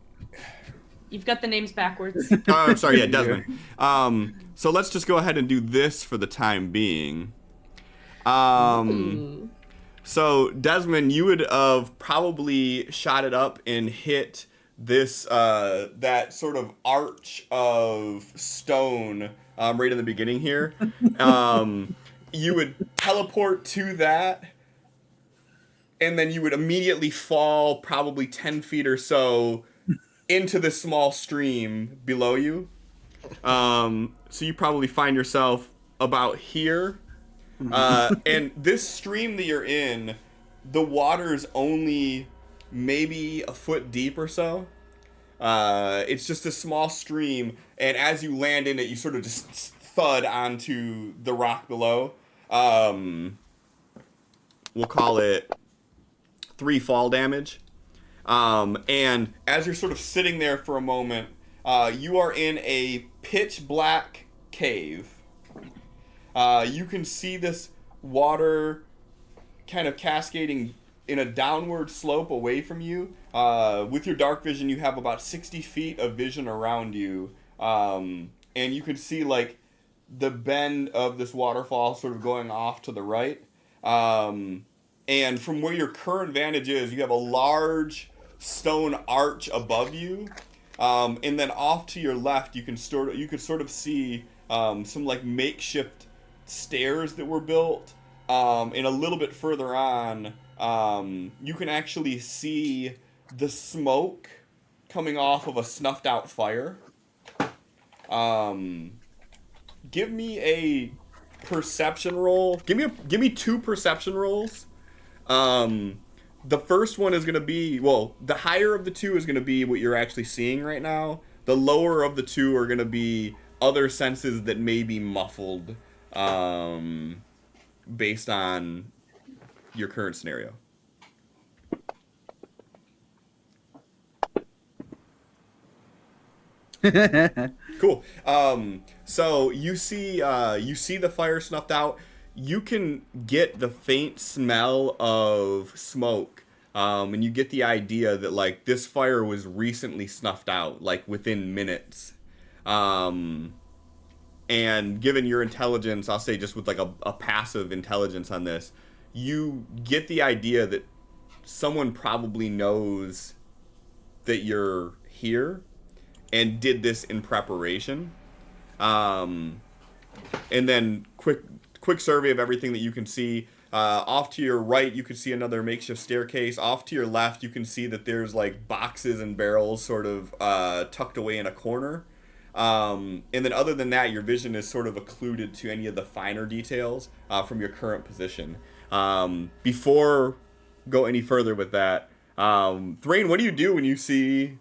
You've got the names backwards. I'm sorry, yeah, Desmond. So let's just go ahead and do this for the time being. Ooh. So Desmond, you would have probably shot it up and hit this that sort of arch of stone right in the beginning here. You would teleport to that, and then you would immediately fall probably 10 feet or so into this small stream below you. So you probably find yourself about here. And this stream that you're in, the water's only maybe a foot deep or so. It's just a small stream, and as you land in it, you sort of just thud onto the rock below. We'll call it 3 fall damage. And as you're sort of sitting there for a moment, you are in a pitch black cave. You can see this water kind of cascading in a downward slope away from you. With your dark vision, you have about 60 feet of vision around you. And you can see like the bend of this waterfall sort of going off to the right. And from where your current vantage is, you have a large stone arch above you. And then off to your left, you could sort of see some like makeshift stairs that were built. And a little bit further on, you can actually see the smoke coming off of a snuffed out fire. Give me a perception roll. Give me 2 perception rolls. The first one is going to be, well, the higher of the 2 is going to be what you're actually seeing right now. The lower of the 2 are going to be other senses that may be muffled based on your current scenario. Cool. So you see the fire snuffed out. you can get the faint smell of smoke, and you get the idea that like this fire was recently snuffed out, like within minutes. Um, and given your intelligence, I'll say just with like a passive intelligence on this, you get the idea that someone probably knows that you're here and did this in preparation. Um, and then quick survey of everything that you can see. Off to your right, you can see another makeshift staircase. Off to your left, you can see that there's like boxes and barrels sort of tucked away in a corner. And then other than that, your vision is sort of occluded to any of the finer details from your current position. Before go any further with that, Thrain, what do you do when you see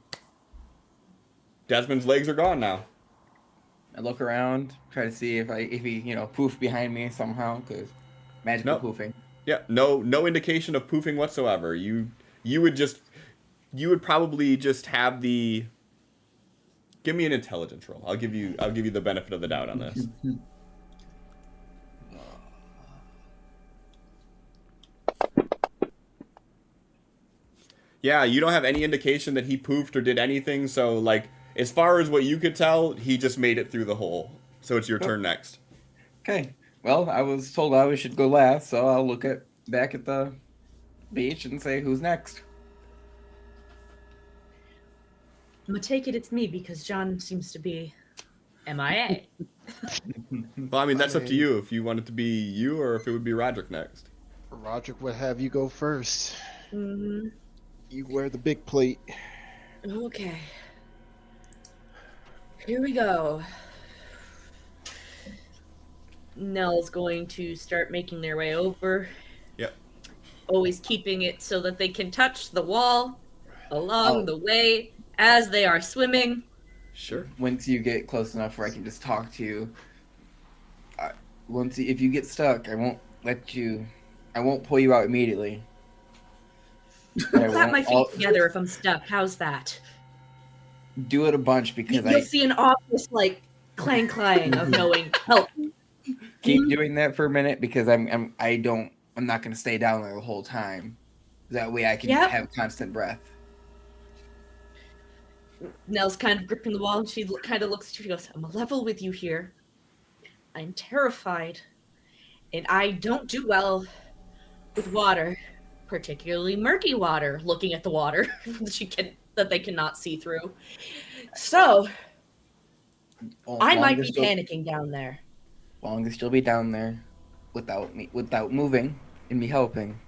Desmond's legs are gone now? I look around, try to see if he poof behind me somehow, because magical Nope. poofing. Yeah, no indication of poofing whatsoever. You would probably just have the. Give me an intelligence roll. I'll give you the benefit of the doubt on this. Yeah, you don't have any indication that he poofed or did anything. So like, as far as what you could tell, he just made it through the hole. So it's your turn next. Okay. Well, I was told I should go last, so I'll look back at the beach and say, who's next? I'm gonna take it's me because John seems to be MIA. Well, I mean, that's up to you if you want it to be you or if it would be Roderick next. Roderick would have you go first. Mm-hmm. You wear the big plate. Okay. Here we go. Nell's going to start making their way over. Yep. Always keeping it so that they can touch the wall along the way as they are swimming. Sure. Once you get close enough where I can just talk to you, if you get stuck, I won't pull you out immediately. I'll clap my feet together if I'm stuck. How's that? Do it a bunch because You'll see an obvious like clang of knowing help. Keep doing that for a minute because I'm not gonna stay down there the whole time. That way I can have constant breath. Nell's kind of gripping the wall and she kind of looks at you. She goes, I'm level with you here. I'm terrified. And I don't do well with water, particularly murky water, looking at the water that they cannot see through. So I might be panicking down there. Long as you'll be down there without moving and me helping.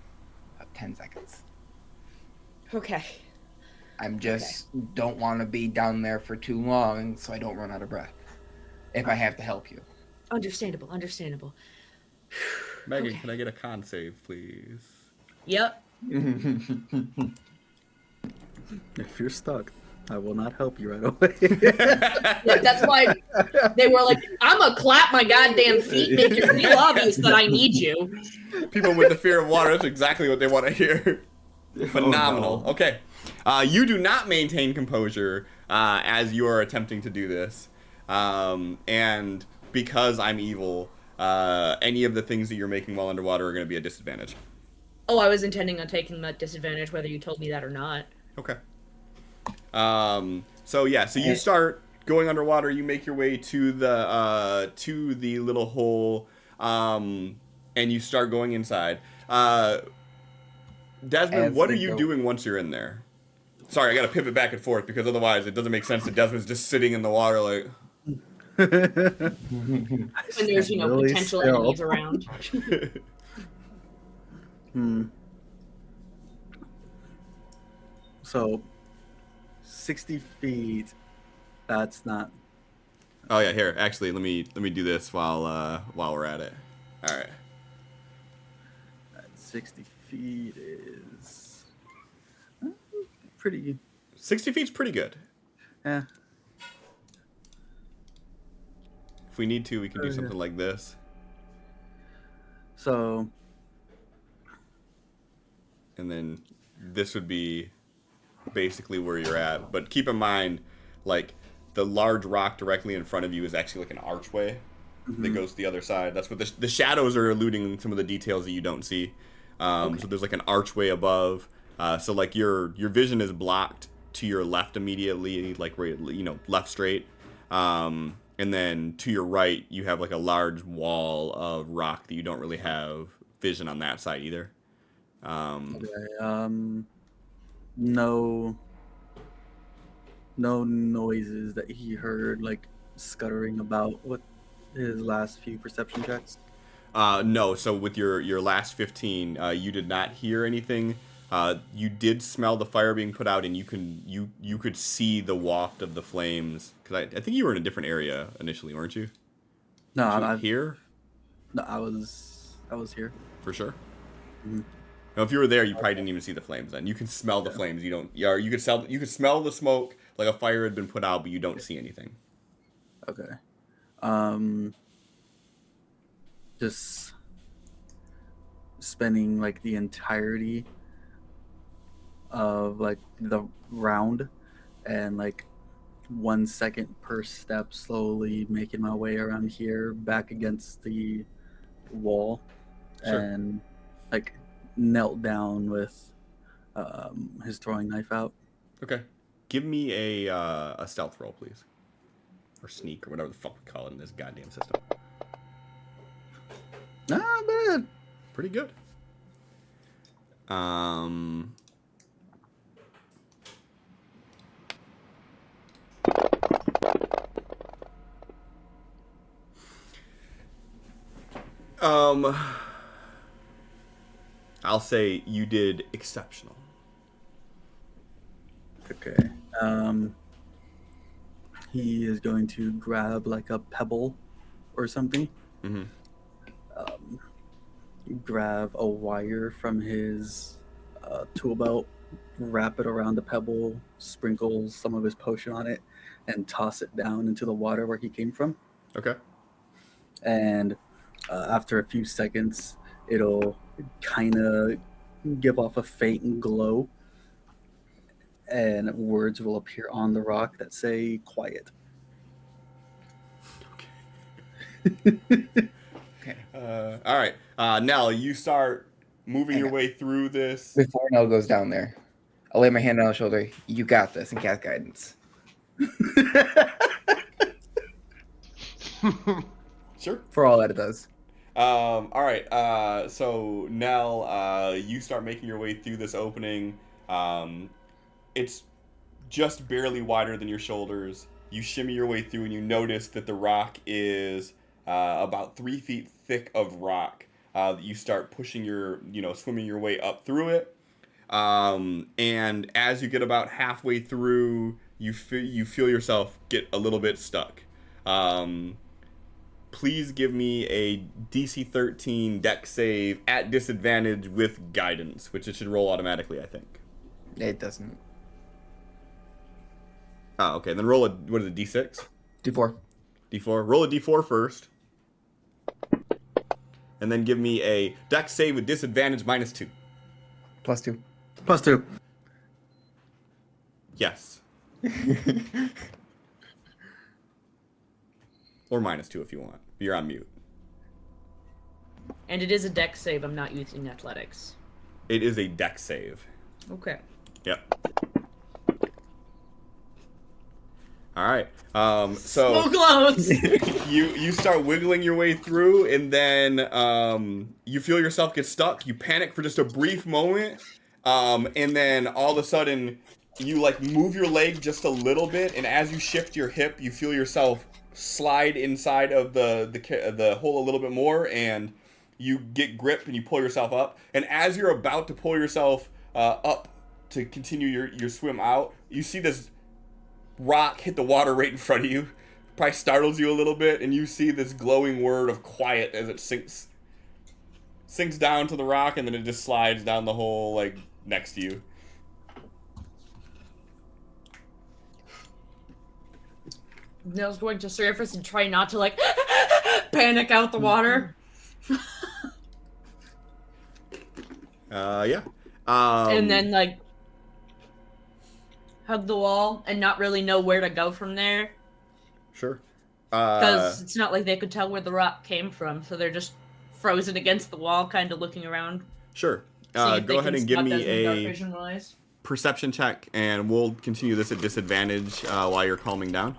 About 10 seconds. Okay. I'm just don't want to be down there for too long so I don't run out of breath. If I have to help you. Understandable. Megan, can I get a con save, please? Yep. If you're stuck, I will not help you right away. Yeah, that's why they were like, I'm gonna clap my goddamn feet, make it real obvious that I need you. People with the fear of water, that's exactly what they want to hear. Phenomenal. no. Okay. You do not maintain composure as you are attempting to do this. And because I'm evil, any of the things that you're making while underwater are going to be a disadvantage. Oh, I was intending on taking that disadvantage whether you told me that or not. Okay. So you start going underwater. You make your way to the little hole, and you start going inside. Desmond, what are you doing once you're in there? Sorry, I got to pivot back and forth because otherwise it doesn't make sense that Desmond's just sitting in the water like. When there's really potential enemies around. So, 60 feet. That's not. Oh yeah, here. Actually, let me do this while we're at it. All right. 60 feet is pretty. 60 feet's pretty good. Yeah. If we need to, we can do something like this. So. And then this would be basically where you're at. But keep in mind, like, the large rock directly in front of you is actually like an archway. that goes to the other side. That's what the shadows are eluding some of the details that you don't see. So there's like an archway above. So like your vision is blocked to your left immediately, like left straight. And then to your right, you have like a large wall of rock that you don't really have vision on that side either. No noises that he heard, like scuttering about with his last few perception checks. No, so with your last 15, you did not hear anything. You did smell the fire being put out, and you could see the waft of the flames. Because I think you were in a different area initially, weren't you? No, I'm here No, I was here. for sure. Mhm. No, if you were there, you probably didn't even see the flames. Then you can smell the flames. You don't. Yeah, you could smell the smoke like a fire had been put out, but you don't see anything. Okay. Just spending like the entirety of like the round and like 1 second per step, slowly making my way around here back against the wall. Sure. And like knelt down with his throwing knife out. Okay. Give me a stealth roll, please, or sneak, or whatever the fuck we call it in this goddamn system. Not bad. Pretty good. I'll say you did exceptional. Okay. He is going to grab like a pebble or something. Mm-hmm. Grab a wire from his tool belt, wrap it around the pebble, sprinkle some of his potion on it, and toss it down into the water where he came from. Okay. And after a few seconds, it'll kind of give off a faint glow, and words will appear on the rock that say "quiet." Okay. All right. Nell, you start moving your way through this. Before Nell goes down there, I'll lay my hand on her shoulder. You got this, and cast guidance. Sure. For all that it does. All right. So Nell, you start making your way through this opening. It's just barely wider than your shoulders. You shimmy your way through, and you notice that the rock is about 3 feet thick of rock. You start pushing swimming your way up through it. And as you get about halfway through, you feel yourself get a little bit stuck. Please give me a DC 13 Dex save at disadvantage with guidance, which it should roll automatically, I think. It doesn't. Oh, okay. Then roll what is it, D6? D4. D4. Roll a D4 first. And then give me a Dex save with disadvantage -2. +2. +2. Yes. Or -2 if you want. You're on mute. And it is a dex save. I'm not using athletics. It is a Dex save. Okay. Yep. All right. So close. you start wiggling your way through, and then you feel yourself get stuck. You panic for just a brief moment, and then all of a sudden you like move your leg just a little bit, and as you shift your hip, you feel yourself slide inside of the hole a little bit more, and you get grip and you pull yourself up. And as you're about to pull yourself up to continue your swim out, you see this rock hit the water right in front of you. Probably startles you a little bit, and you see this glowing word of quiet as it sinks down to the rock, and then it just slides down the hole like next to you. Nell's going to surface and try not to like panic out the water. Yeah. And then like hug the wall and not really know where to go from there. Sure. Because it's not like they could tell where the rock came from, so they're just frozen against the wall, kind of looking around. Sure. See if Go they ahead can and give spot me Desmond dark a vision wise. perception check, and we'll continue this at disadvantage while you're calming down.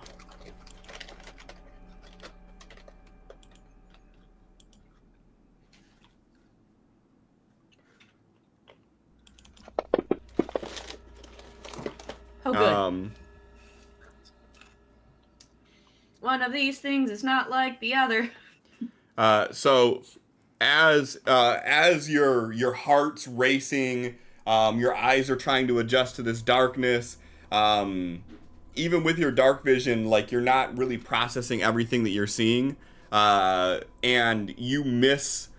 Oh, good. One of these things is not like the other. So as your heart's racing, your eyes are trying to adjust to this darkness. Even with your dark vision, like, you're not really processing everything that you're seeing, and you miss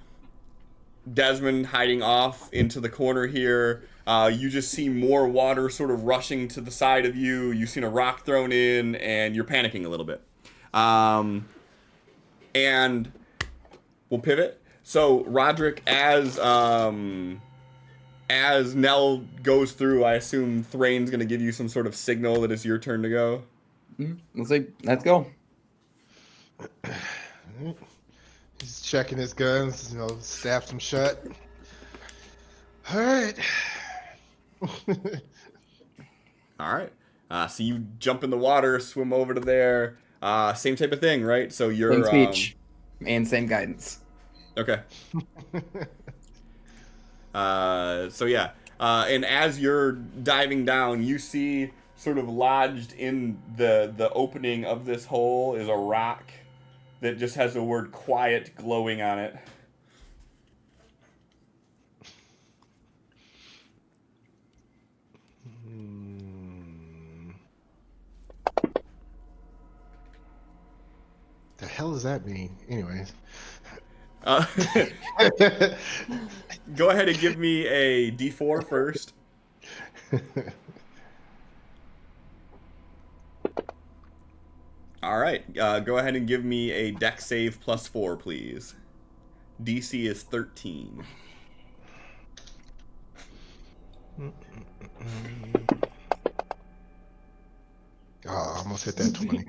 Desmond hiding off into the corner here. You just see more water sort of rushing to the side of you. You've seen a rock thrown in, and you're panicking a little bit. And we'll pivot. So Roderick, as Nell goes through, I assume Thrain's going to give you some sort of signal that it's your turn to go. Let's go. He's checking his guns, staffed them shut. All right. All right. So you jump in the water, swim over to there. Same type of thing, right? So you're Same speech and same guidance. Okay. So yeah. And as you're diving down, you see sort of lodged in the opening of this hole is a rock that just has the word quiet glowing on it. The hell does that mean? Anyways. Go ahead and give me a D4 first. All right. Go ahead and give me a dex save +4, please. DC is 13. Oh, almost hit that 20.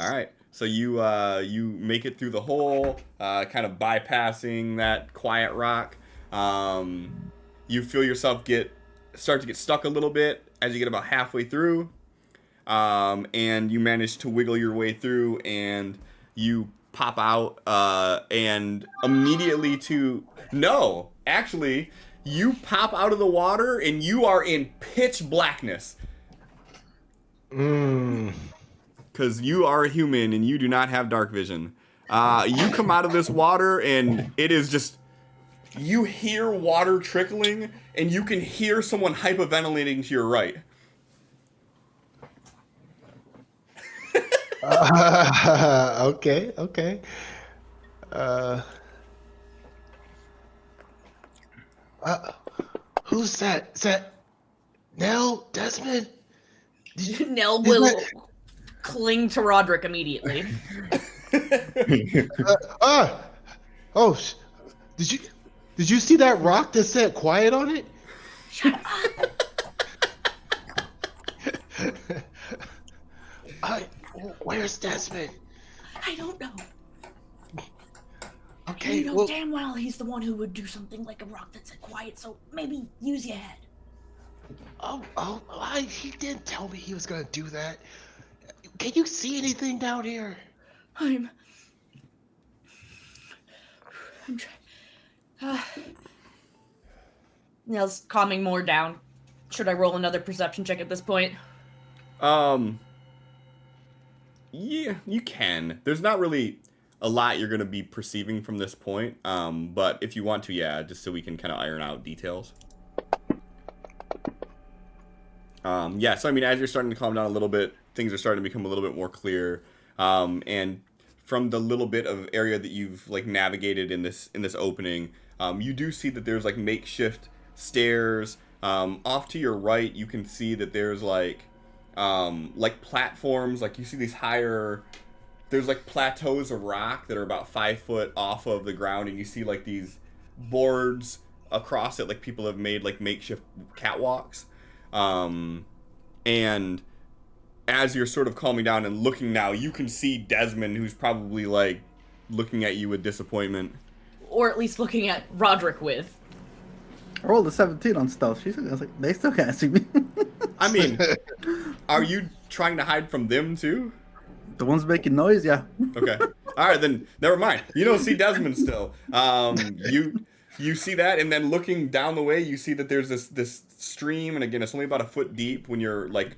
All right. So you make it through the hole, kind of bypassing that quiet rock. You feel yourself start to get stuck a little bit as you get about halfway through, and you manage to wiggle your way through, and you pop out, and immediately actually, you pop out of the water, and you are in pitch blackness. Because you are a human and you do not have dark vision. You come out of this water and it is just... You hear water trickling and you can hear someone hyperventilating to your right. Okay. Who's that? Is that Nell? Desmond? Nell will cling to Roderick immediately. Oh, did you see that rock that said quiet on it? Shut up. Where's Desmond? I don't know. Okay, You know damn well he's the one who would do something like a rock that said quiet, so maybe use your head. He didn't tell me he was gonna do that. Can you see anything down here? I'm trying. Nell's calming more down. Should I roll another perception check at this point? Yeah, you can. There's not really a lot you're going to be perceiving from this point, but if you want to, yeah, just so we can kind of iron out details. Yeah, so I mean, as you're starting to calm down a little bit, things are starting to become a little bit more clear, and from the little bit of area that you've like navigated in this opening, you do see that there's like makeshift stairs. Off to your right, you can see that there's like platforms. Like you see these higher. There's like plateaus of rock that are about 5 foot off of the ground, and you see like these boards across it, like people have made like makeshift catwalks. And as you're sort of calming down and looking now, you can see Desmond, who's probably like looking at you with disappointment. Or at least looking at Roderick with. I rolled a 17 on stealth. I was like, they still can't see me. I mean, are you trying to hide from them too? The ones making noise, yeah. Okay. All right, then never mind. You don't see Desmond still. You see that, and then looking down the way, you see that there's this stream, and again, it's only about a foot deep when you're like,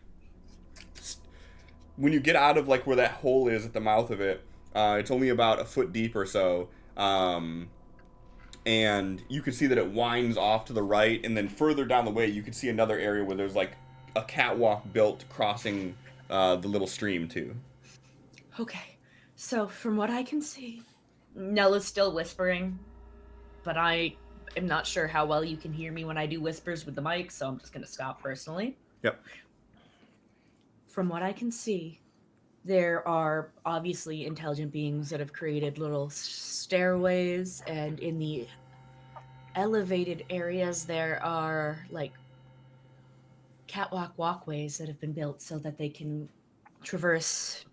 when you get out of like where that hole is at the mouth of it. It's only about a foot deep or so, and you can see that it winds off to the right, and then further down the way, you can see another area where there's like a catwalk built crossing the little stream too. Okay, so from what I can see, Nella's still whispering, but I am not sure how well you can hear me when I do whispers with the mic, so I'm just going to stop personally. Yep. From what I can see, there are obviously intelligent beings that have created little stairways, and in the elevated areas there are like catwalk walkways that have been built so that they can traverse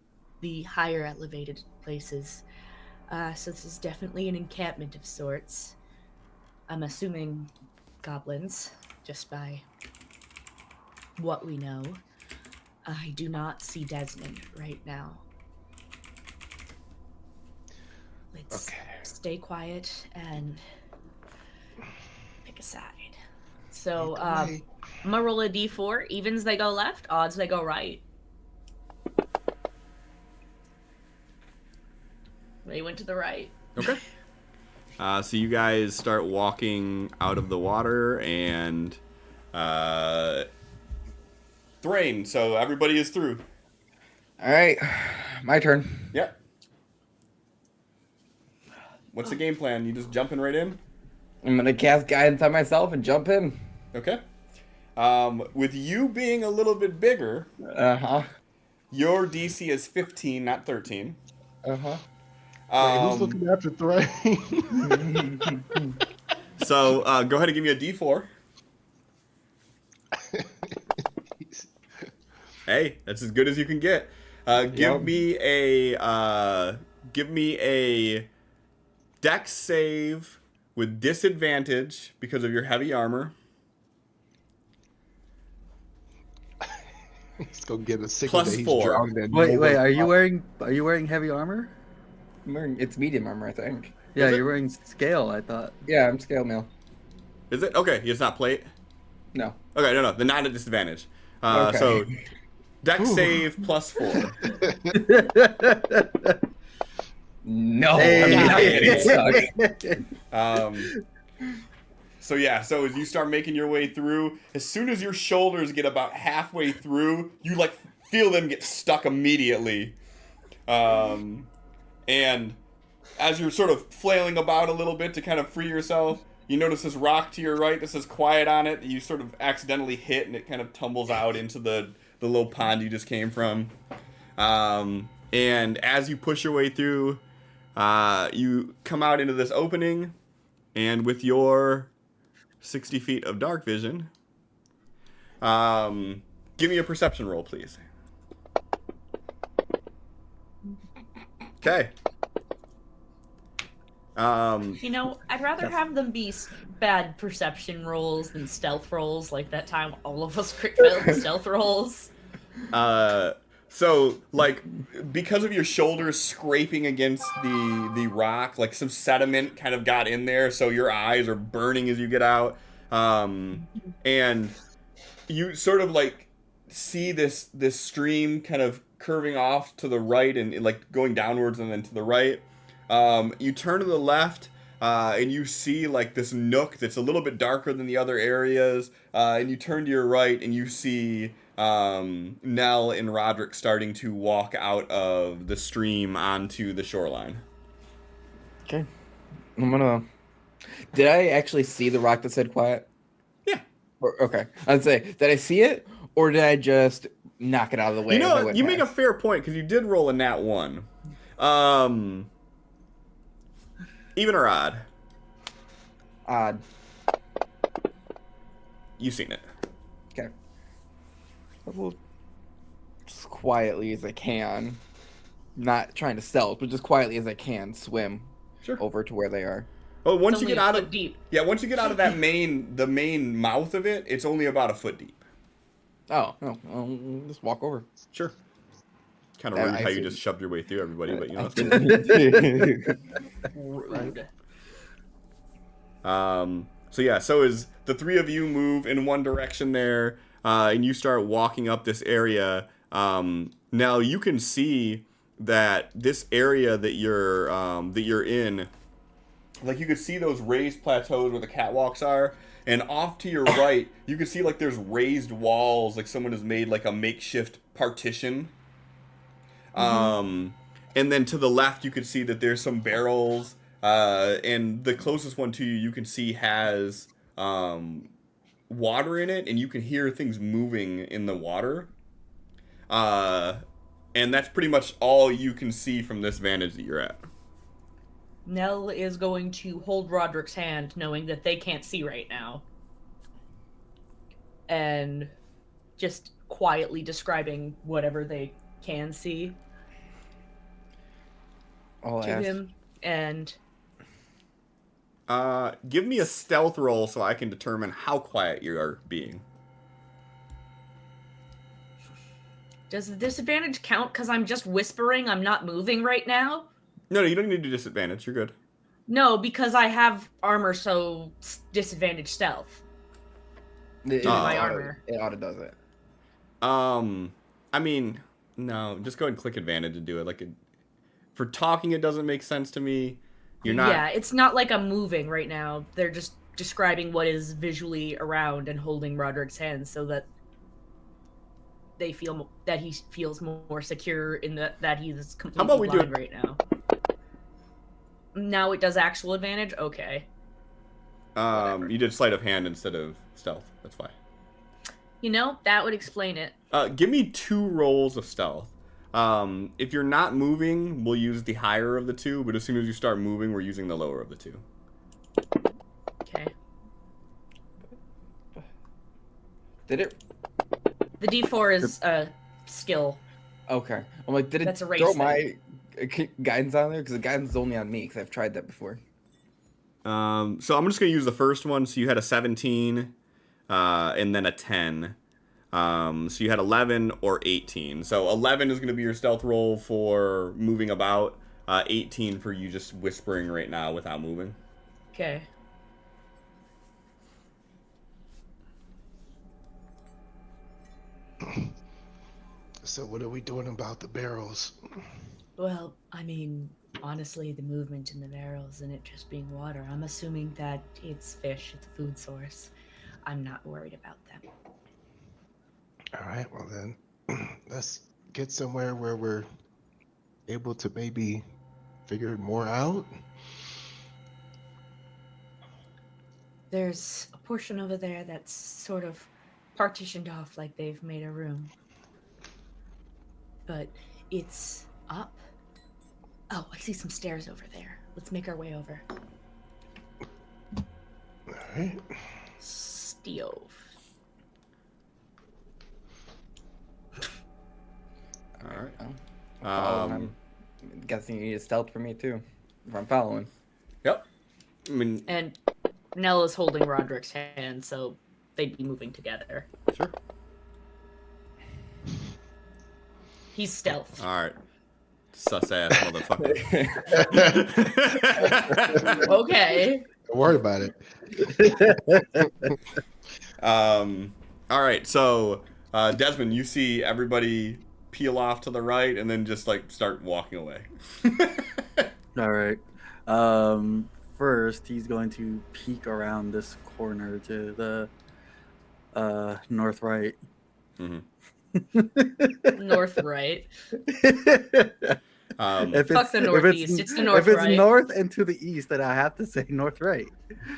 the higher elevated places. So this is definitely an encampment of sorts. I'm assuming goblins, just by what we know. I do not see Desmond right now. Let's stay quiet and pick a side. So, I'm gonna roll a d4. Evens, they go left. Odds, they go right. They went to the right. Okay. So you guys start walking out of the water, and Thrain, so everybody is through. All right, my turn. Yep. What's the game plan? You just jumping right in? I'm gonna cast guidance on myself and jump in. Okay. With you being a little bit bigger, your DC is 15, not 13. Wait, who's looking after Thrain? So go ahead and give me a D4. Hey, that's as good as you can get. Give me a Dex save with disadvantage because of your heavy armor. He's gonna get a sick Plus that he's 4. drowned in. Wait, are you wearing heavy armor? It's medium armor, I think. Yeah, Is it? you're wearing scale, I thought. Yeah, I'm scale mail. Is it? Okay, it's not plate? No. Okay, no, then not at disadvantage. Okay. So, Dex save plus 4. No. Hey. I'm not getting stuck. So as you start making your way through, as soon as your shoulders get about halfway through, you like feel them get stuck immediately. And as you're sort of flailing about a little bit to kind of free yourself, you notice this rock to your right that says quiet on it. You sort of accidentally hit, and it kind of tumbles out into the little pond you just came from. And as you push your way through, you come out into this opening, and with your 60 feet of dark vision, give me a perception roll, please. Okay. I'd rather have them be bad perception rolls than stealth rolls, like that time all of us crit failed stealth rolls. So, like, because of your shoulders scraping against the rock, like some sediment kind of got in there, so your eyes are burning as you get out. And you sort of like see this stream kind of curving off to the right and like going downwards and then to the right. You turn to the left, and you see like this nook that's a little bit darker than the other areas. And you turn to your right, and you see Nell and Roderick starting to walk out of the stream onto the shoreline. Okay. I'm gonna. Did I actually see the rock that said quiet? Yeah. Okay. I'd say, did I see it, or did I just knock it out of the way? You as I know, went you make a past? fair point because you did roll a nat 1. Even or odd? Odd. You've seen it. Okay. Well, just quietly as I can, not trying to stealth, but just quietly as I can, swim Sure. over to where they are. Well, once It's you only get a out foot of deep. once you get out of the main mouth of it, it's only about a foot deep. Oh, no, just walk over. Sure. Kind of I rude how you see. just shoved your way through everybody, but you know. I didn't- Rude. So yeah, so as the three of you move in one direction there, and you start walking up this area, now you can see that this area that you're in, like you could see those raised plateaus where the catwalks are, and off to your right, you can see like there's raised walls, like someone has made like a makeshift partition. And then to the left, you can see that there's some barrels. And the closest one to you, you can see has water in it, and you can hear things moving in the water. And that's pretty much all you can see from this vantage that you're at. Nell is going to hold Roderick's hand, knowing that they can't see right now. And just quietly describing whatever they can see I'll to ask. him. And Give me a stealth roll so I can determine how quiet you are being. does the disadvantage count because I'm just whispering? I'm not moving right now? No, you don't need to disadvantage. You're good. No, because I have armor, so disadvantage stealth. my armor. It auto does it. I mean, no, just go ahead and click advantage and do it. For talking, it doesn't make sense to me. You're not. Yeah, it's not like I'm moving right now. They're just describing what is visually around and holding Roderick's hand so that they feel that he feels more secure in that he's completely blind right now. Now it does actual advantage? Okay. Whatever. You did sleight of hand instead of stealth. That's why. You know, that would explain it. Give me 2 rolls of stealth. If you're not moving, we'll use the higher of the 2, but as soon as you start moving, we're using the lower of the 2. Okay. Did it? The D4 is a skill. Okay. I'm like, did it That's a race throw thing. my guidance on there? Because the guidance is only on me, because I've tried that before. So I'm just going to use the first one. So you had a 17, and then a 10. So you had 11 or 18. So 11 is going to be your stealth roll for moving about. 18 for you just whispering right now without moving. Okay. So what are we doing about the barrels? Well, I mean, honestly, the movement in the barrels and it just being water, I'm assuming that it's fish, it's a food source. I'm not worried about them. All right, well then, let's get somewhere where we're able to maybe figure more out. There's a portion over there that's sort of partitioned off like they've made a room. But it's up. Oh, I see some stairs over there. Let's make our way over. All right. Stove. All right. Oh, I'm following. Um, I'm guessing you need a stealth for me, too, if I'm following. Yep. I mean, And Nella's holding Roderick's hand, so they'd be moving together. sure. He's stealth. All right. Sus ass motherfucker. Okay. Don't worry about it. All right. So, Desmond, you see everybody peel off to the right and then just like start walking away. All right. First, he's going to peek around this corner to the north right. Mm-hmm. North right. If Fuck the northeast, it's the north If it's right. north and to the east, then I have to say north right.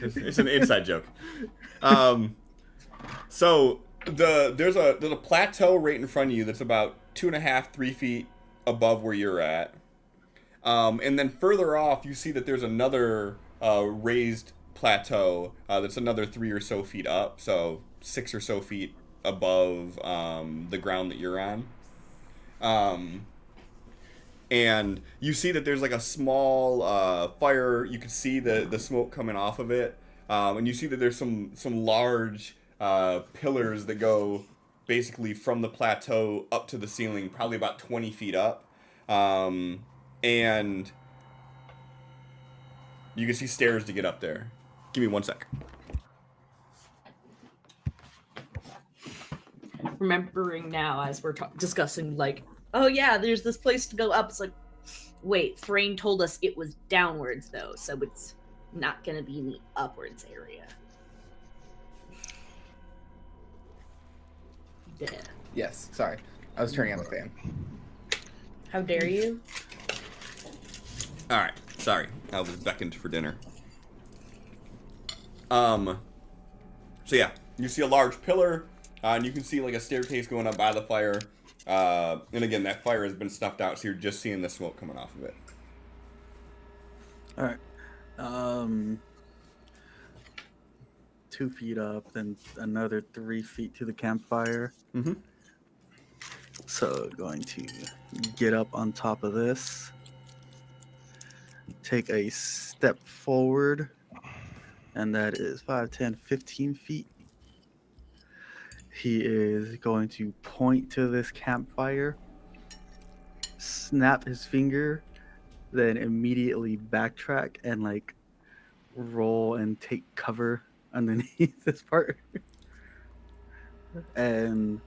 It's an inside joke. So there's a plateau right in front of you that's about 2.5, 3 feet above where you're at. And then further off, you see that there's another raised plateau that's another 3 or so feet up, so 6 or so feet above the ground that you're on. And you see that there's like a small fire. You can see the smoke coming off of it, and you see that there's some large pillars that go basically from the plateau up to the ceiling, probably about 20 feet up, and you can see stairs to get up there. Give me 1 sec. Remembering now as we're discussing, like, oh yeah, there's this place to go up. It's like, wait, Thrain told us it was downwards though, so it's not gonna be in the upwards area. Yeah. Yes, sorry. I was turning on the fan. How dare you? All right, sorry, I was beckoned for dinner. So yeah, you see a large pillar, and you can see like a staircase going up by the fire. And again, that fire has been snuffed out, so you're just seeing the smoke coming off of it. All right. 2 feet up, then another 3 feet to the campfire. Mm-hmm. So going to get up on top of this, take a step forward, and that is 5, 10, 15 feet. He is going to point to this campfire, snap his finger, then immediately backtrack and like roll and take cover underneath this part. And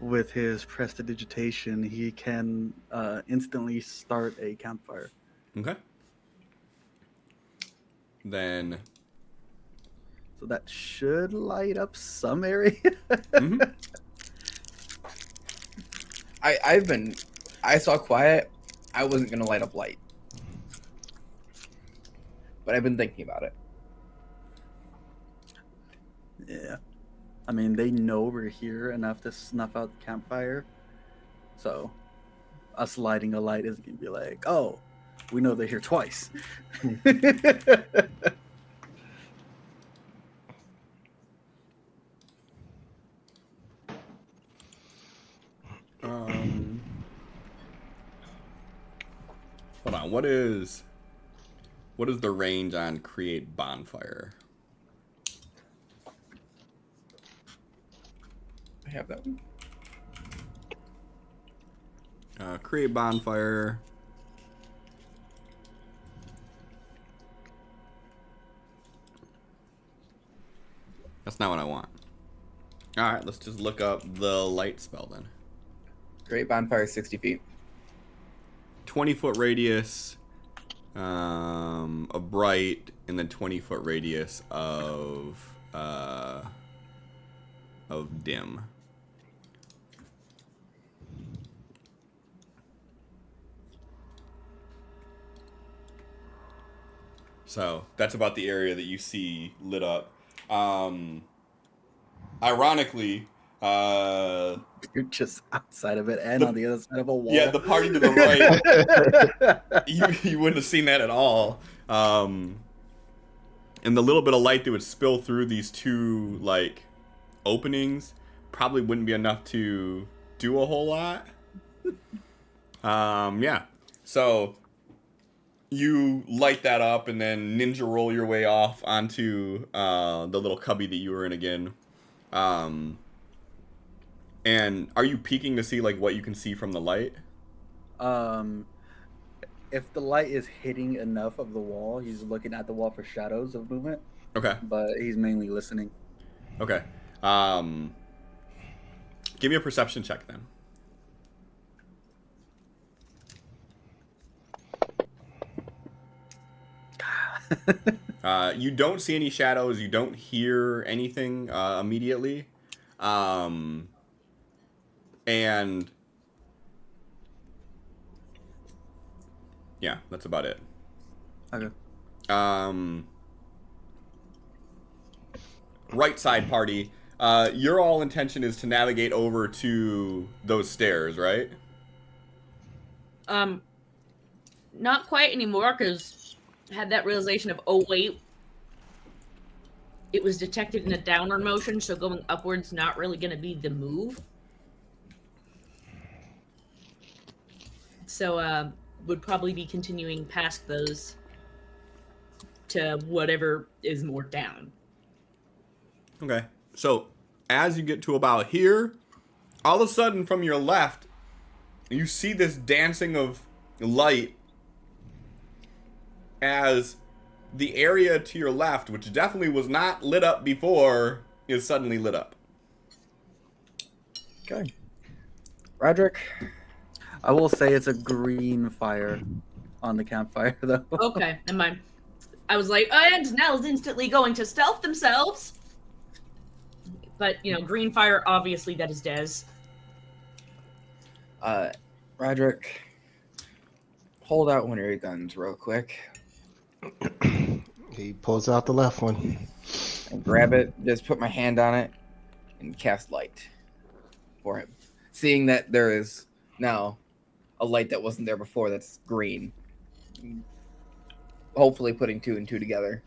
with his prestidigitation, he can instantly start a campfire. Okay. Then. So that should light up some area. Mm-hmm. I saw quiet. I wasn't gonna light up light, but I've been thinking about it. Yeah. I mean, they know we're here enough to snuff out the campfire. So us lighting a light isn't going to be like, oh, we know they're here twice. Hold on. What is the range on create bonfire? I have that one. Create bonfire. That's not what I want. All right, let's just look up the light spell then. Great bonfire, 60 feet. 20-foot radius of bright, and then 20-foot radius of dim. So that's about the area that you see lit up. Ironically, You're just outside of it and on the other side of a wall. yeah, the party to the right, you wouldn't have seen that at all. And the little bit of light that would spill through these two like openings probably wouldn't be enough to do a whole lot. Yeah. So you light that up and then ninja roll your way off onto the little cubby that you were in again. And are you peeking to see like what you can see from the light? If the light is hitting enough of the wall, he's looking at the wall for shadows of movement. Okay. But he's mainly listening. Okay. Give me a perception check then. You don't see any shadows. You don't hear anything immediately. And yeah, that's about it. Okay. Right side party. Your all intention is to navigate over to those stairs, right? Not quite anymore, because I had that realization of, oh wait, it was detected in a downward motion, so going upwards not really going to be the move. So would probably be continuing past those to whatever is more down. Okay. So as you get to about here, all of a sudden from your left, you see this dancing of light as the area to your left, which definitely was not lit up before, is suddenly lit up. Okay. Roderick. I will say it's a green fire on the campfire, though. Okay, never mind. I was like, and Nell's instantly going to stealth themselves. But, green fire, obviously that is Dez. Roderick, hold out one of your guns real quick He pulls out the left one. and grab it. Just put my hand on it and cast light for him. Seeing that there is now a light that wasn't there before that's green. Hopefully putting 2 and 2 together.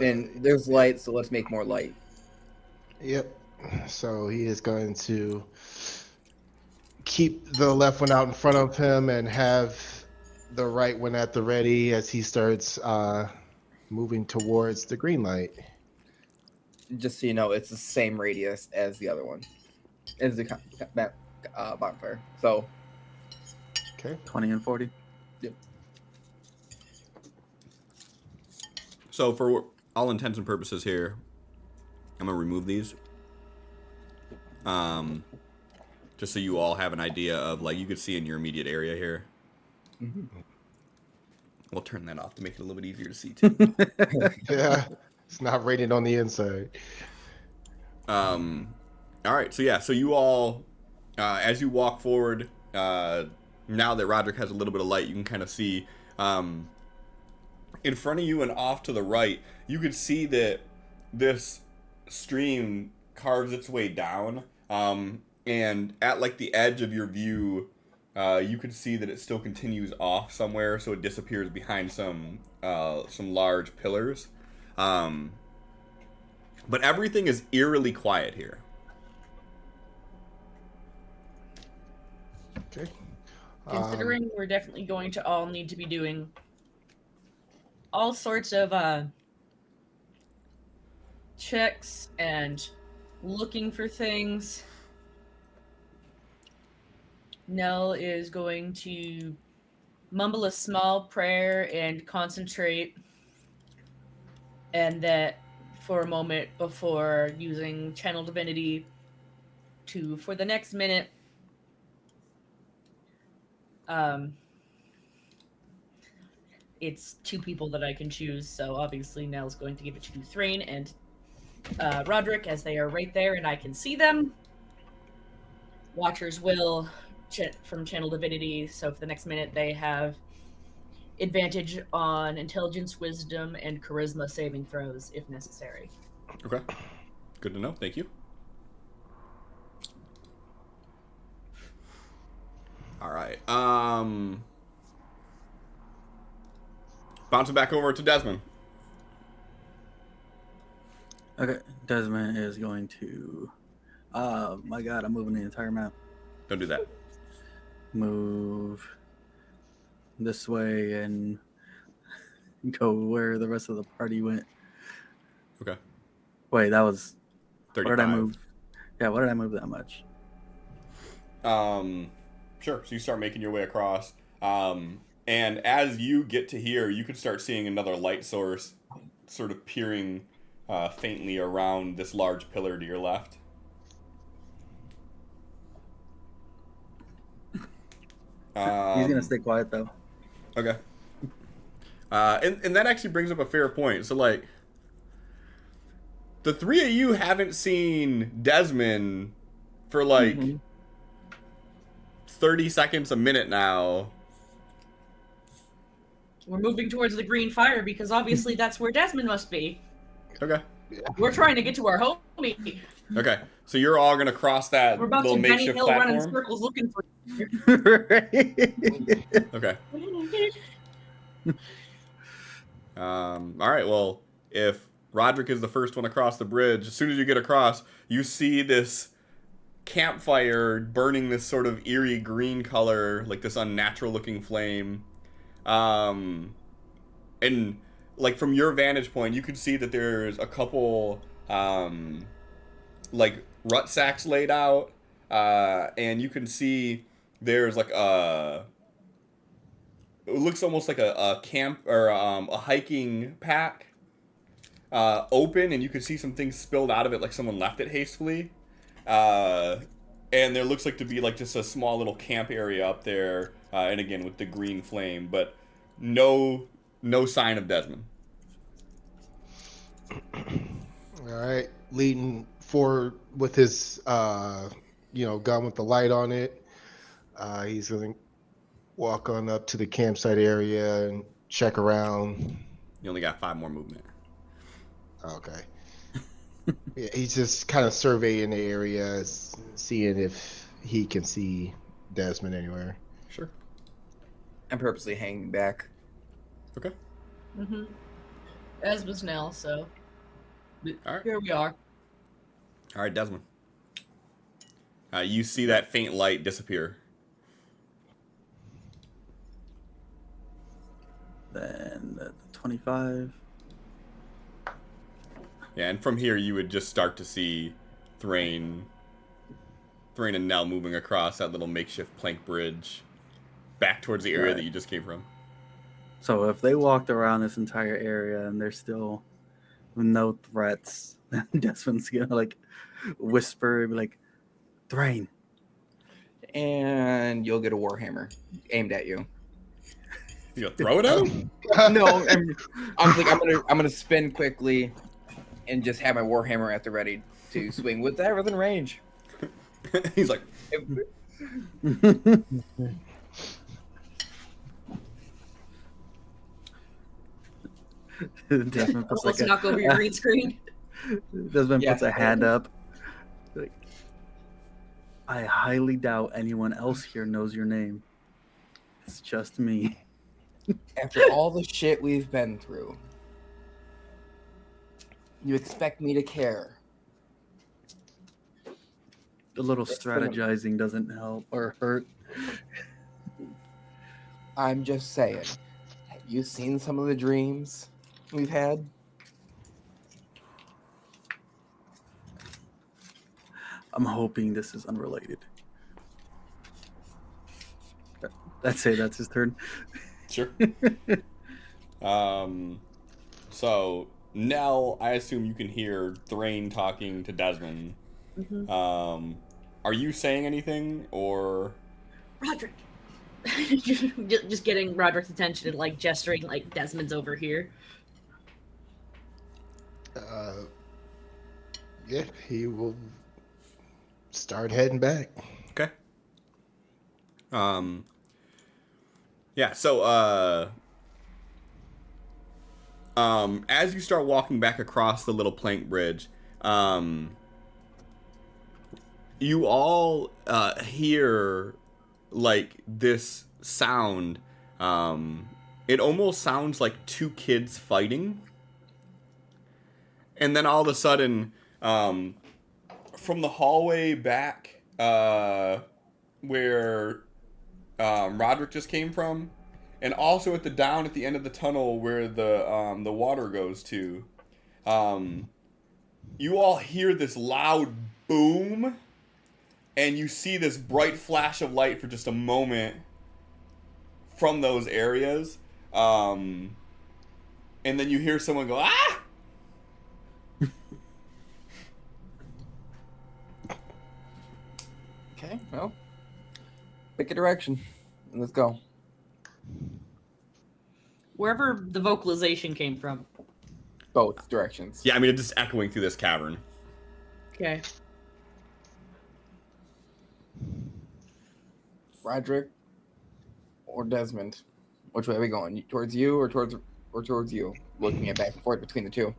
Then there's light, so let's make more light. Yep. So he is going to keep the left one out in front of him and have the right one at the ready as he starts moving towards the green light. Just so you know, it's the same radius as the other one. As the bonfire. So, Okay. 20 and 40. So for all intents and purposes here, I'm going to remove these. Just so you all have an idea of, like, you could see in your immediate area here. mm-hmm. We'll turn that off to make it a little bit easier to see, too. Yeah. It's not rated on the inside. All right. So, yeah. So you all, as you walk forward, now that Roderick has a little bit of light, you can kind of see in front of you and off to the right, you could see that this stream carves its way down. And at like the edge of your view, you could see that it still continues off somewhere, so it disappears behind some large pillars. But everything is eerily quiet here. Okay. Considering we're definitely going to all need to be doing all sorts of checks and looking for things, Nell is going to mumble a small prayer and concentrate, and that for a moment before using Channel Divinity to, for the next minute, it's 2 people that I can choose, so obviously Nell's going to give it to Thrain and Roderick, as they are right there and I can see them. Watchers will from Channel Divinity, so for the next minute they have advantage on intelligence, wisdom, and charisma saving throws if necessary. Okay. Good to know. Thank you. All right. Bouncing back over to Desmond. Okay, Desmond is going to. Oh my god, I'm moving the entire map. Don't do that. Move this way and go where the rest of the party went. Okay. Wait, that was. 35. What did I move? Yeah, what did I move that much? Sure. So you start making your way across. And as you get to here, you could start seeing another light source sort of peering faintly around this large pillar to your left. He's gonna stay quiet though. Okay. And that actually brings up a fair point. So, like, the 3 of you haven't seen Desmond for, like, 30 seconds, a minute now. We're moving towards the green fire because obviously that's where Desmond must be. Okay. We're trying to get to our homie. Okay. So you're all going to cross that We're about little to Benny makeshift Hill run in platform? circles looking for Okay. All right. Well, if Roderick is the first one across the bridge, as soon as you get across, you see this campfire burning this sort of eerie green color, like this unnatural looking flame. And like from your vantage point, you can see that there's a couple like rut sacks laid out, and you can see there's like a it looks almost like a camp or a hiking pack open, and you can see some things spilled out of it, like someone left it hastily. Uh, and there looks like to be like just a small little camp area up there, and again with the green flame, but no sign of Desmond. All right, leading forward with his, gun with the light on it. He's gonna walk on up to the campsite area and check around. You only got 5 more movement. Okay. Yeah, he's just kind of surveying the area, seeing if he can see Desmond anywhere. Sure. I'm purposely hanging back. Okay. Mm-hmm. As was Nell, so All right. here we are. All right, Desmond. You see that faint light disappear. Then the 25. Yeah, and from here you would just start to see Thrain and Nell moving across that little makeshift plank bridge back towards the area Right. that you just came from. So if they walked around this entire area and there's still no threats, then Desmond's gonna like whisper, be like, Thrain. And you'll get a warhammer aimed at you. You gonna throw it at him? No, I'm gonna spin quickly and just have my warhammer at the ready to swing with that within range. He's like, Desmond puts Let's like knock over your green screen. Desmond Yeah. puts a hand up. Like, I highly doubt anyone else here knows your name. It's just me. After all the shit we've been through, you expect me to care. A little strategizing doesn't help or hurt. I'm just saying. Have you seen some of the dreams we've had? I'm hoping this is unrelated. Let's say that's his turn. sure. So Nell, I assume you can hear Thrain talking to Desmond. Mm-hmm. Are you saying anything or? Roderick. just getting Roderick's attention and like gesturing like Desmond's over here. Yeah, he will start heading back. Okay. Yeah, so as you start walking back across the little plank bridge, you all hear like this sound. It almost sounds like 2 kids fighting. And then all of a sudden, from the hallway back where Roderick just came from, and also at the end of the tunnel where the water goes to, you all hear this loud boom, and you see this bright flash of light for just a moment from those areas, and then you hear someone go, ah! Okay, well, pick a direction and let's go. Wherever the vocalization came from. Both directions. Yeah, I mean, it's just echoing through this cavern. Okay. Roderick or Desmond? Which way are we going? Towards you or towards you? Looking at back and forth between the two.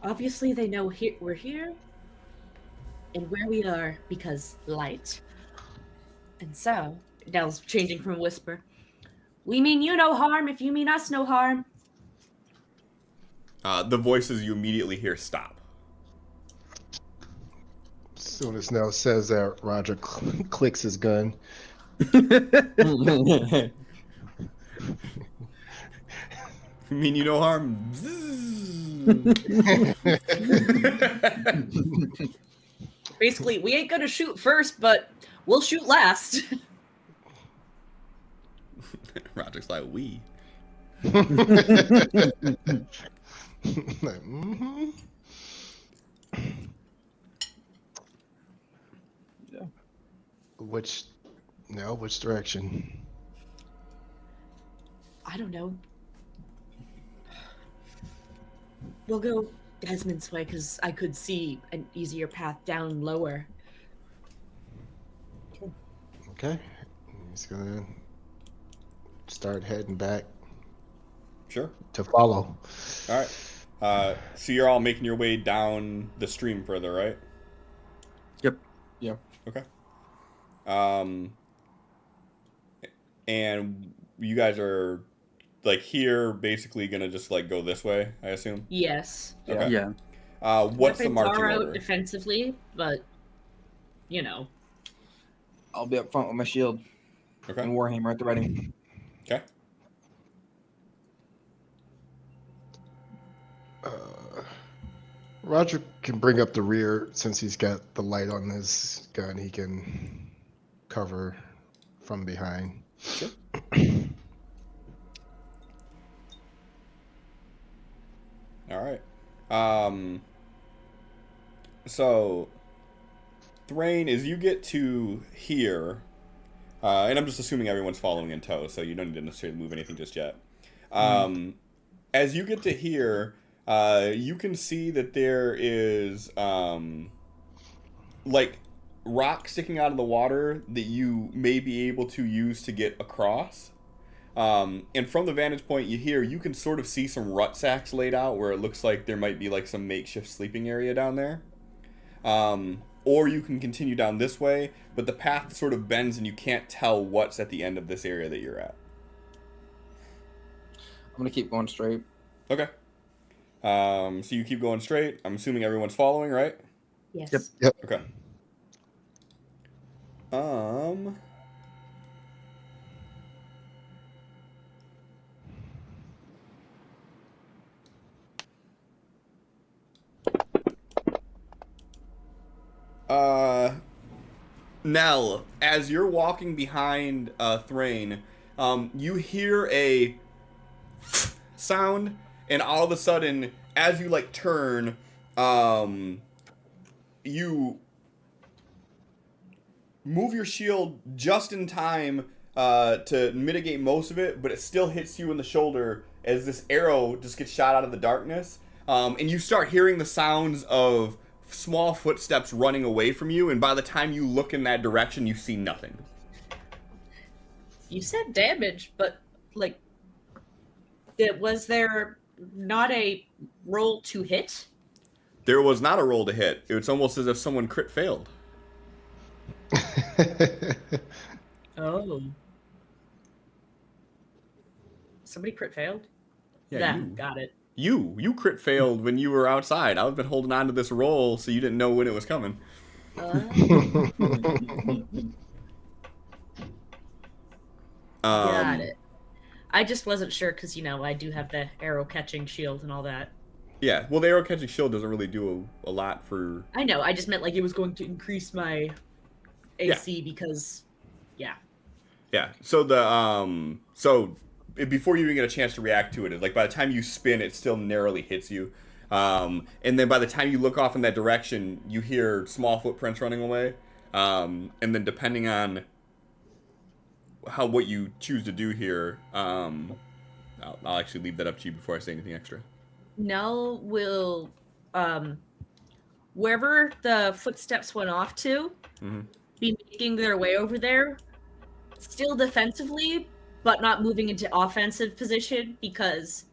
Obviously, they know we're here and where we are because light. And so, Dell's changing from whisper. We mean you no harm if you mean us no harm. The voices you immediately hear stop. soon as Nell says that, Roger clicks his gun. I mean you no harm. Basically, we ain't gonna shoot first, but we'll shoot last. Roger's like, we. Like, mm-hmm. Yeah. Which direction? I don't know. We'll go Desmond's way because I could see an easier path down lower. Okay. He's gonna start heading back Sure. to follow. All right. So you're all making your way down the stream further, right? Yep. Yeah. Okay. And you guys are like here, basically gonna just like go this way, I assume. Yes. Okay. Yeah. What's the Weapons marching are out order? defensively, but you know. I'll be up front with my shield Okay. and Warhammer at the ready. Okay. Roger can bring up the rear since he's got the light on his gun. He can cover from behind. Sure. All right. So, Thrain, as you get to here, and I'm just assuming everyone's following in tow, so you don't need to necessarily move anything just yet. As you get to here, you can see that there is like rock sticking out of the water that you may be able to use to get across. And from the vantage point you can sort of see some rut sacks laid out where it looks like there might be like some makeshift sleeping area down there. Or you can continue down this way, but the path sort of bends and you can't tell what's at the end of this area that you're at. I'm gonna keep going straight. Okay. So you keep going straight. I'm assuming everyone's following, right? Yes. Yep. Okay. Nell, as you're walking behind Thrain, you hear a sound, and all of a sudden, as you like turn, you move your shield just in time to mitigate most of it, but it still hits you in the shoulder as this arrow just gets shot out of the darkness, and you start hearing the sounds of small footsteps running away from you, and by the time you look in that direction, you see nothing. You said damage, but like, was there not a roll to hit? There was not a roll to hit. It's almost as if someone crit failed. Oh. Somebody crit failed? Yeah, you. Got it. You crit failed when you were outside. I've been holding on to this roll so you didn't know when it was coming. Got it. I just wasn't sure because, I do have the arrow catching shield and all that. Yeah, well, the arrow catching shield doesn't really do a lot for... I know, I just meant like it was going to increase my AC because, yeah. Yeah, so before you even get a chance to react to it, like by the time you spin, it still narrowly hits you. And then by the time you look off in that direction, you hear small footprints running away. And then depending on what you choose to do here, I'll actually leave that up to you before I say anything extra. Nell will, wherever the footsteps went off to, be making their way over there, still defensively, but not moving into offensive position because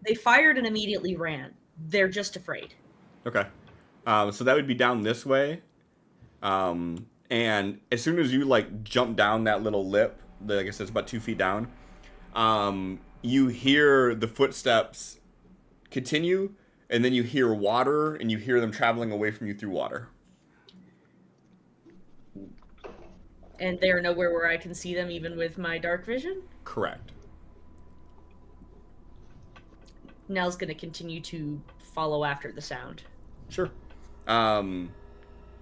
they fired and immediately ran. They're just afraid. Okay. So that would be down this way. And as soon as you like jump down that little lip, like I said, it's about 2 feet down, you hear the footsteps continue, and then you hear water, and you hear them traveling away from you through water. And they are nowhere where I can see them, even with my dark vision. Correct. Nell's gonna continue to follow after the sound. Sure.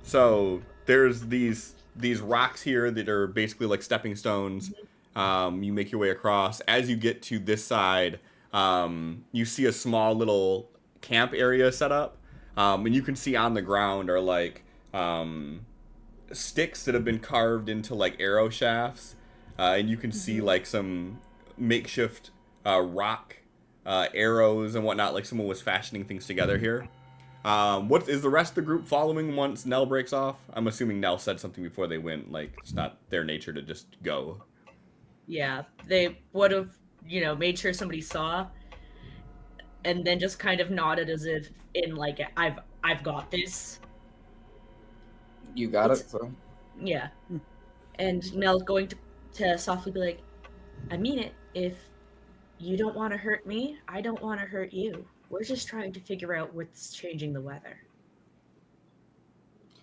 So there's these rocks here that are basically like stepping stones. You make your way across. As you get to this side, you see a small little camp area set up, and you can see on the ground are like sticks that have been carved into like arrow shafts, and you can see like some makeshift rock arrows and whatnot. Like someone was fashioning things together here. What is the rest of the group following once Nell breaks off? I'm assuming Nell said something before they went. Like it's not their nature to just go. Yeah, they would have, made sure somebody saw, and then just kind of nodded as if in like, I've got this. You got it. So Yeah. And Nell's going to softly be like, I mean it. If you don't want to hurt me, I don't want to hurt you. We're just trying to figure out what's changing the weather.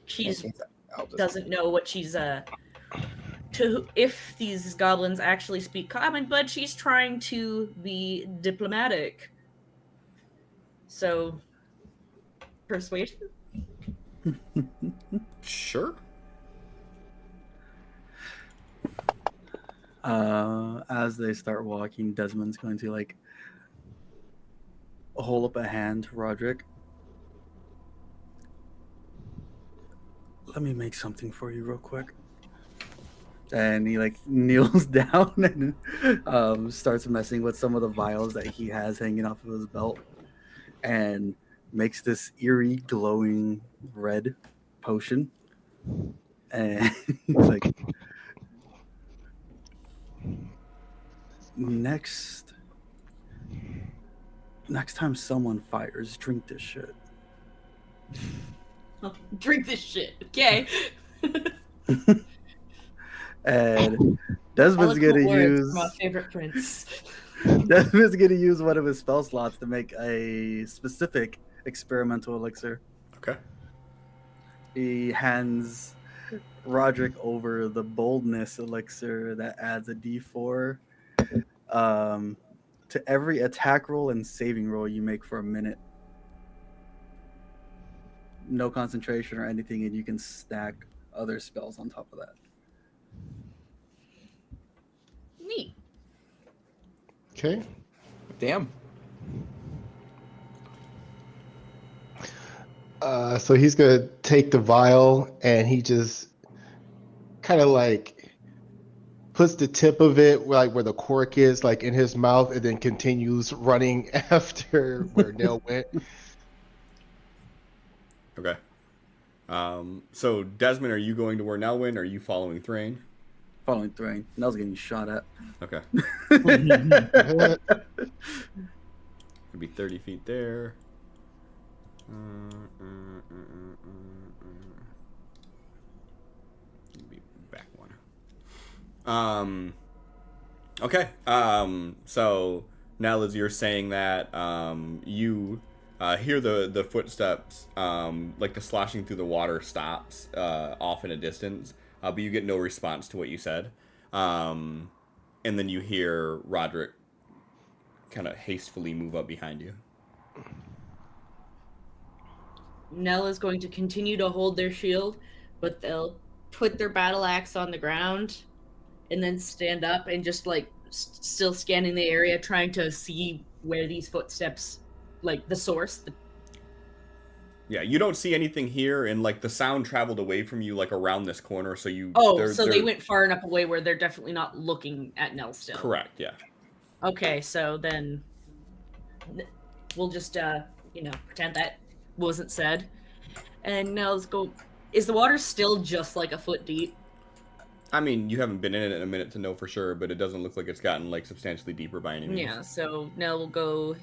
She's doesn't know what she's if these goblins actually speak common, but she's trying to be diplomatic. So persuasion? Sure. As they start walking, Desmond's going to like hold up a hand to Roderick. Let me make something for you real quick. And he like kneels down and starts messing with some of the vials that he has hanging off of his belt, and makes this eerie glowing red potion. And he's like, next time someone fires, drink this shit. Oh, drink this shit, okay? And Desmond's Eloquent gonna words use from my favorite prince. Desmond's gonna use one of his spell slots to make a specific experimental elixir. Okay. He hands Roderick over the boldness elixir that adds a D4 to every attack roll and saving roll you make for a minute. No concentration or anything, and you can stack other spells on top of that. Neat. Okay. damn. So he's gonna take the vial and he just kind of like puts the tip of it like where the cork is, like in his mouth, and then continues running after where Nell went. Okay. So Desmond, are you going to where Nell went, or are you following Thrain? Following Thrain. Nell's getting shot at. Okay. It'd be 30 feet there. Be back one. Okay. So now, as you're saying that, you hear the footsteps, like the sloshing through the water stops off in a distance, but you get no response to what you said. And then you hear Roderick kind of hastily move up behind you. Nell is going to continue to hold their shield, but they'll put their battle axe on the ground and then stand up and just like still scanning the area, trying to see where these footsteps, like the source. Yeah, you don't see anything here, and like the sound traveled away from you, like around this corner. So you. So they went far enough away where they're definitely not looking at Nell still. Correct. Yeah. Okay, so then we'll just pretend that wasn't said, and Nell's go. Is the water still just like a foot deep? I mean, you haven't been in it in a minute to know for sure, but it doesn't look like it's gotten like substantially deeper by any means. Yeah, so Nell will go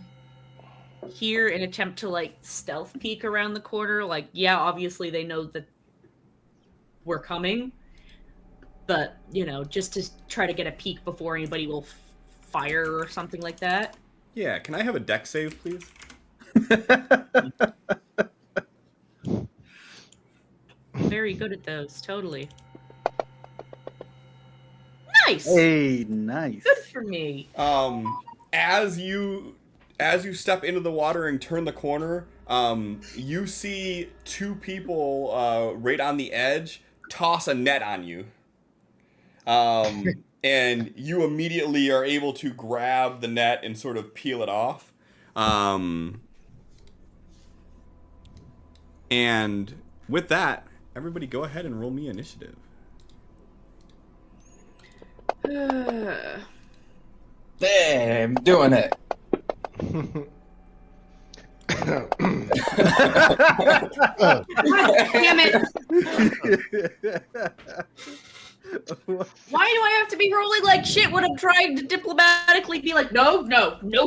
here and attempt to like stealth peek around the corner. Like, yeah, obviously they know that we're coming, but just to try to get a peek before anybody will fire or something like that. Yeah, can I have a deck save, please? Very good at those, totally. Nice. Hey, nice. Good for me. As you step into the water and turn the corner, you see two people right on the edge toss a net on you. And you immediately are able to grab the net and sort of peel it off. And with that, everybody go ahead and roll me initiative. Hey, I'm doing it. Damn it! Why do I have to be rolling like shit when I'm trying to diplomatically be like, no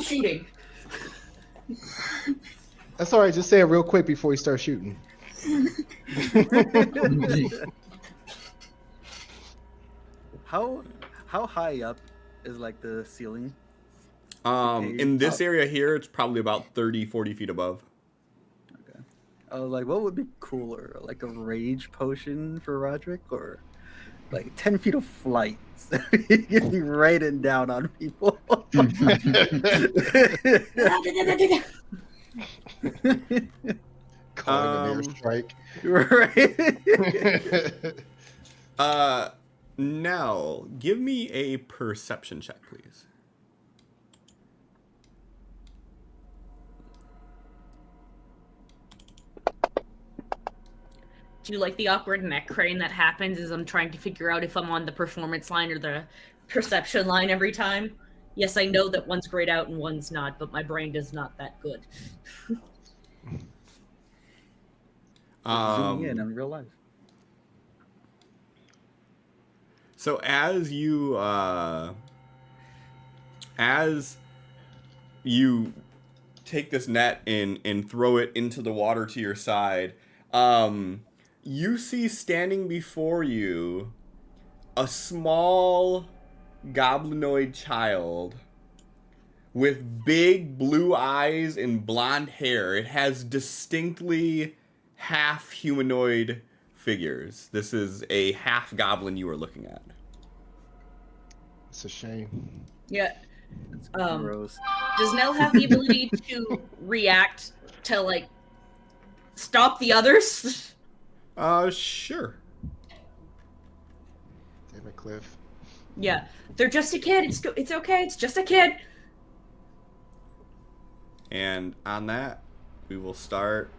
shooting? That's all right. Just say it real quick before you start shooting. How high up is like the ceiling? In this area here, it's probably about 30, 40 feet above. Okay. I was like, what would be cooler? Like a rage potion for Roderick, or like 10 feet of flight? You can be raining down on people. Calling an airstrike. Right. Now, give me a perception check, please. Do you like the awkward neck crane that happens as I'm trying to figure out if I'm on the performance line or the perception line every time? Yes, I know that one's grayed out and one's not, but my brain is not that good. Zooming in real life. So as you take this net and throw it into the water to your side, you see standing before you a small goblinoid child with big blue eyes and blonde hair. It has distinctly half humanoid figures. This is a half goblin you are looking at. It's a shame. Yeah. Gross. Does Nell have the ability to react to, like, stop the others? Sure. Damn it, Cliff. Yeah. They're just a kid. It's okay. It's just a kid. And on that, we will start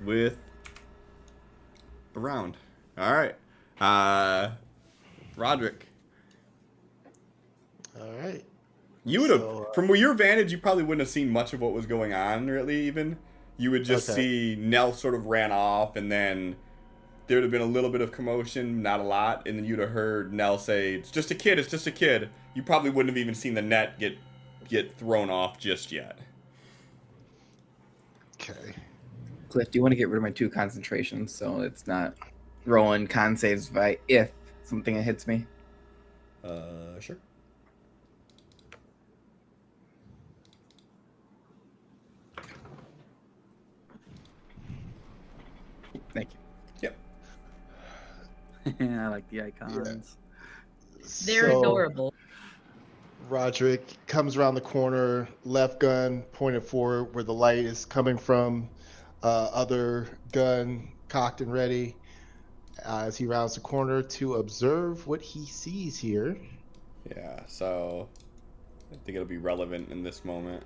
with a round. All right. Roderick. All right. You would have, from your vantage, you probably wouldn't have seen much of what was going on, really, even. You would just see Nell sort of ran off, and then there would have been a little bit of commotion, not a lot, and then you'd have heard Nell say, it's just a kid, it's just a kid. You probably wouldn't have even seen the net get thrown off just yet. Okay. Cliff, do you want to get rid of my 2 concentrations so it's not rolling con saves if something hits me? Sure. Thank you. Yep. I like the icons. They're adorable. Roderick comes around the corner, left gun pointed forward where the light is coming from, other gun cocked and ready as he rounds the corner to observe what he sees here. Yeah, so I think it'll be relevant in this moment.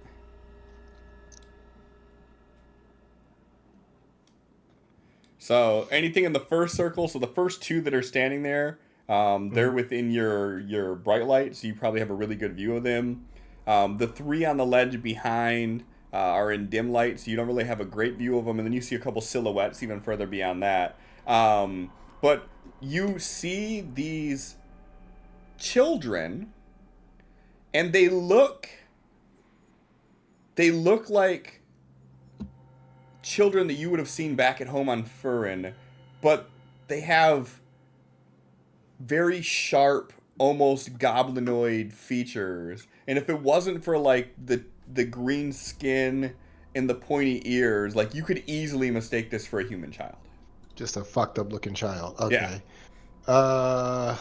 So anything in the first circle, so the first 2 that are standing there, they're within your bright light, so you probably have a really good view of them. The 3 on the ledge behind are in dim light, so you don't really have a great view of them, and then you see a couple silhouettes even further beyond that. But you see these children, and they look like children that you would have seen back at home on Furin, but they have very sharp, almost goblinoid features. And if it wasn't for like the green skin and the pointy ears, like you could easily mistake this for a human child. Just a fucked up looking child. Okay. Yeah.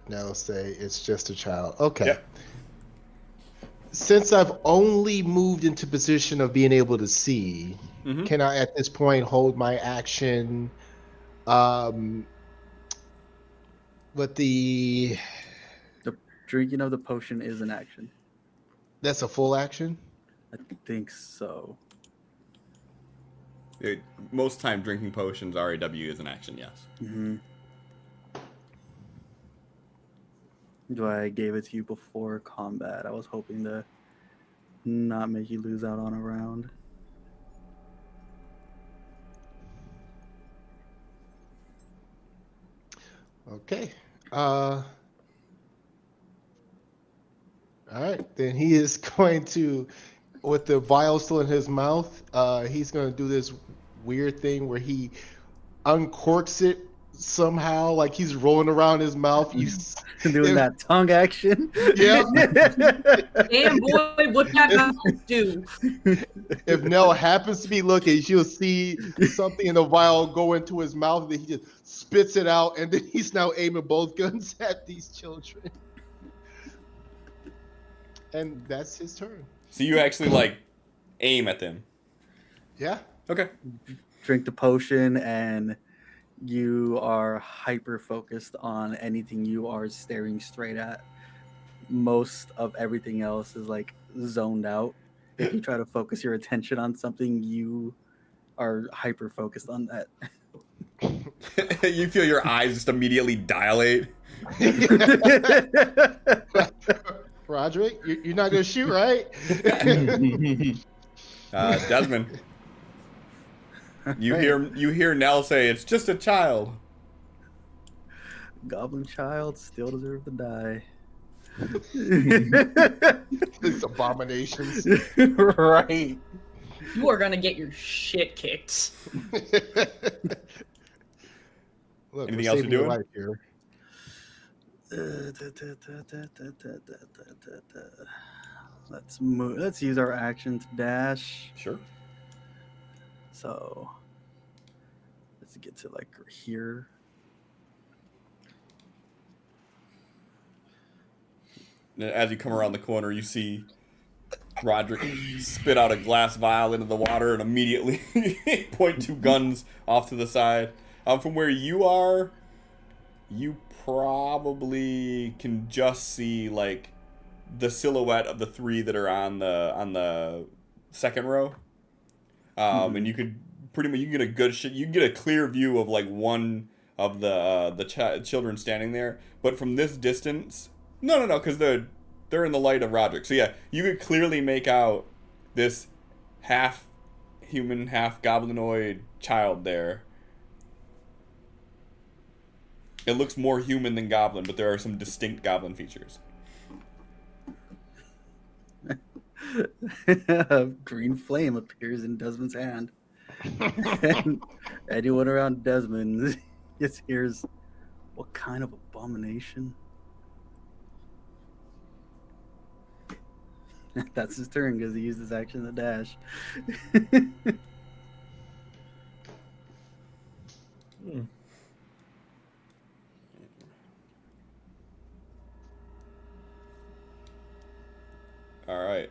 Nell say it's just a child. Okay. Yep. Since I've only moved into position of being able to see, Mm-hmm. can I at this point hold my action? Um, but The drinking of the potion is an action. that's a full action. I think so. Most time drinking potions RAW is an action, yes. Mm-hmm. I gave it to you before combat. I was hoping to not make you lose out on a round. Okay. All right. Then he is going to, with the vial still in his mouth, he's going to do this weird thing where he uncorks it somehow, like he's rolling around his mouth. Doing that tongue action. Yeah. Damn boy, what that mouth do? If Nell happens to be looking, she'll see something in the vial go into his mouth, and then he just spits it out, and then he's now aiming both guns at these children. And that's his turn. So you actually like aim at them. Yeah. Okay. Drink the potion, and you are hyper focused on anything you are staring straight at. Most of everything else is like zoned out. If you try to focus your attention on something, you are hyper focused on that. You feel your eyes just immediately dilate. Roderick, you're not gonna shoot, right? Desmond, you hear Nell say, "It's just a child." Goblin child still deserve to die. These abominations. Right. You are gonna get your shit kicked. Look, Anything we're else saving you're your doing? life here. Let's move. Let's use our action to dash. Sure. So let's get to like here. As you come around the corner, you see Roderick spit out a glass vial into the water and immediately point two guns off to the side. From where you are, you probably can just see like the silhouette of the three that are on the second row. And you could pretty much you can get a good you can get a clear view of like one of the children standing there, but from this distance, no, because they're in the light of Roderick. So yeah, you could clearly make out this half human, half goblinoid child there. It looks more human than goblin, but there are some distinct goblin features. A green flame appears in Desmond's hand. And anyone around Desmond just hears, "What kind of abomination?" That's his turn because he used his action to dash. All right.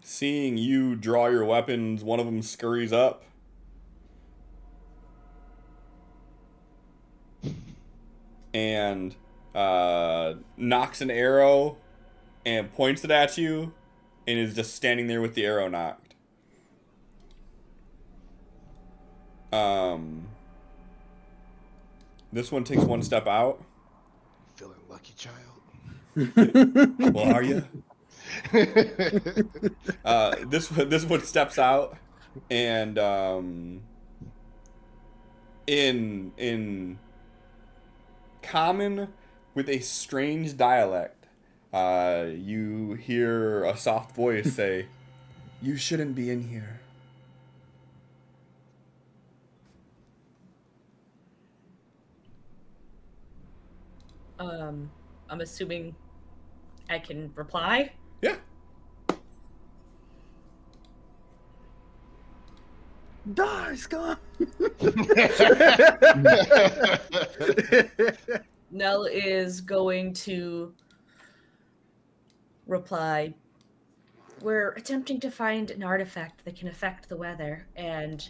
Seeing you draw your weapons, one of them scurries up. And knocks an arrow and points it at you and is just standing there with the arrow knocked. This one takes one step out. Feeling lucky, child. Well, are you? This one steps out and in common with a strange dialect, you hear a soft voice say, "You shouldn't be in here." I'm assuming I can reply. Yeah. Die, scum! Nell is going to reply, "We're attempting to find an artifact that can affect the weather, and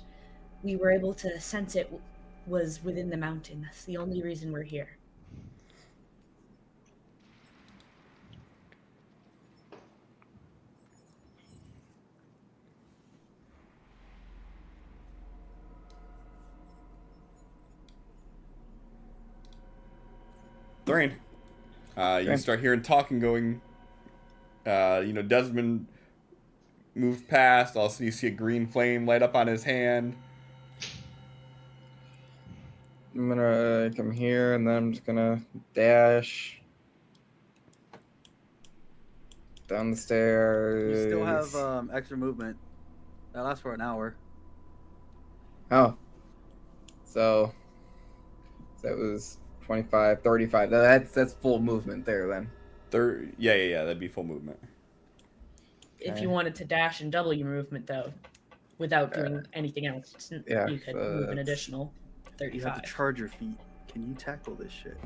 we were able to sense it was within the mountain. That's the only reason we're here." Thrain, you start hearing talking going. Desmond moves past. Also, you see a green flame light up on his hand. I'm gonna come here, and then I'm just gonna dash down the stairs. You still have extra movement. That lasts for an hour. Oh. So that was 25, 35. That's full movement there then. Yeah. That'd be full movement. If you wanted to dash and double your movement, though, without doing anything else, yeah, you could move an additional You have 35. to charge your feet. Can you tackle this shit?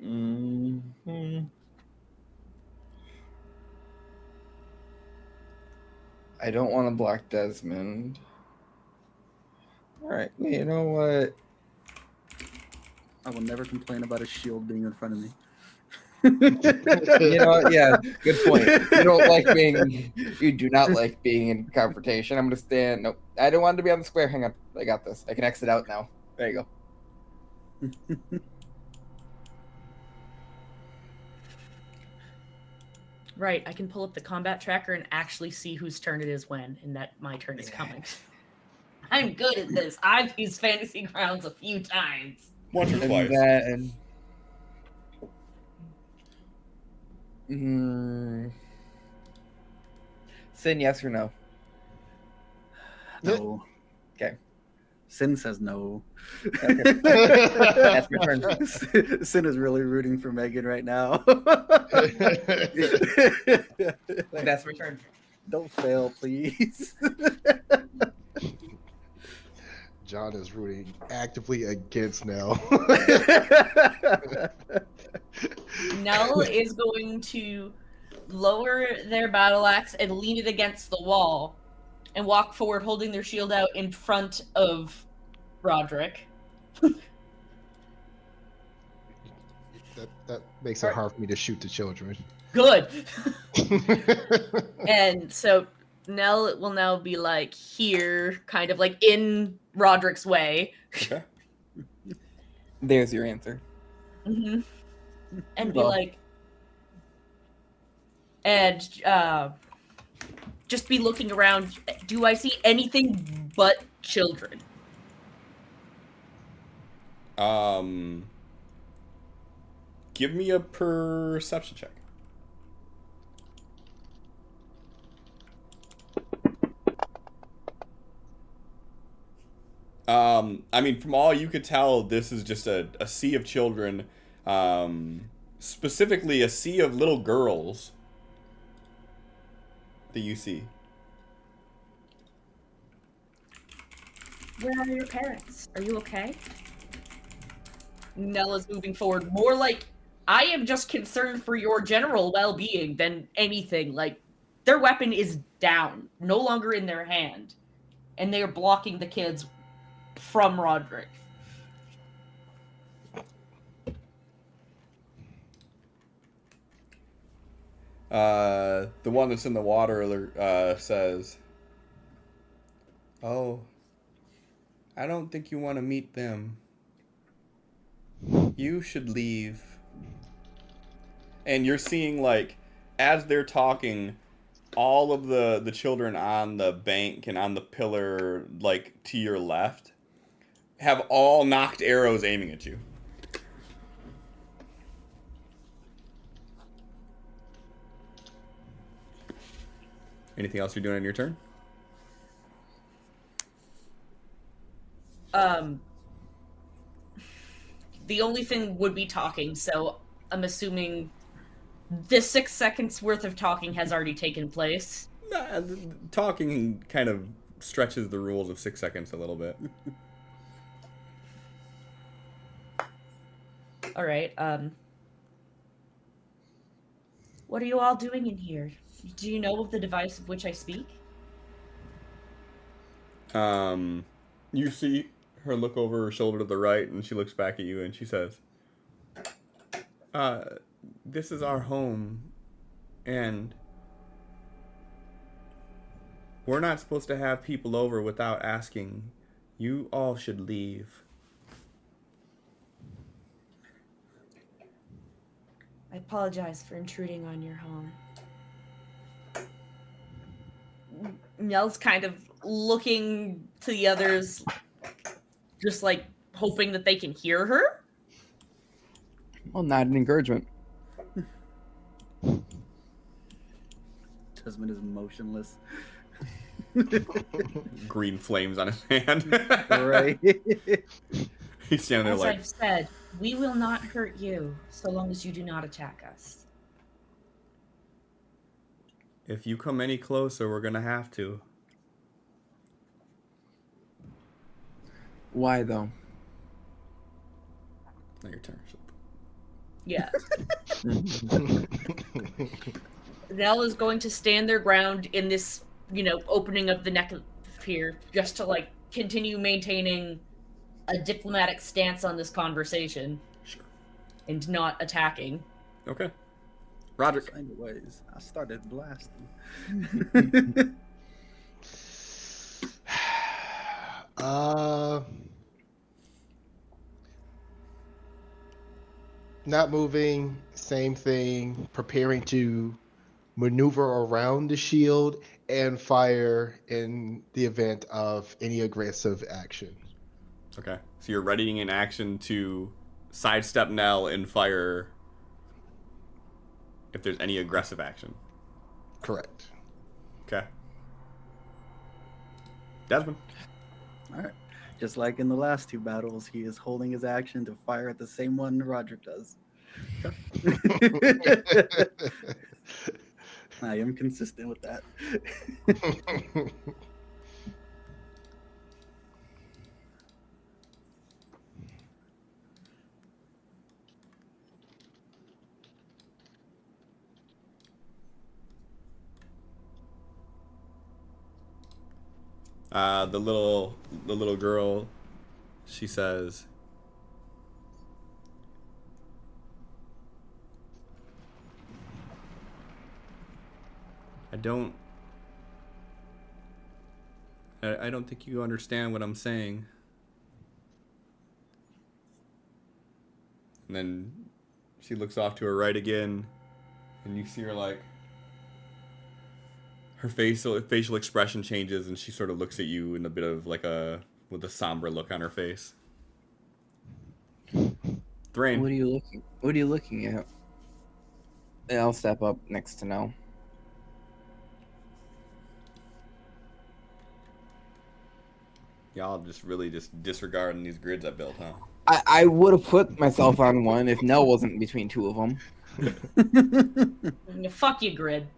Mm-hmm. I don't want to block Desmond. All right, you know what? I will never complain about a shield being in front of me. You know what? Yeah, good point. You do not like being in confrontation. I'm gonna stand. Nope, I don't want to be on the square. Hang on, I got this. I can exit out now. There you go. Right, I can pull up the combat tracker and actually see whose turn it is when, and that my turn is coming. I'm good at this. I've used Fantasy Grounds a few times. Once or And twice. then, Sin, yes or no? No. Okay. Sin says no. Okay. That's my turn. Sin is really rooting for Megan right now. That's my turn. Don't fail, please. John is rooting actively against Nell. Nell is going to lower their battle axe and lean it against the wall and walk forward holding their shield out in front of Roderick. that makes it hard for me to shoot the children. Good. And so Nell will now be like here, kind of like in Roderick's way. Okay. There's your answer. Mm-hmm. And be Well. like, and just be looking around. Do I see anything but children? Give me a perception check. I mean, from all you could tell, this is just a sea of children, specifically a sea of little girls that you see. Where are your parents? Are you okay? Nella's moving forward, more like, I am just concerned for your general well-being than anything. Like, their weapon is down, no longer in their hand, and they are blocking the kids from Roderick. The one that's in the water says, "Oh, I don't think you want to meet them. You should leave." And you're seeing, like, as they're talking, all of the children on the bank and on the pillar, like, to your left, have all knocked arrows aiming at you. Anything else you're doing on your turn? The only thing would be talking, so I'm assuming The 6 seconds worth of talking has already taken place. Nah, talking kind of stretches the rules of 6 seconds a little bit. All right. What are you all doing in here? Do you know of the device of which I speak? You see her look over her shoulder to the right, and she looks back at you, and she says, this is our home, and we're not supposed to have people over without asking. You all should leave. I apologize for intruding on your home. Nell's kind of looking to the others, just like hoping that they can hear her. Well, not an encouragement. Desmond is motionless. Green flames on his hand. Right. He's standing there As like, I've said, we will not hurt you so long as you do not attack us. if you come any closer, we're gonna have to. Why though? Not your turn. Yeah. Nell is going to stand their ground in this, opening of the neck here, just to like continue maintaining a diplomatic stance on this conversation. Sure. And not attacking. Okay. Roderick. Anyways, I started blasting. Not moving, same thing, preparing to maneuver around the shield and fire in the event of any aggressive action. Okay. So you're readying an action to sidestep Nell and fire if there's any aggressive action. Correct. Okay. Desmond. All right. Just like in the last two battles, he is holding his action to fire at the same one Roderick does. I am consistent with that. The little girl, she says, I don't think you understand what I'm saying. And then she looks off to her right again, and you see her like her facial expression changes, and she sort of looks at you in a bit of like with a somber look on her face. Thrain. What are you looking at? And I'll step up next to Nell. Y'all just really just disregarding these grids I built, huh? I would have put myself on one if Nell wasn't between two of them. Fuck you, Grid.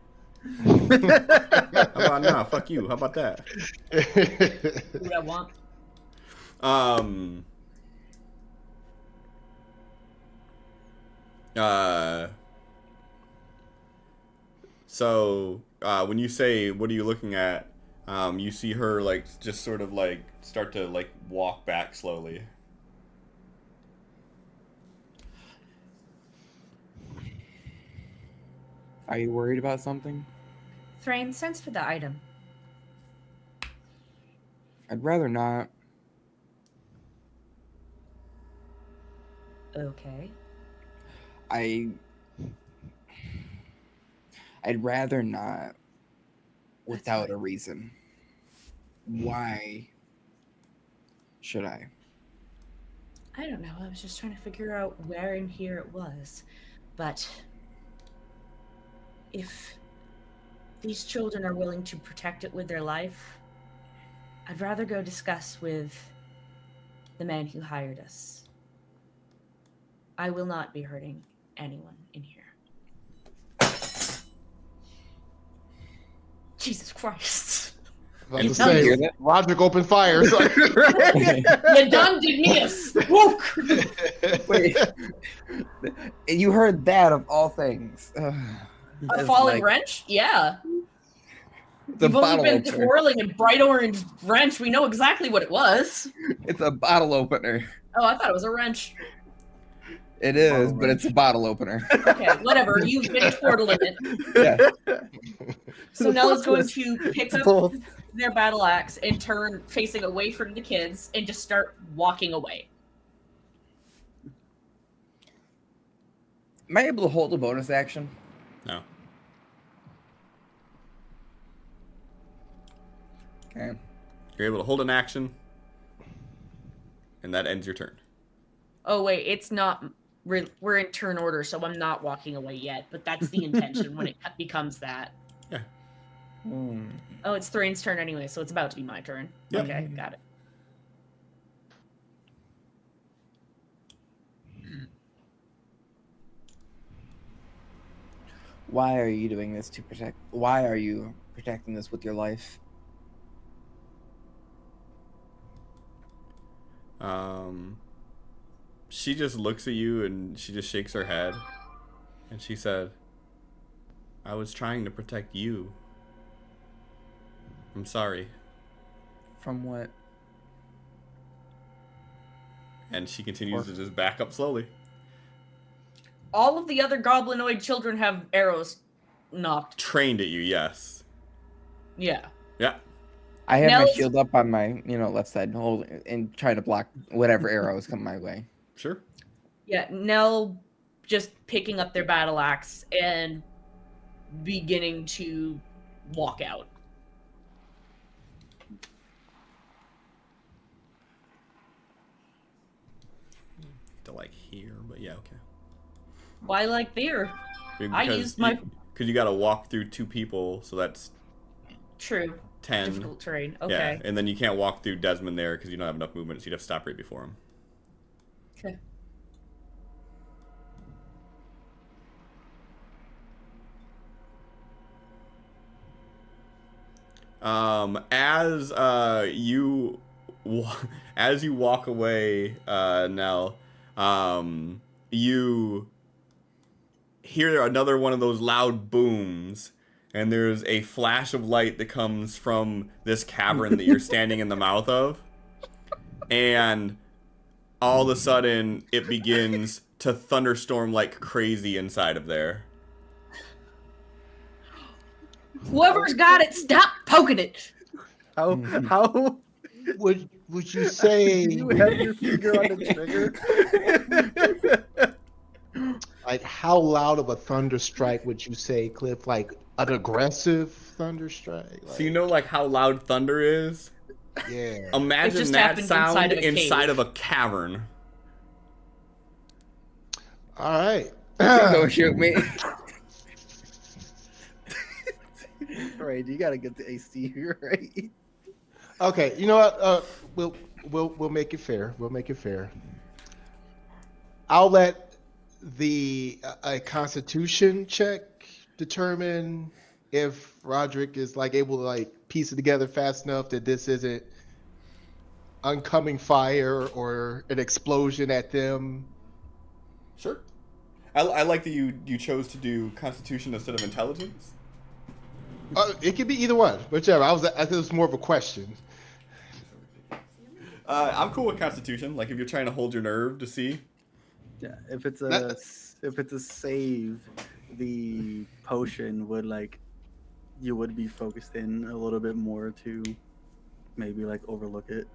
How about now? Fuck you. How about that? What I want. So when you say what are you looking at, you see her like just sort of like start to like walk back slowly. Are you worried about something? Thrain, sense for the item. I'd rather not. Okay. I'd rather not without a reason. Why should I? I don't know. I was just trying to figure out where in here it was. But if these children are willing to protect it with their life, I'd rather go discuss with the man who hired us. I will not be hurting anyone in here. Jesus Christ. I was You about to done say, that? Roderick opened fire. So. You done did me a spook. Wait, you heard that of all things? A It's falling like- wrench? Yeah. It's a You've only bottle been opener. twirling a bright orange wrench. We know exactly what it was. It's a bottle opener. Oh, I thought it was a wrench. It is, but it's a bottle opener. Okay, whatever. You've been twirling it. Yeah. So Nella's going to pick up Both. their battle axe and turn facing away from the kids and just start walking away. Am I able to hold a bonus action? No. Okay. You're able to hold an action, and that ends your turn. Oh wait, it's not. We're in turn order, so I'm not walking away yet. But that's the intention when it becomes that. Yeah. Oh, it's Thrain's turn anyway, so it's about to be my turn. Yep. Okay, got it. Why are you doing this to protect? Why are you protecting this with your life? She just looks at you and she just shakes her head, and she said, "I was trying to protect you. I'm sorry." From what? And she continues to just back up slowly. All of the other goblinoid children have arrows knocked. Trained at you, yes. Yeah. Yeah. I have my Nell's- shield up on my, left side, hold and trying to block whatever arrows come my way. Sure. Yeah, Nell just picking up their battle axe and beginning to walk out. To like here, but yeah, okay. Why like there? I Because used my because you got to walk through two people, so that's true 10. difficult terrain. Okay. Yeah, and then you can't walk through Desmond there because you don't have enough movement, so you'd have to stop right before him. Okay. As as you walk away, Nell, you hear another one of those loud booms, and there's a flash of light that comes from this cavern that you're standing in the mouth of, and all of a sudden it begins to thunderstorm like crazy inside of there. Whoever's got it, stop poking it. How Would you say you have your finger on the trigger? like how loud of a thunder strike would you say, Cliff? Like an aggressive thunder strike? So you know like how loud thunder is? Yeah. Imagine just that happened sound inside of a inside cave. of a cavern. All right. Don't shoot me. Right, you gotta get the AC right. Okay, you know what? We'll make it fair. We'll make it fair. I'll let the a Constitution check determine if Roderick is like able to like piece it together fast enough that this isn't oncoming fire or an explosion at them. Sure. I like that you chose to do Constitution instead of Intelligence. It could be either one, whichever. I think it was more of a question. I'm cool with Constitution. Like if you're trying to hold your nerve to see. Yeah, if it's That- a save, the potion would you would be focused in a little bit more to maybe overlook it.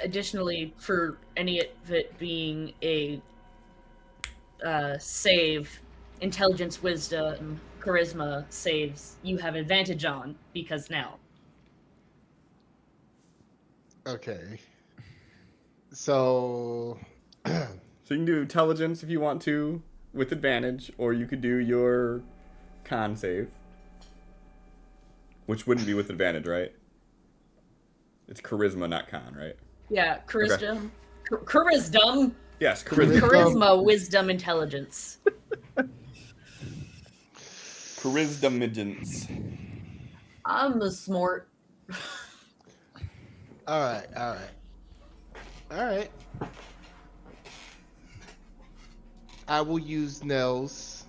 Additionally, for any of it being a save, intelligence, wisdom, charisma saves, you have advantage on because now. Okay. So So you can do Intelligence if you want to with advantage, or you could do your Con save, which wouldn't be with advantage, right? It's Charisma, not Con, right? Yeah, charisma. Charisma. Yes, Charisma. Charisma, wisdom, intelligence. Charisdamidgence. I'm a smart. All right, all right, all right. I will use Nell's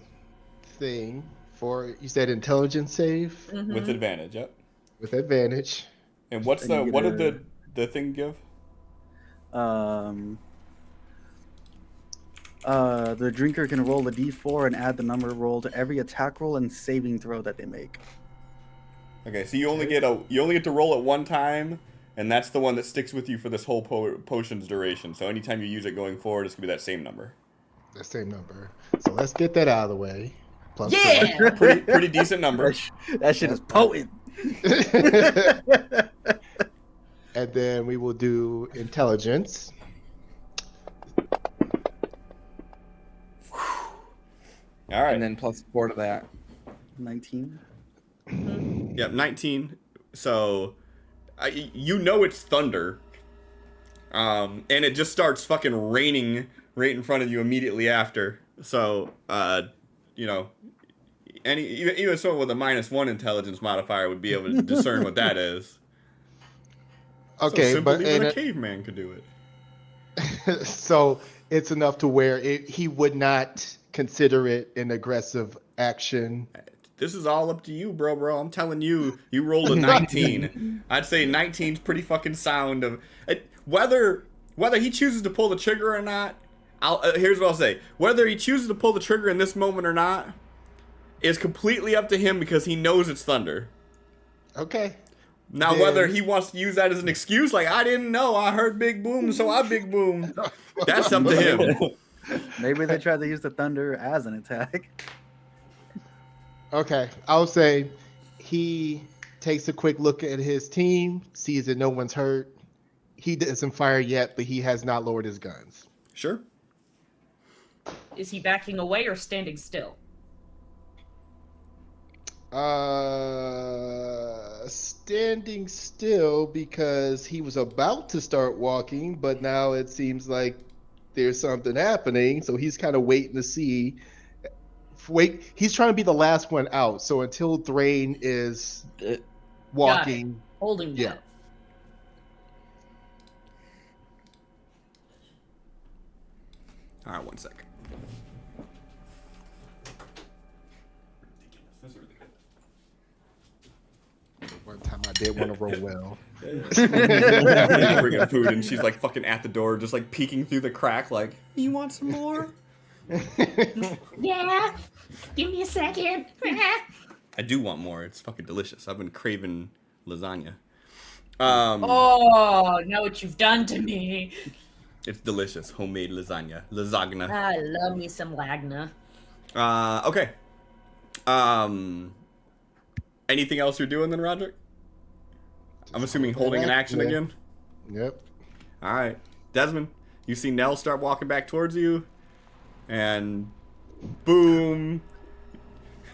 thing for, you said intelligence save With Mm-hmm. advantage, yep. with advantage. And what's And you what get did the thing give? The drinker can roll a d4 and add the number rolled to every attack roll and saving throw that they make. Okay, so you only get to roll it one time, and that's the one that sticks with you for this whole potion's duration. So anytime you use it going forward, it's gonna be that same number. The same number. So let's get that out of the way. Plus Yeah. Pretty decent number. That shit is potent. 4. And then we will do intelligence. All right. And then +4 to that. 19. Yep, 19. So, you know it's thunder. And it just starts fucking raining right in front of you immediately after. So, you know, even someone with a -1 intelligence modifier would be able to discern what that is. Okay, so simple, but even and a caveman could do it. so it's enough to where he would not consider it an aggressive action. This is all up to you, bro. I'm telling you, you rolled a 19. I'd say 19's pretty fucking sound. Of whether he chooses to pull the trigger or not. Here's what I'll say: whether he chooses to pull the trigger in this moment or not is completely up to him because he knows it's thunder. Okay. Now, Then- whether he wants to use that as an excuse, like I didn't know, I heard big boom, so I big boom. That's up to him. Maybe they tried to use the thunder as an attack. Okay, I'll say he takes a quick look at his team, sees that no one's hurt. He doesn't fire yet, but he has not lowered his guns. Sure. Is he backing away or standing still? Standing still because he was about to start walking, but now it seems like there's something happening, so he's kind of waiting to see. He's trying to be the last one out, so until Thrain is walking, Holding Yeah. down. All right, 1 second. one time I did want to roll well. Bringing food, and she's like fucking at the door, just like peeking through the crack, like, "You want some more?" Yeah. Give me a second. I do want more. It's fucking delicious. I've been craving lasagna. Oh, know what you've done to me. It's delicious, homemade lasagna. Lasagna. I love me some Lagna. Okay. Anything else you're doing then, Roderick? I'm assuming holding an action again. Yep. All right, Desmond. You see Nell start walking back towards you, and boom.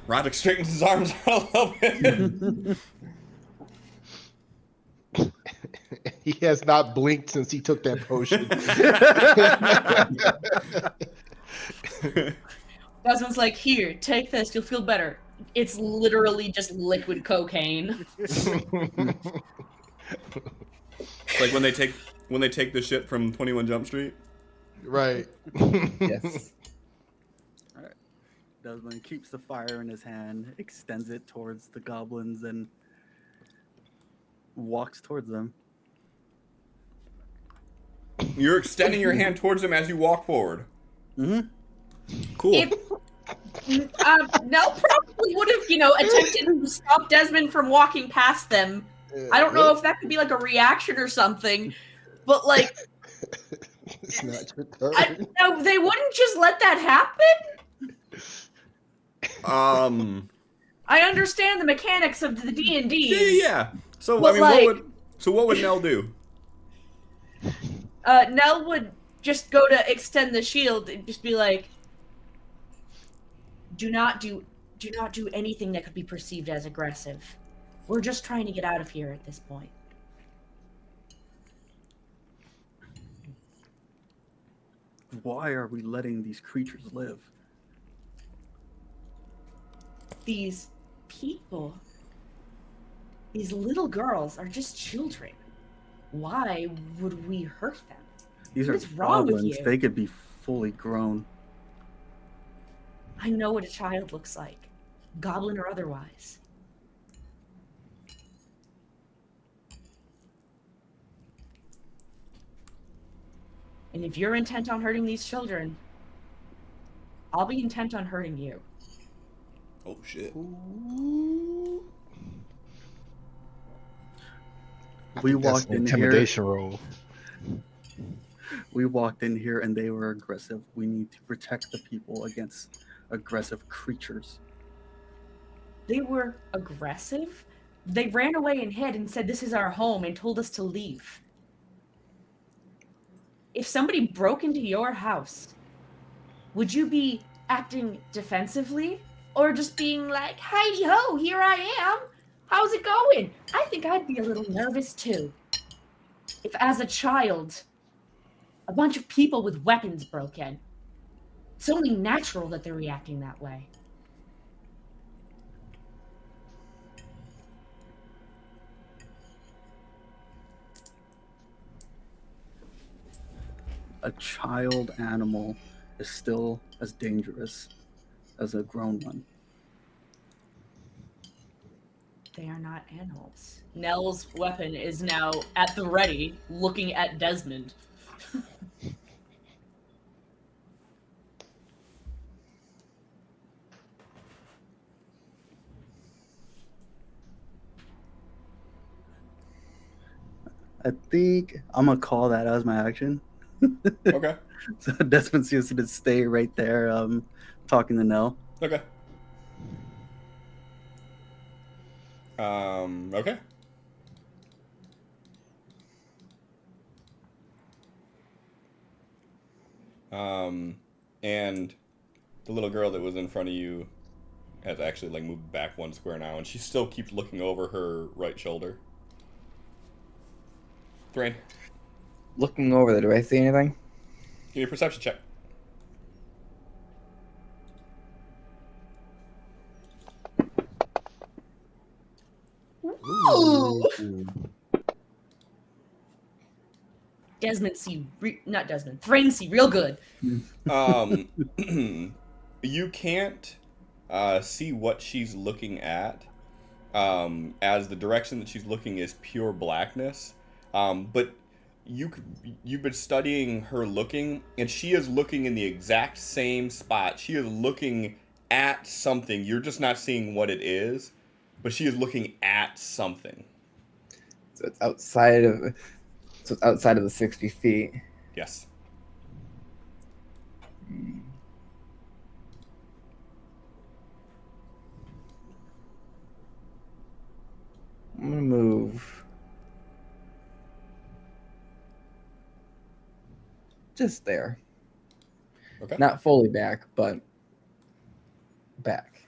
Roderick straightens his arms out a little bit. He has not blinked since he took that potion. Desmond's like, here, take this, you'll feel better. It's literally just liquid cocaine. It's like when they take the shit from 21 Jump Street. Right. Yes. Desmond keeps the fire in his hand, extends it towards the goblins, and walks towards them. You're extending your hand towards him as you walk forward. Mm-hmm. Cool. If Nell probably would have, attempted to stop Desmond from walking past them. I don't know if that could be like a reaction or something, but like, It's not your turn. no, they wouldn't just let that happen. I understand the mechanics of the D&D. Yeah. So But, what would Nell do? Nell would just go to extend the shield and just be like, do not do anything that could be perceived as aggressive. We're just trying to get out of here at this point. Why are we letting these creatures live? These people, These little girls are just children. Why would we hurt them? These What are is wrong with goblins. you? They could be fully grown. I know what a child looks like, goblin or otherwise. And if you're intent on hurting these children, I'll be intent on hurting you. Oh shit. Ooh. I We think that's walked an in here. intimidation roll. We walked in here and they were aggressive. We need to protect the people against aggressive creatures. They were aggressive. They ran away and hid and said, "This is our home," and told us to leave. If somebody broke into your house, would you be acting defensively or just being like, "Heidi ho, here I am. How's it going?" I think I'd be a little nervous too. If, as a child, a bunch of people with weapons broke in, it's only natural that they're reacting that way. A child animal is still as dangerous as a grown one. They are not animals. Nell's weapon is now at the ready, looking at Desmond. I think I'm gonna call that as my action. Okay. So Desmond seems to stay right there, talking to Nell. Okay. Okay. And the little girl that was in front of you has actually like moved back one square now, and she still keeps looking over her right shoulder. Thrain, Looking over there, do I see anything? give me a perception check. Ooh! Ooh. Not Desmond, Thrain see real good. You can't see what she's looking at, as the direction that she's looking is pure blackness. But you've been studying her looking, and she is looking in the exact same spot. She is looking at something. You're just not seeing what it is, but she is looking at something. So it's outside of the 60 feet. Yes. I'm gonna move just there. Okay. Not fully back, but back.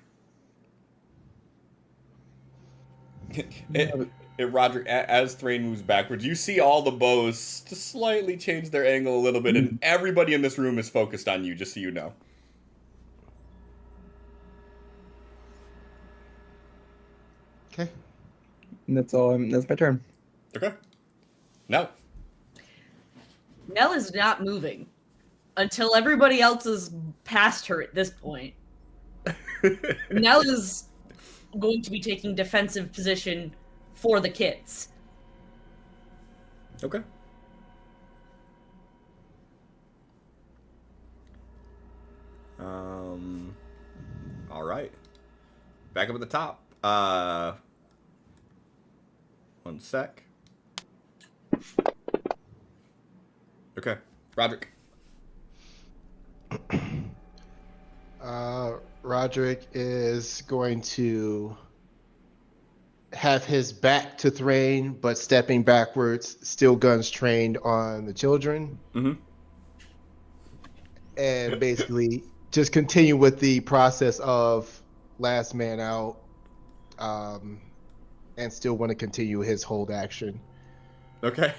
Roderick, as Thrain moves backwards, you see all the bows just slightly change their angle a little bit, and everybody in this room is focused on you, just so you know. Okay. And that's all. That's my turn. Okay. No. Nell is not moving until everybody else is past her at this point. Nell is going to be taking defensive position for the kids. Okay. All right. Back up at the top. One sec. Okay, Roderick. Roderick is going to have his back to Thrain, but stepping backwards, still guns trained on the children. Mm-hmm. And basically just continue with the process of last man out, and still want to continue his hold action. Okay.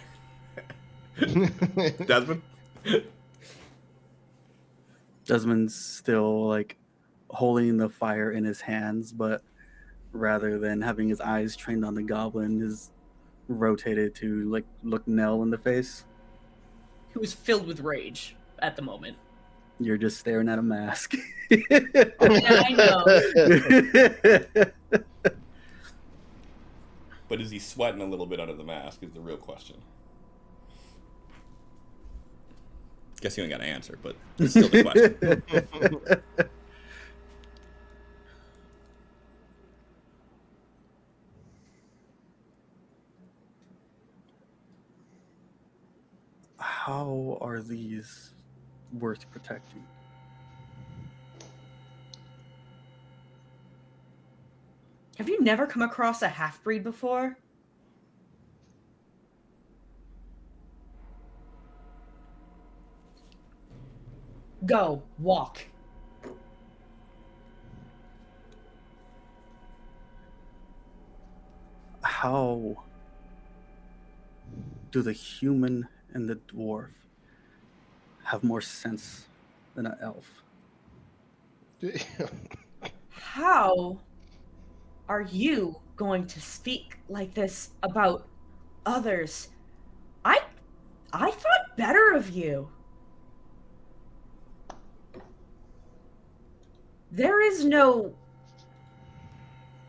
Desmond? Desmond's still like holding the fire in his hands, but rather than having his eyes trained on the goblin, is rotated to like look Nell in the face. Who's filled with rage at the moment. You're just staring at a mask. I know. But is he sweating a little bit under the mask is the real question. Guess you ain't got an answer, but it's still the question. How are these worth protecting? Have you never come across a half-breed before? Go, walk. How do the human and the dwarf have more sense than an elf? How are you going to speak like this about others? I thought better of you. There is no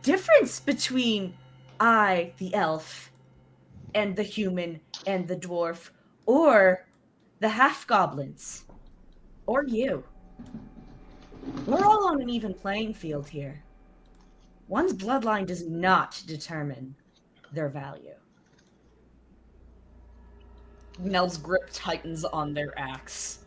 difference between I, the elf, and the human and the dwarf, or the half-goblins, or you. We're all on an even playing field here. One's bloodline does not determine their value. Nell's grip tightens on their axe.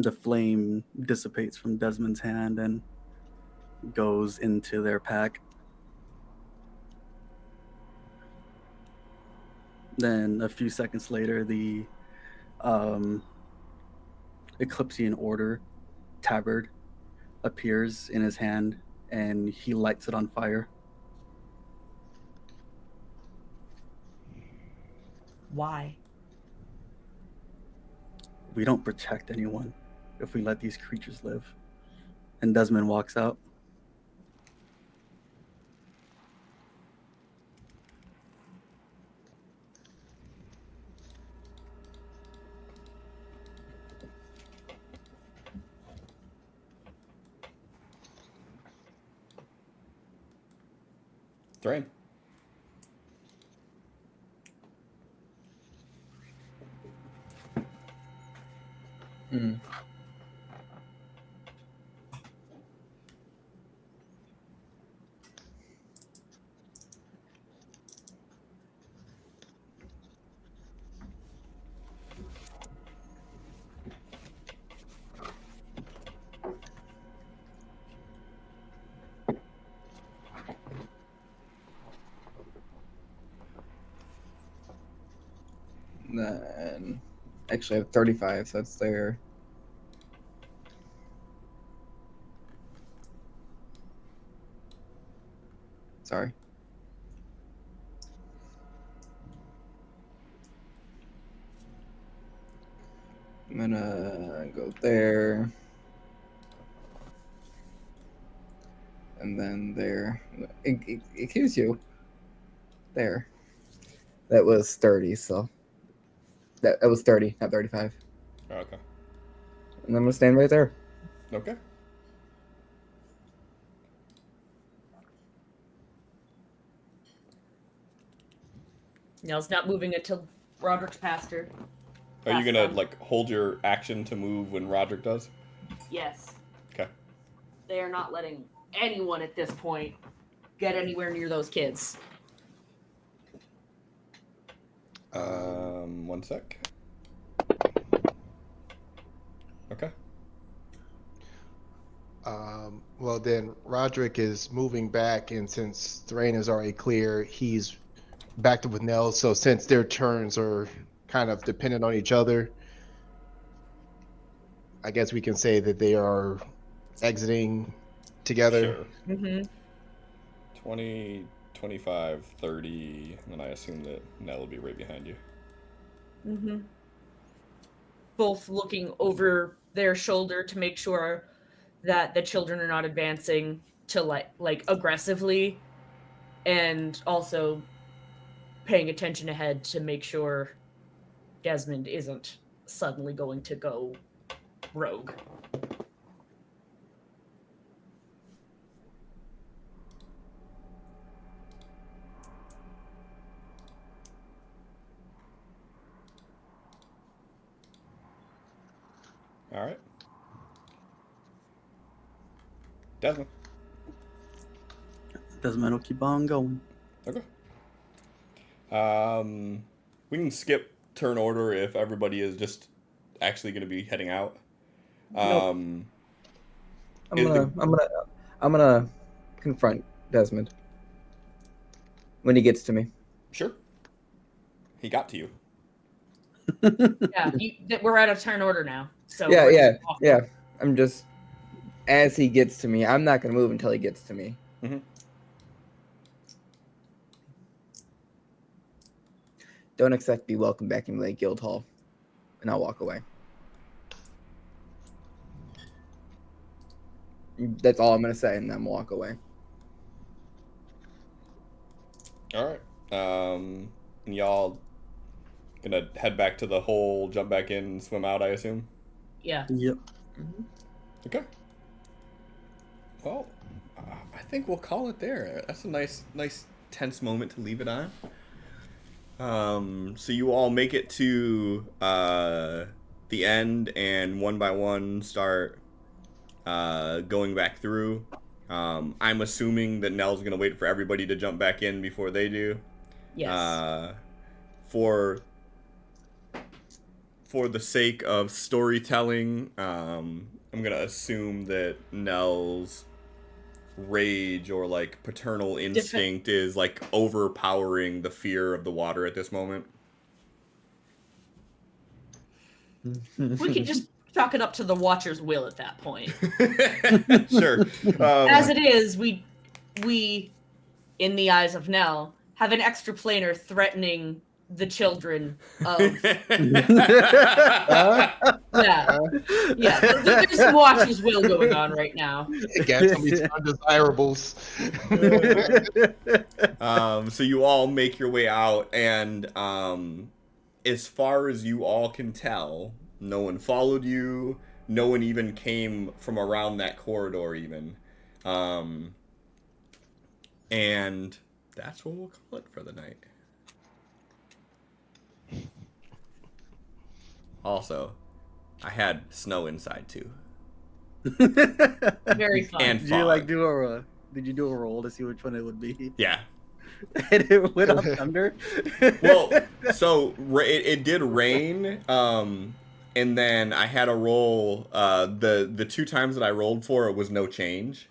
The flame dissipates from Desmond's hand and goes into their pack. Then a few seconds later, the Eclipsean Order tabard appears in his hand and he lights it on fire. Why? We don't protect anyone if we let these creatures live. And Desmond walks out. Thrain. Mm. Then actually I have 35, so that's there. Sorry. I'm gonna go there. And then there. It gives you there. That was 30, so that was 30, not 35. Oh, okay. And I'm gonna stand right there. Okay. Nell's not moving until Roderick's past her. Are you Last gonna time. like hold your action to move when Roderick does? Yes. Okay. They are not letting anyone at this point get anywhere near those kids. 1 sec. Okay. Well, then Roderick is moving back, and since Thrain is already clear, he's backed up with Nell. So since their turns are kind of dependent on each other, I guess we can say that they are exiting together. Sure. Mm-hmm. 20, 25, 30, and then I assume that Nell will be right behind you. Mm-hmm. Both looking over their shoulder to make sure that the children are not advancing to like aggressively, and also paying attention ahead to make sure Desmond isn't suddenly going to go rogue. All right. Desmond. Desmond will keep on going. Okay. We can skip turn order if everybody is just actually going to be heading out. I'm Is I'm gonna confront Desmond when he gets to me. Sure. He got to you. Yeah, we're out of turn order now. So Yeah, we're yeah, just walking. yeah. I'm just as he gets to me. I'm not gonna move until he gets to me. Mm-hmm. Don't expect to be welcomed back in Lake Guild Hall, and I'll walk away. That's all I'm gonna say, and then walk away. All right. And y'all gonna head back to the hole, jump back in, and swim out, I assume? Yeah. Yep. Okay. Well, I think we'll call it there. That's a nice tense moment to leave it on. So you all make it to the end, and one by one start going back through. I'm assuming that Nell's gonna wait for everybody to jump back in before they do. Yes. For the sake of storytelling, I'm gonna assume that Nell's rage or like paternal instinct is like overpowering the fear of the water at this moment. We can just chalk it up to the Watcher's will at that point. Sure. As it is, we, in the eyes of Nell, have an extraplanar threatening the children of. Yeah. There's some Watcher's will going on right now. Against some of these undesirables. So you all make your way out, and as far as you all can tell, no one followed you. No one even came from around that corridor, even. And that's what we'll call it for the night. Also, I had snow inside too. Very fun. And Did you fog. did you do a roll to see which one it would be? Yeah. And it went on thunder. Well, so it did rain, and then I had a roll. The two times that I rolled for it was no change.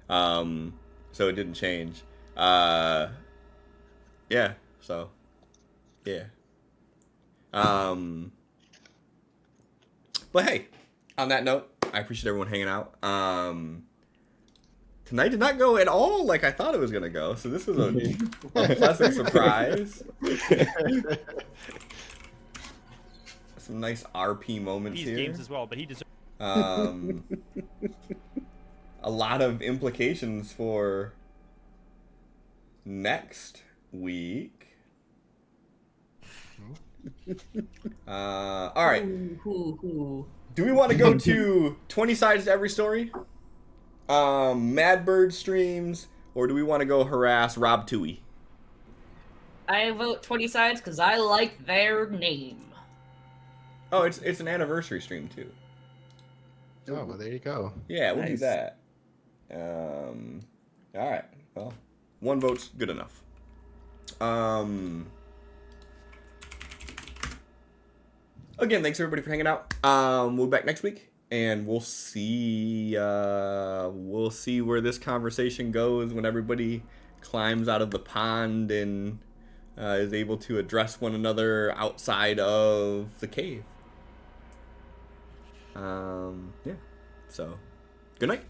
So it didn't change. Yeah. So, yeah. But hey, on that note, I appreciate everyone hanging out. Tonight did not go at all like I thought it was gonna go, so this was a pleasant surprise. Some nice RP moments These here. games as well, but he deserves. A lot of implications for next week. All right. Do we want to go to 20 sides to every story? Madbird streams, or do we want to go harass Rob Toohey? I vote 20 sides because I like their name. Oh, it's an anniversary stream too. Oh, well, there you go. Yeah, we'll do Nice. that. All right. Well, one vote's good enough. Again, thanks everybody for hanging out. We'll be back next week, and we'll see where this conversation goes when everybody climbs out of the pond and is able to address one another outside of the cave. Yeah. So, good night.